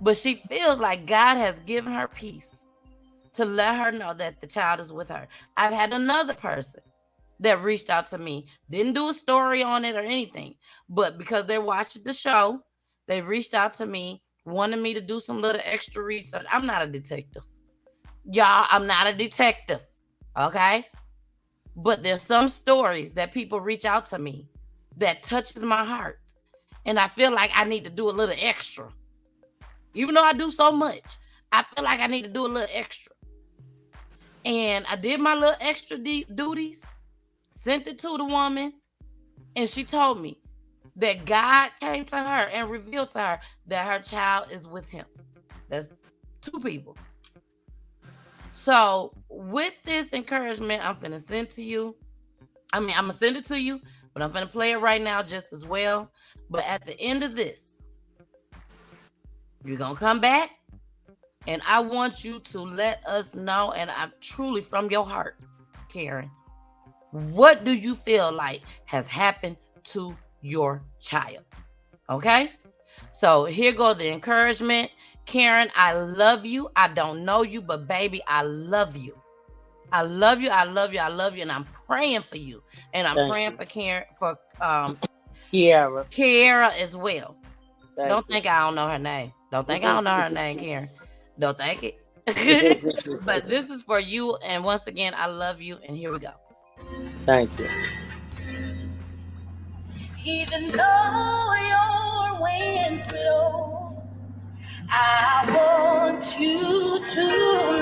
But she feels like God has given her peace to let her know that the child is with her. I've had another person that reached out to me, didn't do a story on it or anything, but because they're watching the show, they reached out to me, wanted me to do some little extra research. I'm not a detective. Y'all, I'm not a detective, okay? But there's some stories that people reach out to me that touches my heart. And I feel like I need to do a little extra. Even though I do so much, I feel like I need to do a little extra. And I did my little extra duties, sent it to the woman, and she told me that God came to her and revealed to her that her child is with him. That's 2 people. So with this encouragement, I'm finna send to you. I'm gonna send it to you, but I'm finna play it right now just as well. But at the end of this, you're gonna come back And I want you to let us know, and I'm truly from your heart, Karen, what do you feel like has happened to your child? Okay? So here goes the encouragement. Karen, I love you. I don't know you, but baby, I love you. I love you. I love you. I love you. And I'm praying for you. And I'm praying for Karen, for Kierra as well. Don't think I don't know her name. Don't think I don't know her name, Karen. Don't think it. But this is for you. And once again, I love you. And here we go. Thank you. Even though your winds blow, I want you to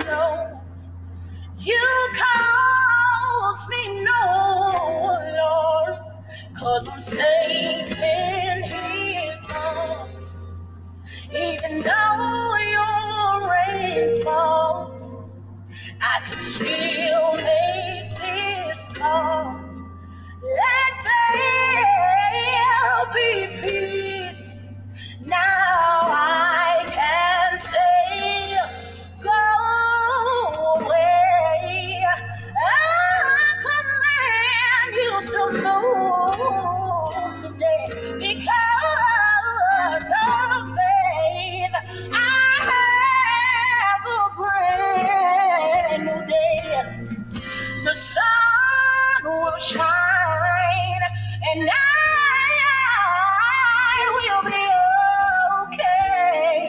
know you cause me no Lord, 'cause I'm safe in his arms. Even though your rain falls, I can still make this call. Let there be peace. Now I can say, go away. I command you to move today, because of faith I have a brand new day. The sun will shine, and I will be okay.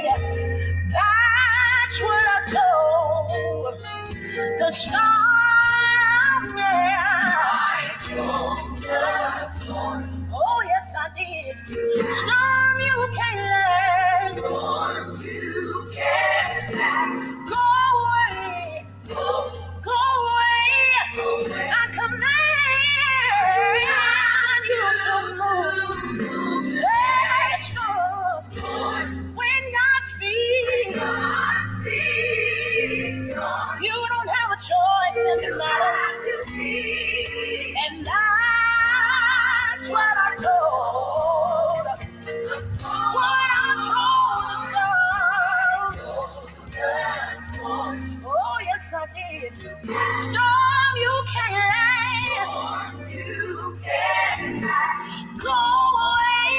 That's what I told the storm. I told the storm. Oh yes, I did. Storm, you can't last. Storm, you can't last. Go away. Go away. I command you to move. Let's go. When God speaks, you don't have a choice in the matter. And that's what I told. What I told the storm. Oh yes, I did. Storm, you can't last. You can't go away.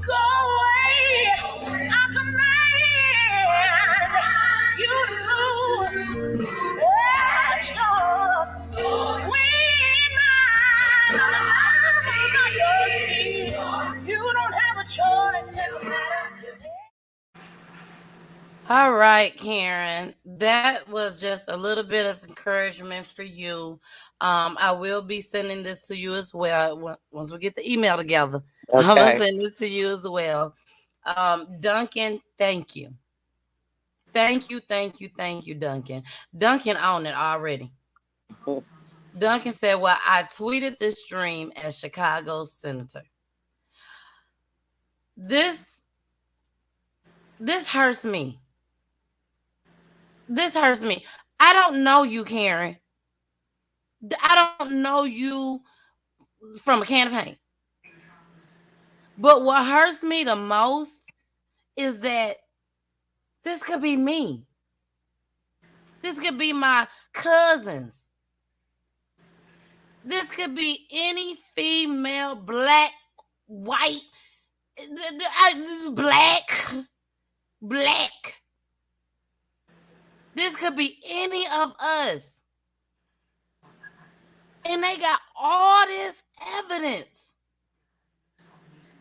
Go away. I command you to move. Let's go. You don't have a choice. All right, Karen. That was just a little bit of encouragement for you. I will be sending this to you as well once we get the email together. Okay. I'm gonna send this to you as well. Duncan, thank you. Thank you, Duncan. Duncan owned it already. Duncan said, well, I tweeted this dream as Chicago's senator. This hurts me. This hurts me. I don't know you, Karen. I don't know you from a can of paint. But what hurts me the most is that this could be me. This could be my cousins. This could be any female, black, white, black. This could be any of us. And they got all this evidence.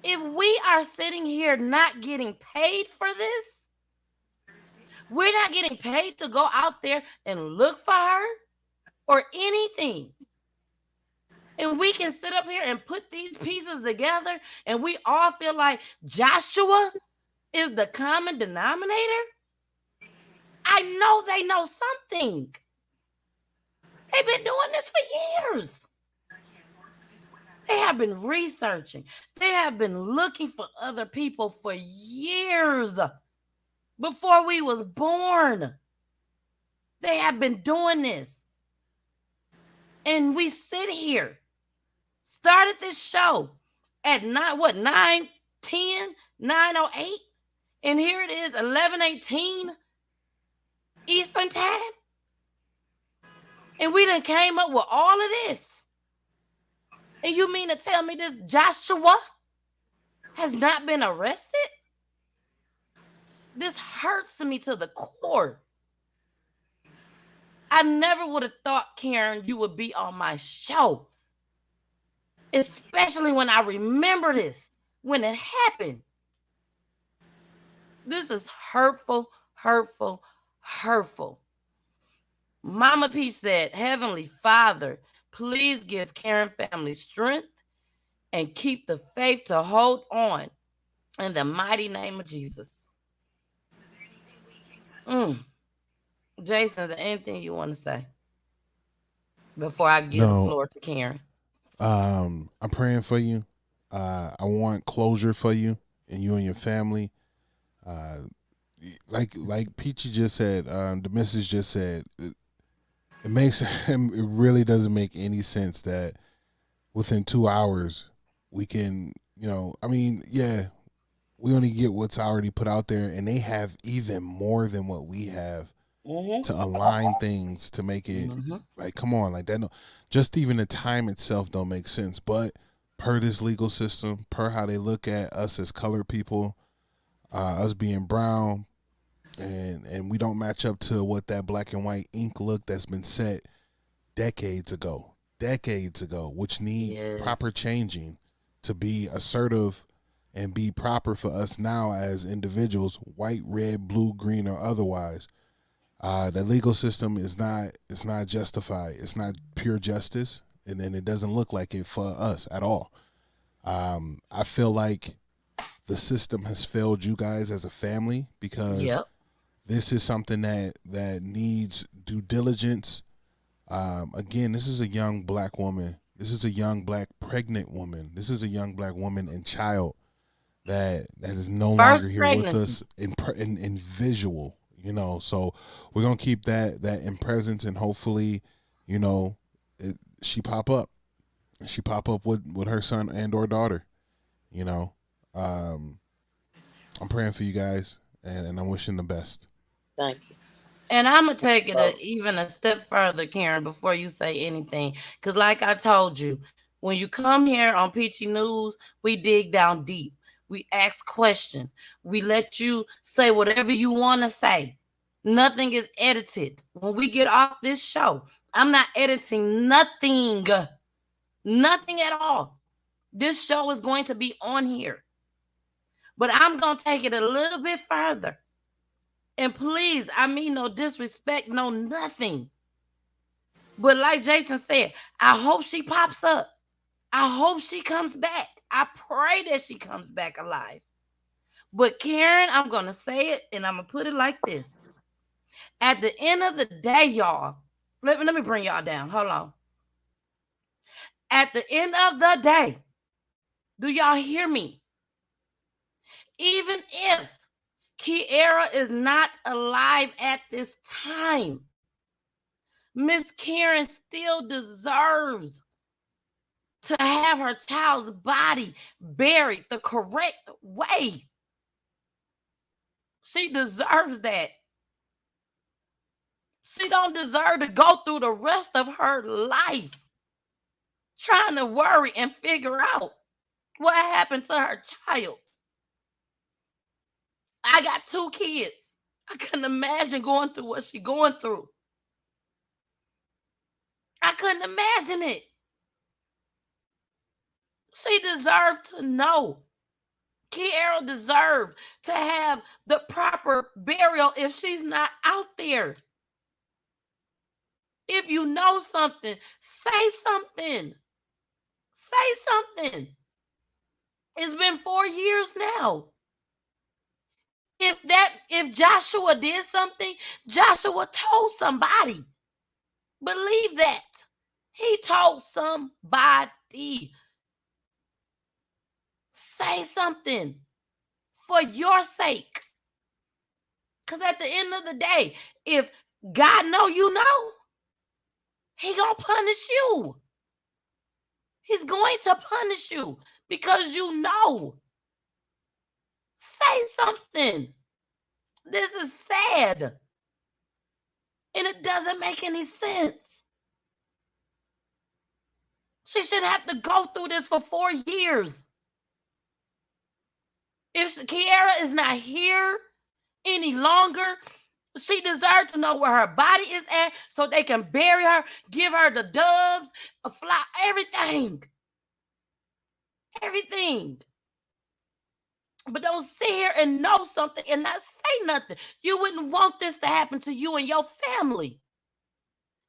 If we are sitting here not getting paid for this, we're not getting paid to go out there and look for her or anything. And we can sit up here and put these pieces together and we all feel like Joshua is the common denominator. I know they know something. They've been doing this for years. They have been researching. They have been looking for other people for years before we was born. They have been doing this. And we sit here, started this show at 9:10, 9:08, and here it is, 11:18. Eastern time. And we done came up with all of this. And you mean to tell me this Joshua has not been arrested? This hurts me to the core. I never would have thought, Karen, you would be on my show. Especially when I remember this, when it happened. This is hurtful, hurtful, hurtful. Mama P said, Heavenly Father, please give Karen family strength and keep the faith to hold on in the mighty name of Jesus. Jason, is there anything you want to say before I give the floor to Karen? I'm praying for you. I want closure for you and your family. Like Peachy just said, the missus just said, it really doesn't make any sense that within 2 hours we can, we only get what's already put out there, and they have even more than what we have to align things to make it like, come on, like that. No, just even the time itself don't make sense. But per this legal system, per how they look at us as colored people, us being brown, and we don't match up to what that black and white ink look that's been set decades ago, which need proper changing to be assertive and be proper for us now as individuals, white, red, blue, green, or otherwise. The legal system is not justified. It's not pure justice, and then it doesn't look like it for us at all. I feel like the system has failed you guys as a family because this is something that needs due diligence. Again, this is a young black woman. This is a young black pregnant woman. This is a young black woman and child that is no longer here with us in visual. So we're gonna keep that in presence, and hopefully, she pop up with her son and or daughter. I'm praying for you guys, and I'm wishing the best. Thank you. And I'm going to take it even a step further, Karen, before you say anything. Because like I told you, when you come here on Peachy News, we dig down deep. We ask questions. We let you say whatever you want to say. Nothing is edited. When we get off this show, I'm not editing nothing. Nothing at all. This show is going to be on here. But I'm going to take it a little bit further. And please, I mean no disrespect, no nothing. But like Jason said, I hope she pops up. I hope she comes back. I pray that she comes back alive. But Karen, I'm going to say it, and I'm going to put it like this. At the end of the day, y'all, let me bring y'all down. Hold on. At the end of the day, do y'all hear me? Even if Kierra is not alive at this time, Miss Karen still deserves to have her child's body buried the correct way. She deserves that. She don't deserve to go through the rest of her life trying to worry and figure out what happened to her child. I got 2 kids. I couldn't imagine going through what she's going through. I couldn't imagine it. She deserved to know. Kierra deserved to have the proper burial if she's not out there. If you know something, say something. Say something. It's been 4 years now. If Joshua did something, Joshua told somebody. Believe that. He told somebody. Say something for your sake. Because at the end of the day, if God know you know, he gonna punish you. He's going to punish you because you know. Say something. This is sad. And it doesn't make any sense. She shouldn't have to go through this for 4 years. If Kierra is not here any longer, she deserves to know where her body is at so they can bury her, give her the doves, a fly, everything. Everything. But don't sit here and know something and not say nothing. You wouldn't want this to happen to you and your family.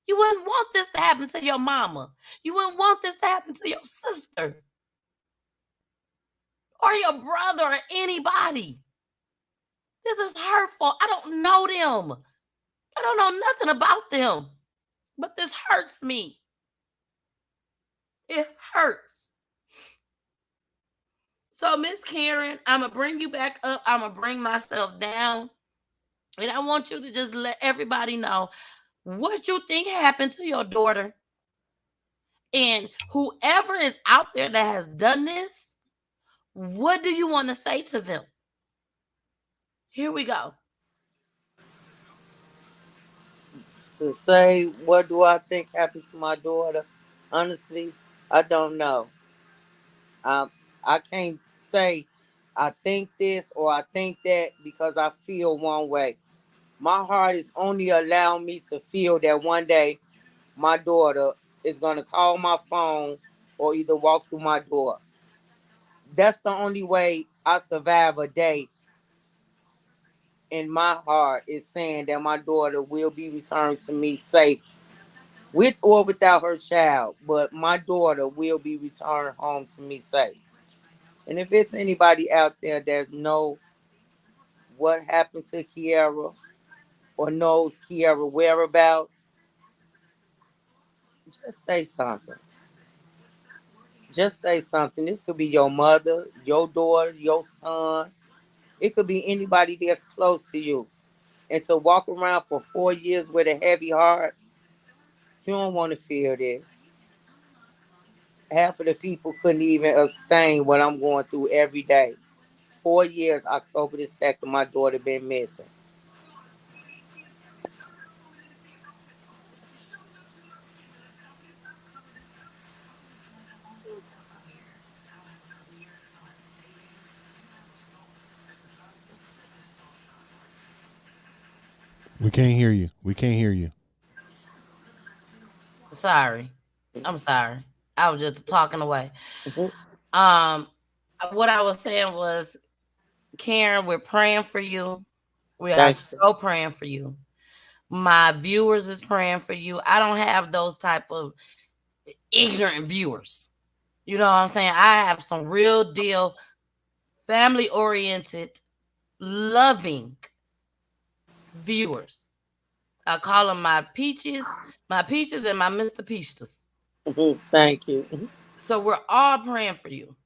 You wouldn't want this to happen to your mama. You wouldn't want this to happen to your sister or your brother or anybody. This is hurtful. I don't know them. I don't know nothing about them. But this hurts me. It hurts. So, Miss Karen, I'm going to bring you back up. I'm going to bring myself down. And I want you to just let everybody know what you think happened to your daughter. And whoever is out there that has done this, what do you want to say to them? Here we go. To say, what do I think happened to my daughter? Honestly, I don't know. I can't say I think this or I think that because I feel one way. My heart is only allowing me to feel that one day my daughter is going to call my phone or either walk through my door. That's the only way I survive a day. In my heart is saying that my daughter will be returned to me safe, with or without her child, but my daughter will be returned home to me safe. And if it's anybody out there that know what happened to Kierra or knows Kierra whereabouts, just say something. Just say something. This could be your mother, your daughter, your son. It could be anybody that's close to you. And to walk around for 4 years with a heavy heart, you don't want to feel this. Half of the people couldn't even abstain what I'm going through every day. 4 years, October the 2nd, my daughter been missing. We can't hear you. We can't hear you. Sorry. I'm sorry. I was just talking away. What I was saying was, Karen, we're praying for you. We are so praying for you. My viewers is praying for you. I don't have those type of ignorant viewers. You know what I'm saying? I have some real deal, family oriented, loving viewers. I call them my peaches and my Mr. Peaches. Thank you. So we're all praying for you.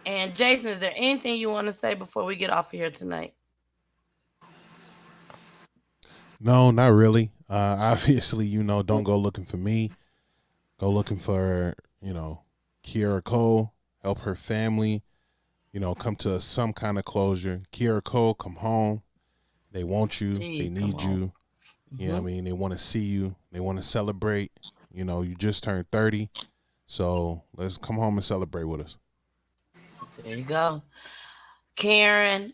And Jason, is there anything you want to say before we get off here tonight? No, not really. Obviously, don't go looking for me. Go looking for, Kierra Cole, help her family, come to some kind of closure. Kierra Cole, come home. They want you. They need you. You know what I mean? They want to see you. They want to celebrate. You just turned 30. So let's come home and celebrate with us. There you go. Karen,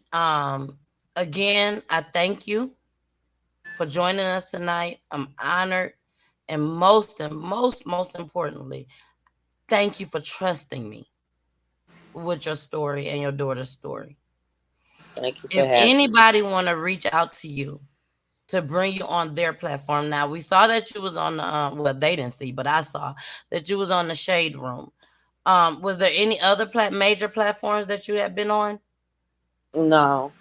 again, I thank you for joining us tonight. I'm honored. And most importantly, thank you for trusting me with your story and your daughter's story. Thank you for if having anybody want to reach out to you to bring you on their platform, now we saw that you was on the, well, they didn't see, but I saw that you was on the Shade Room. Was there any other major platforms that you have been on? No.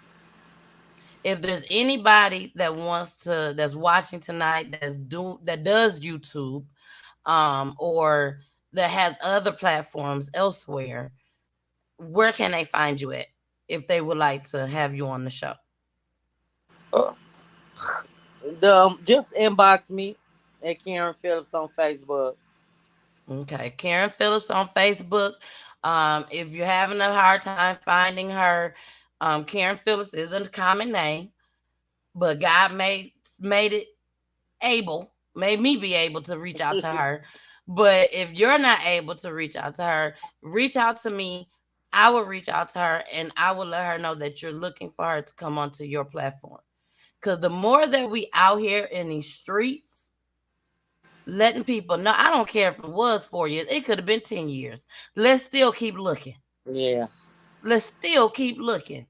If there's anybody that that's watching tonight that does YouTube, or that has other platforms elsewhere, where can they find you at if they would like to have you on the show? Just inbox me at Karen Phillips on Facebook. Okay, Karen Phillips on Facebook. If you're having a hard time finding her, Karen Phillips isn't a common name, but God made it able, made me be able to reach out to her. But if you're not able to reach out to her, reach out to me. I will reach out to her and I will let her know that you're looking for her to come onto your platform. Because the more that we out here in these streets, letting people know, I don't care if it was 4 years, it could have been 10 years. Let's still keep looking. Yeah. Let's still keep looking.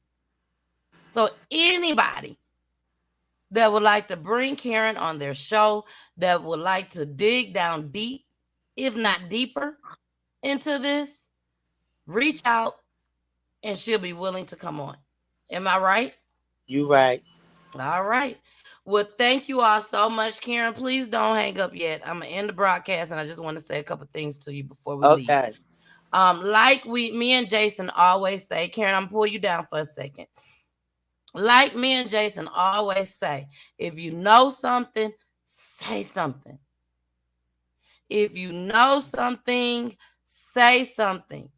So anybody that would like to bring Karen on their show, that would like to dig down deep, if not deeper, into this, reach out and she'll be willing to come on. Am I right? You right. All right. Well, thank you all so much, Karen. Please don't hang up yet. I'm gonna end the broadcast, and I just want to say a couple things to you before we leave. Like me and Jason always say, Karen, I'm gonna pull you down for a second. Like me and Jason always say, if you know something, say something. If you know something, say something.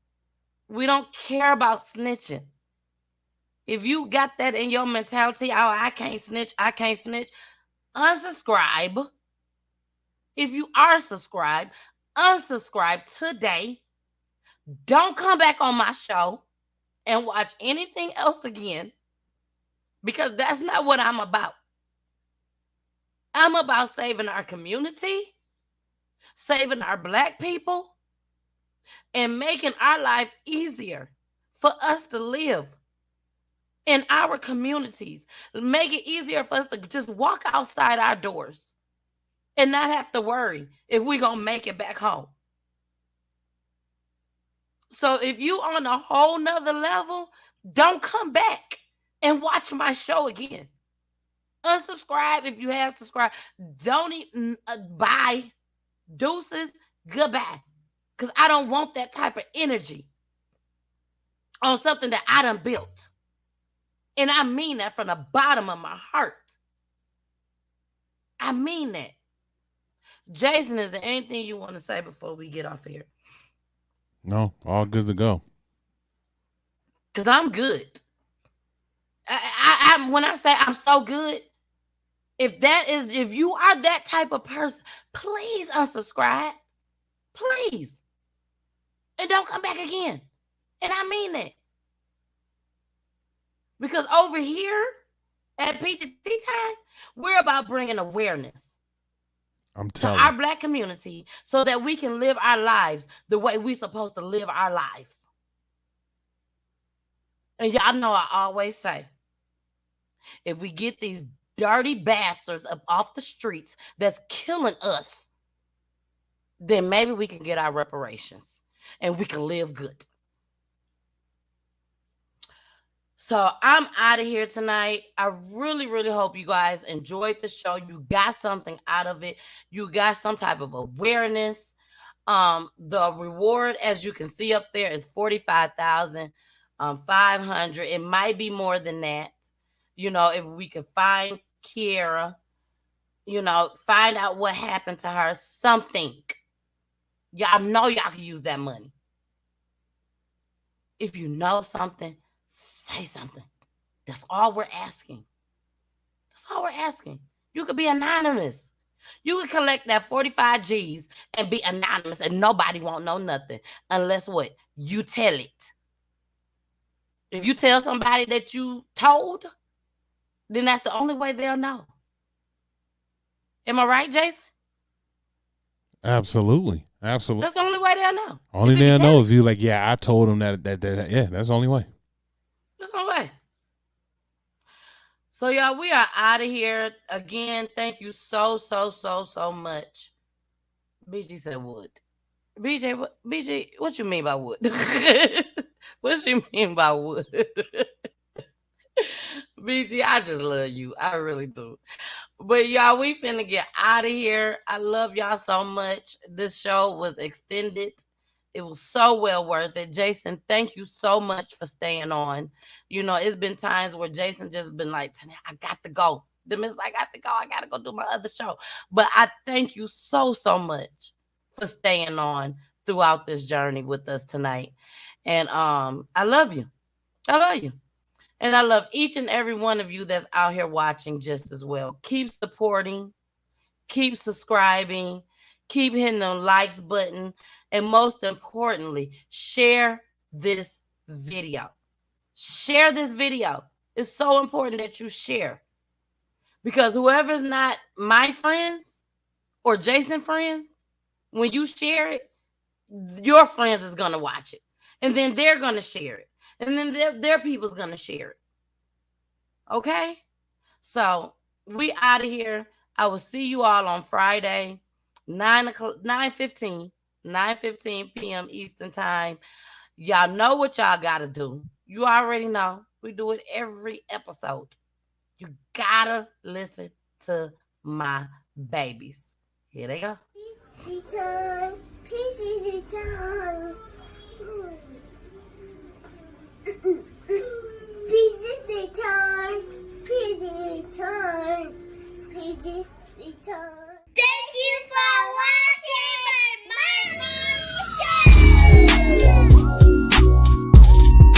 We don't care about snitching. If you got that in your mentality, oh, I can't snitch, unsubscribe. If you are subscribed, unsubscribe today. Don't come back on my show and watch anything else again, because that's not what I'm about. I'm about saving our community, saving our Black people, and making our life easier for us to live in our communities. Make it easier for us to just walk outside our doors and not have to worry if we're going to make it back home. So if you on a whole nother level, don't come back and watch my show again. Unsubscribe if you have subscribed. Don't even bye. Deuces, goodbye. Because I don't want that type of energy on something that I done built. And I mean that from the bottom of my heart. I mean that. Jason, is there anything you want to say before we get off here? No, all good to go. Because I'm good. I when I say I'm so good, if you are that type of person, please unsubscribe. Please. And don't come back again. And I mean that. Because over here at Peachy Time, we're about bringing awareness to our Black community so that we can live our lives the way we're supposed to live our lives. And y'all know I always say, if we get these dirty bastards up off the streets that's killing us, then maybe we can get our reparations and we can live good. So I'm out of here tonight. I really, really hope you guys enjoyed the show. You got something out of it. You got some type of awareness. The reward, as you can see up there, is $45,500. It might be more than that. You know, if we could find Kierra, you know, find out what happened to her, something. Y'all know y'all can use that money. If you know something, say something. That's all we're asking. That's all we're asking. You could be anonymous. You could collect that 45 G's and be anonymous and nobody won't know nothing unless what? You tell it. If you tell somebody that you told, then that's the only way they'll know. Am I right, Jason? Absolutely. Absolutely. That's the only way they'll know. Only they'll know if you like, yeah, I told them that, yeah, that's the only way. That's the only way. So, y'all, we are out of here. Again, thank you so much. BG said wood. BG, what you mean by wood? What you mean by wood? BG, I just love you. I really do. But y'all, we finna get out of here. I love y'all so much. This show was extended. It was so well worth it. Jason, thank you so much for staying on. You know, it's been times where Jason just been like, I got to go. The minute I got to go, I got to go do my other show. But I thank you so much for staying on throughout this journey with us tonight. And I love you. I love you. And I love each and every one of you that's out here watching just as well. Keep supporting. keep subscribing, keep hitting the likes button, and most importantly, share this video. Share this video. It's so important that you share, because whoever's not my friends or Jason's friends, when you share it, your friends is going to watch it, and then they're going to share it, and then their people's going to share it. Okay? So we out of here. I will see you all on Friday, 9:15 p.m. Eastern time. Y'all know what y'all got to do. You already know. We do it every episode. You gotta listen to my babies. Here they go.